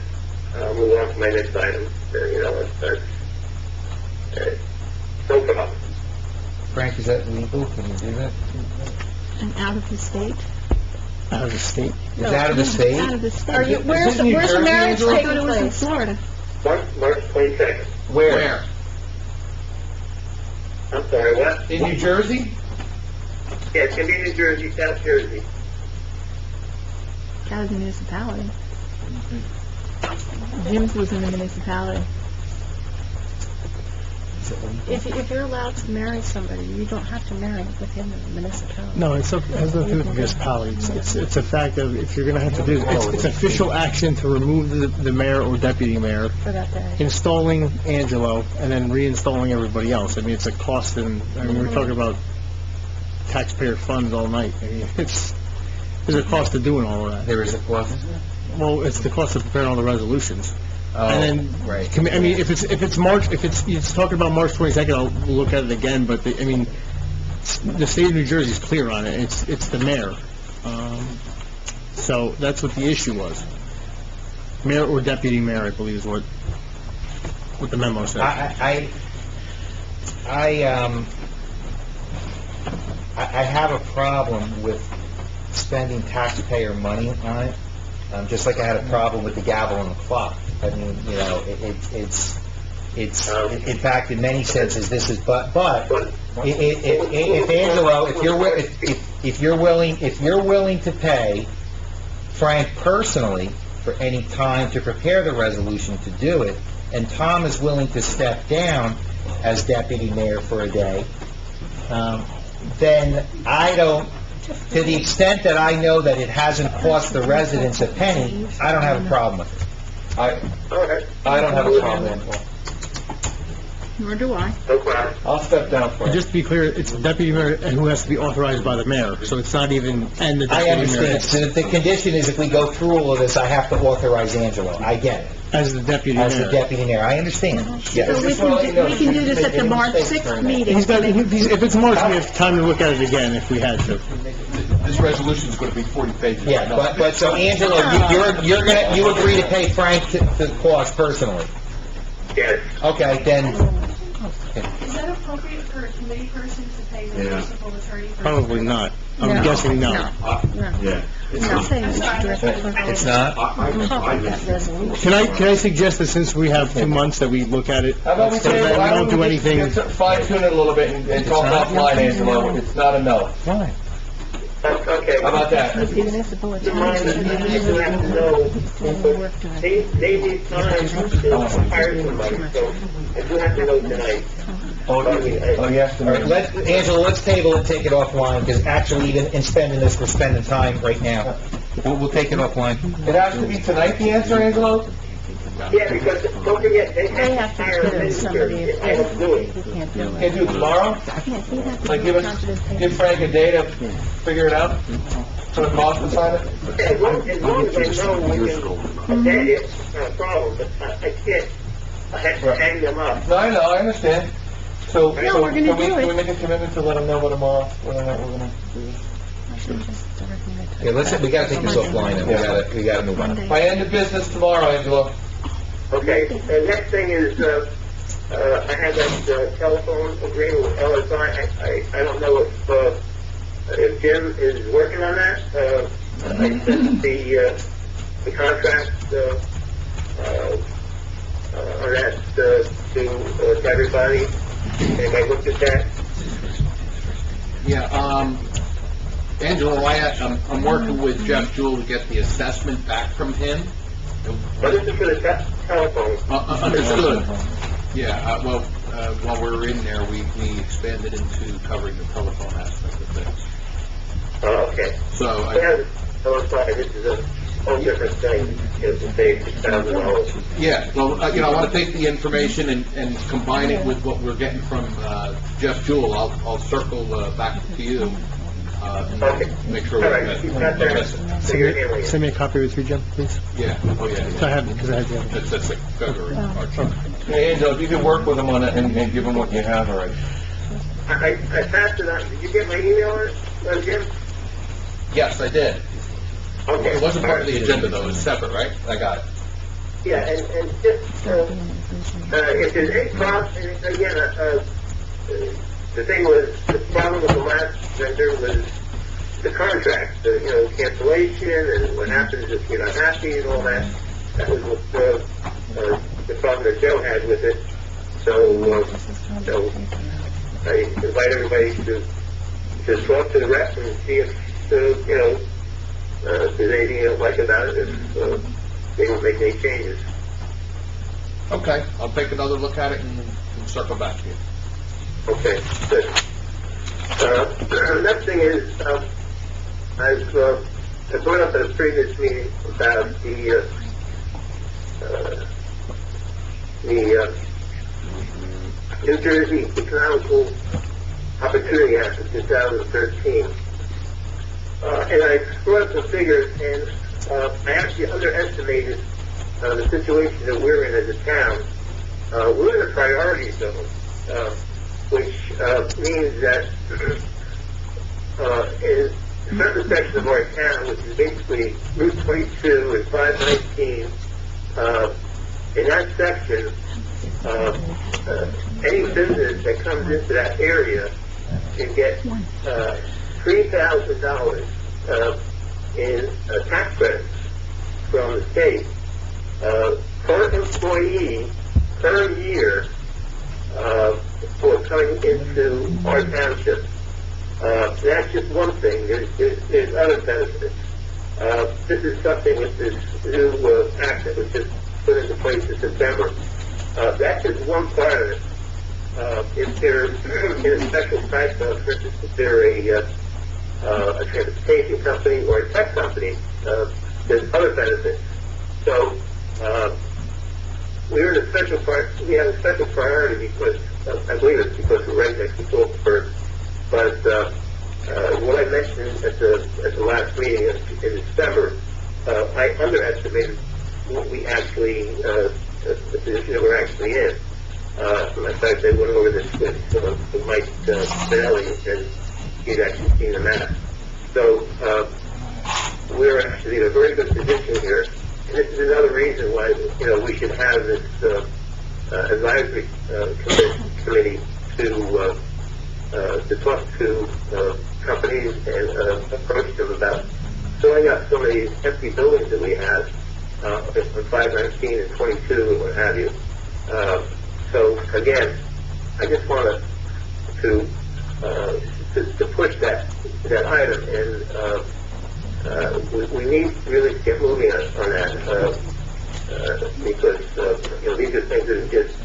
I'll move on to my next item. No problem. Frank, is that legal? Can you do that? And out of the state? Out of the state. Is out of the state? Out of the state. Are you, where's the marriage I taking thought it was in place? Florida. March 22nd. Where? I'm sorry, what? In New Jersey? Yeah, it's going to be New Jersey, South Jersey. Out of the municipality. Jim's was in the municipality. If you're allowed to marry somebody, you don't have to marry within the municipality. No, it has nothing to do with the municipality. It's a fact of, if you're gonna have to do, it's official action to remove the mayor or deputy mayor, For that day. installing Angelo, and then reinstalling everybody else. I mean, it's a cost, and, we're talking about taxpayer funds all night. I mean, there's a cost to doing all of that. There is a cost? Well, it's the cost of preparing all the resolutions. Oh, And then, right. I mean, if it's March, if it's talking about March 22nd, I'll look at it again, but, the state of New Jersey is clear on it, it's the mayor. So, that's what the issue was. Mayor or deputy mayor, I believe is what the memo said. I have a problem with spending taxpayer money on it, just like I had a problem with the gavel and the clock. I mean, it's in fact, in many senses, this is, but, if Angelo, if you're willing to pay Frank personally for any time to prepare the resolution to do it, and Tom is willing to step down as deputy mayor for a day, then I don't, to the extent that I know that it hasn't cost the residents a penny, I don't have a problem with it. I don't have a problem. Nor do I. No problem. I'll step down for And it. just to be clear, it's the deputy mayor and who has to be authorized by the mayor, so it's not even, and the I deputy mayor. understand. So the condition is if we go through all of this, I have to authorize Angelo. I get it. As the deputy mayor. As the deputy mayor. I understand. So Yes. we can do this at the March 6th meeting. If it's March, we have time to look at it again if we had to. This resolution is going to be 40 pages. Yeah, but so Angelo, you agree to pay Frank the cost personally? Yes. Okay, then, Is that appropriate for a committee person to pay the municipal attorney? for- Probably not. I'm guessing no. Yeah. I'm saying we should direct the clerk it's not? that resolution. Can I suggest that since we have 2 months that we look at it? How about we so say, that we don't do anything? Fine tune it a little bit and talk offline, Angelo. It's not a no. Fine. Okay. How about that? With the municipal Keep in mind, attorney. you need to have to know, they need time to hire somebody, so I do have to know tonight. Oh, yes. All right, Angelo, let's table and take it offline, because actually, even in spending this, we're spending time right now. We'll take it offline. It has to be tonight, the answer, Angelo? Yeah, because don't forget, they They have have to to hire put a in somebody minister. if They have to do it. he can't do Can't it. do it tomorrow? Yeah, he'd have to Like, do give confidence give Frank a day to figure it out? Put a cost beside it? As long as I know we can, that is not a problem, but I can't, I have to hang them up. No, I know, I understand. So, Yeah, so we're gonna can do it. we make a commitment to let them know by tomorrow whether or not we're gonna do this? Yeah, we gotta take this offline, and we gotta move on. By end of business tomorrow, Angelo. Okay, the next thing is, I have that telephone agreement with LSI. I don't know if Jim is working on that. I sent the contract, on that, to everybody. Anybody looked at that? Yeah, Angelo, I'm working with Jeff Jewell to get the assessment back from him. But this is for the telephone. Understood. Yeah, well, while we were in there, we expanded into covering the telephone aspect of things. Oh, okay. So, This is a whole different thing. It's to save $6,000. yeah, well, I want to take the information and combine it with what we're getting from Jeff Jewell. I'll circle back to you. Okay. Make sure All we're right, good. you've got that. So you're handling it. Send me a copy with you, Jim, please. Yeah, oh, yeah. I have it, because I had the other. That's like February, March. Hey, Angelo, if you could work with them on it and give them what you have already. I passed it on. Did you get my email on it, Jim? Yes, I did. Okay. It wasn't part of the agenda, though. It was separate, right? I got it. Yeah, and just, if there's any problem, and again, the thing was, the problem with the last vendor was the contract, cancellation, and what happens if you're not happy and all that. That was what the problem that Joe had with it. So I invite everybody to talk to the rep and see if, if there's anything you don't like about it, if they don't make any changes. Okay, I'll take another look at it and circle back to you. Okay, good. The next thing is, I brought up at a previous meeting about the New Jersey Economical Opportunity Act of 2013. And I brought up some figures, and I actually underestimated the situation that we're in as a town. We're in a priority zone, which means that in certain sections of our town, which is basically Route 22 and 519, in that section, any business that comes into that area can get $3,000 in tax credits from the state per employee per year for coming into our township. That's just one thing. There's other benefits. This is something with this new act that was just put into place in September. That's just one part of it. If they're in a special type of, for instance, if they're a transportation company or a tech company, there's other benefits. So we're in a special we have a special priority because I believe it's because we're right next to Phillipsburg. But what I mentioned at the last meeting in December, I underestimated what we actually the position that we're actually in. In fact, I went over this with Mike Benelli, and he'd actually seen the map. So we're actually in a very good position here. And this is another reason why we should have this advisory committee to talk to companies and approach them about filling up some of these empty buildings that we have on 519 and 22 and what have you. So again, I just want to push that item, and we need really to get moving on that because these are things that are just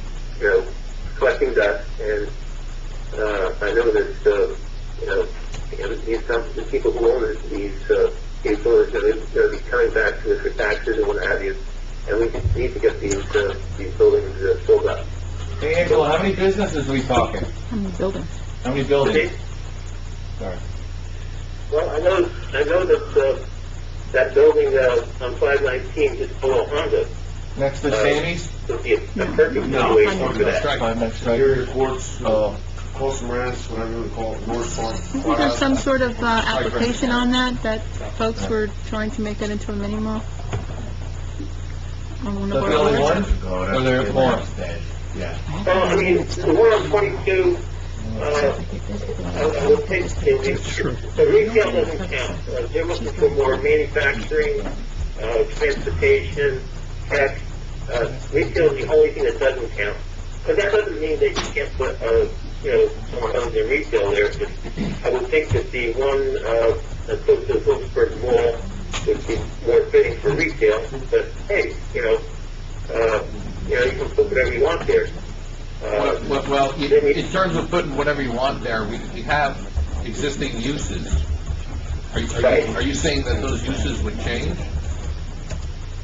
collecting dust, and I know that the people who own these buildings are going to be coming back to us for taxes and what have you, and we need to get these buildings filled up. Hey, Angela, how many businesses are we talking? How many buildings? How many buildings? Sorry. Well, I know that, that building, on 519 just below Honda, Next to Sammy's? would be a perfect situation for that. Five next strike. Superior Courts, Costa Ranch, whatever you would call it, North Park. Isn't there some sort of application on that folks were trying to make that into a mini mall? On one of That's our the only boards? one? Or there are more? Well, I mean, the one on 22, I would take, the retail doesn't count. They're looking for more manufacturing, transportation, tech. Retail is the only thing that doesn't count. But that doesn't mean that you can't put, someone else in retail there. I would think that the one, that's close to the Wilkesburg Mall would be more fitting for retail. But hey, you can put whatever you want there. Well, in terms of putting whatever you want there, we have existing uses. Are you saying that those uses would change?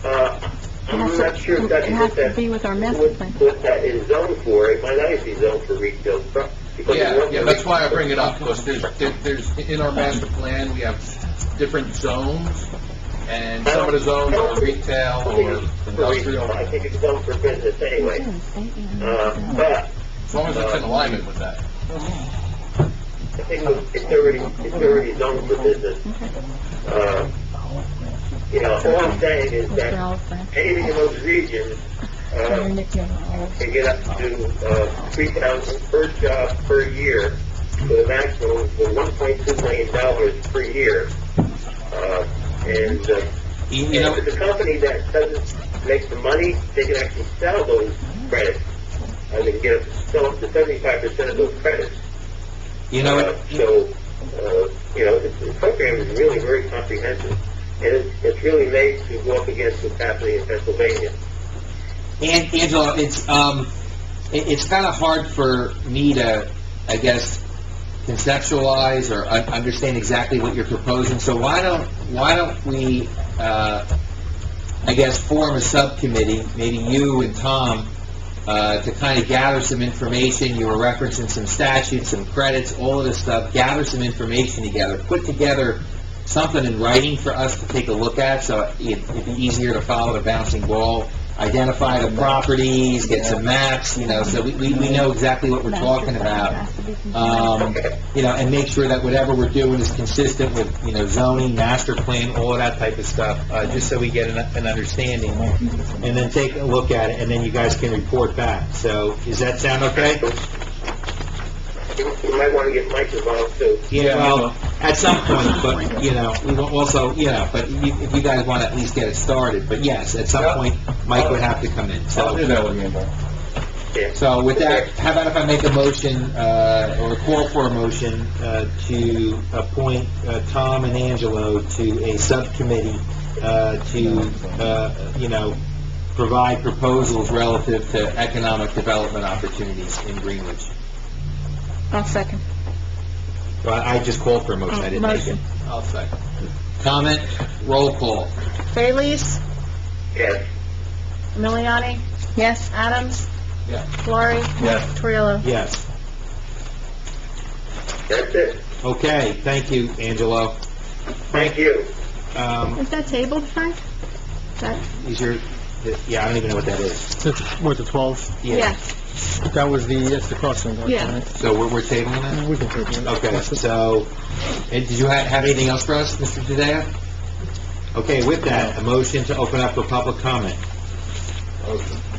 I'm not sure if that's It has to be with our master plan. what that is zoned for. It might not even be zoned for retail. Yeah, that's why I bring it up, because there's, in our master plan, we have different zones, and some of the zones are retail or industrial, I think it's zoned for business anyway. But as long as it's in alignment with that. I think it's already zoned for business. All I'm saying is that anything in those regions, can get up to 3,000 per job per year, with a maximum of $1.2 million per year. If it's a company that doesn't make the money, they can actually sell those credits. They can sell up to 75% of those credits. The program is really very comprehensive, and it's really made to go up against what's happening in Pennsylvania. And Angela, it's kind of hard for me to, I guess, conceptualize or understand exactly what you're proposing. So why don't we, I guess, form a subcommittee, maybe you and Tom, to kind of gather some information. You were referencing some statutes, some credits, all of this stuff. Gather some information together, put together something in writing for us to take a look at, so it'd be easier to follow the bouncing ball. Identify the properties, get some maps, so we know exactly what we're talking about. And make sure that whatever we're doing is consistent with, zoning, master plan, all of that type of stuff, just so we get an understanding. And then take a look at it, and then you guys can report back. So, does that sound okay? You might want to get Mike involved too. Yeah, well, at some point, but, we will also, but if you guys want to at least get it started, but yes, at some point, Mike would have to come in, so. I'll do that with you, Angela. So with that, how about if I make a motion, or a call for a motion, to appoint Tom and Angelo to a subcommittee, to, provide proposals relative to economic development opportunities in Greenwich. I'll second. Well, I just called for a motion, I didn't make it. I'll second. Comment, roll call. Baylees, Yes. Miliani, Yes? Adams, Yeah. Laurie, Yes. Triolo. Yes. That's it. Okay, thank you, Angelo. Thank you. Is that tabled, Frank? Is your, yeah, I don't even know what that is. What, the 12? Yeah. That was that's the crossing guard, Yeah. right? So we're tabling that? We can take it. Okay, so, and did you have anything else for us, Mr. Tadea? Okay, with that, a motion to open up for public comment.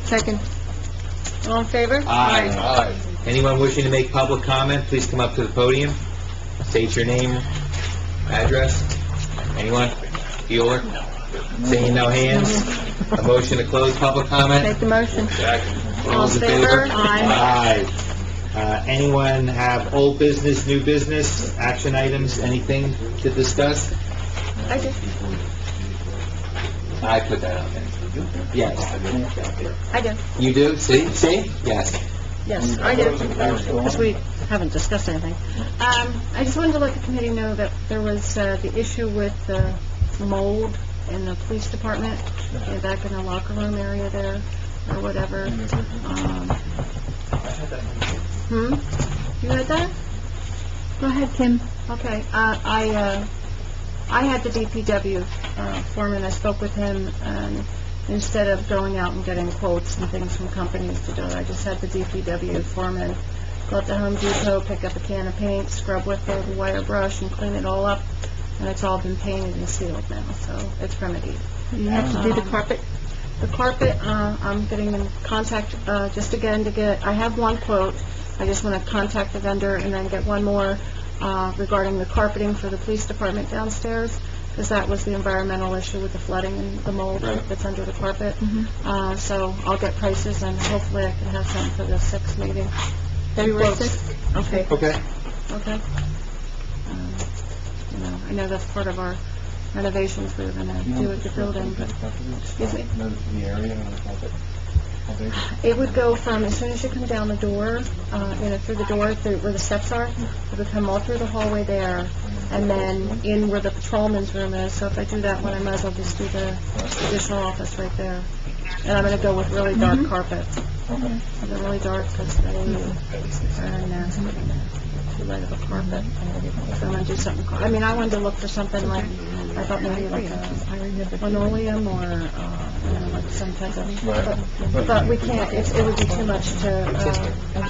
Second. All in favor? Aye. Anyone wishing to make public comment, please come up to the podium. State your name, address. Anyone? Bueller? Seeing no hands? A motion to close public comment? Make the motion. All those in favor? Aye. Anyone have old business, new business, action items, anything to discuss? I do. I put that on there. Yes. I do. You do? See? Yes. Yes, I do, because we haven't discussed anything. I just wanted to let the committee know that there was the issue with mold in the police department, back in the locker room area there, or whatever. You had that? Go ahead, Kim. Okay, I had the DPW foreman, I spoke with him, and instead of going out and getting quotes and things from companies to do it, I just had the DPW foreman go up to Home Depot, pick up a can of paint, scrub with the wire brush, and clean it all up, and it's all been painted and sealed now, so it's remedied. You have to do the carpet? The carpet, I'm getting in contact, just again to get, I have one quote, I just want to contact the vendor and then get one more regarding the carpeting for the police department downstairs, because that was the environmental issue with the flooding and the mold that's under the carpet. So I'll get prices, and hopefully I can have some for the 6th meeting. February 6th? Okay. Okay. Okay. I know that's part of our renovations we were going to do at the building, but, excuse me. The area, how big? It would go from, as soon as you come down the door, through the door, where the steps are, it would come all through the hallway there, and then in where the patrolman's room is, so if I do that one, I might as well just do the additional office right there. And I'm gonna go with really dark carpet. They're really dark, because they are nasty. Too light of a carpet. So I'm gonna do something, I wanted to look for something like, I thought maybe like a linoleum or, like some type of, but we can't, it would be too much to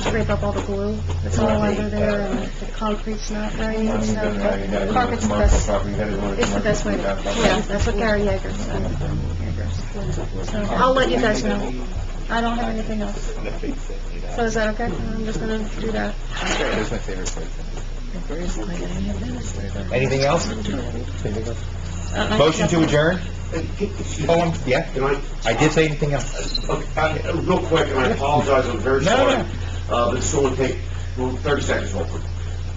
scrape up all the glue that's all under there, and the concrete's not right, so carpet's the best, it's the best way to, yeah, that's what Gary Yeager said. So I'll let you guys know. I don't have anything else. So is that okay? I'm just gonna do that. That's my favorite place. Anything else? Motion to adjourn? Yeah? I did say anything else. Okay, real quick, and I apologize, I'm very sorry. But this will take 30 seconds real quick.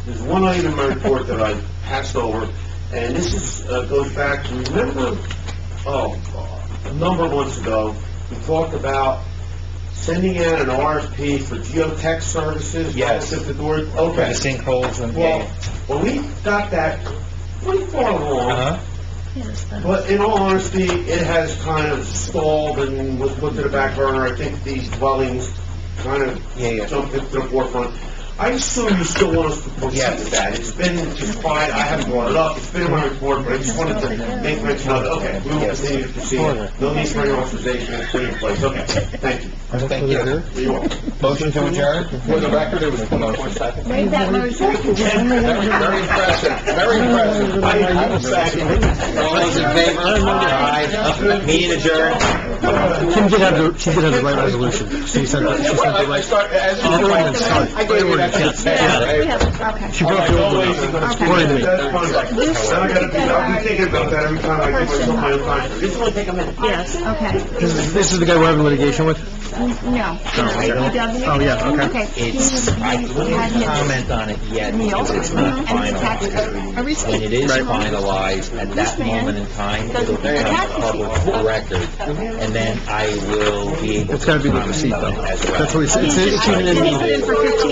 There's one item in my report that I passed over, and this is, goes back to, remember, a number of months ago, we talked about sending out an RFP for geotech services. Yes. At the door. The Okay. sinkholes and... Well, we got that pretty far along. Uh-huh. But in all honesty, it has kind of stalled and was put to the back burner. I think these dwellings kind of jumped into the forefront. I assume you still want us to proceed with that. It's been just fine. I haven't brought it up. It's been in my report, but I just wanted to make mention of it. Okay, we will continue to proceed. No need for any authorization. It's put in place. Okay, thank you. Thank you. You're welcome. Motion to adjourn? For the record, it was 24 seconds. Made that motion. Very impressive, very impressive. I will second. All those in favor? Aye. Meeting adjourned. She did have the right resolution. She sent the right... I gave you that. She broke the ordinance. According to me. That's fine. I'll be thinking about that every time I give myself my own time. This will take a minute. Yes, okay. This is the guy we're having litigation with? No. Oh, yeah, okay. It's, I can't comment on it yet because it's not finalized. When it is finalized, at that moment in time, it'll become public record, and then I will be able to... It's gotta be the receipt, though. As well. That's what he said. It's even in Can you put in for 15?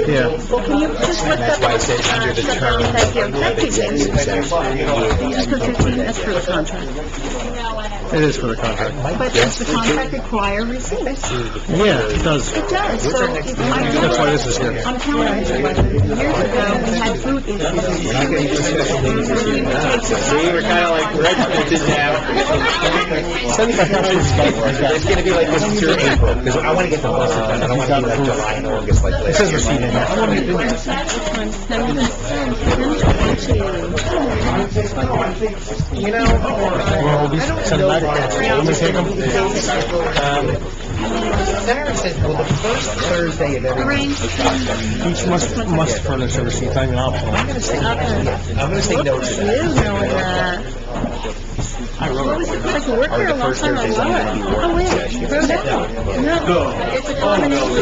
Yeah. Well, can you just look That's up... why I said under the terms Thank you. of Thank you, executive James. session. Just for 15, that's for the contract. It is for the contract. But does the contract require receipts? Yeah, it does. It does, so That's why this is here. I'm telling you, years ago, we had food issues. See, we're kind of like regimented now. It's going to be like this through April, because I want to get the buses done. I don't want to be like July and August like last year. receipt in You know, Well, these, send them back. I'm gonna take them. Sarah said, well, the first Thursday of every month. Each must furnish a receipt, not even optional. I'm going to say no to that. You know that. I wrote it. I could work here a long time, I love it. Oh, wait, you wrote it? No. It's a combination.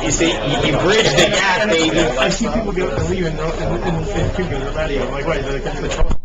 You see, you bridged the gap, baby. I see people leaving in preview on the radio. I'm like, wait, the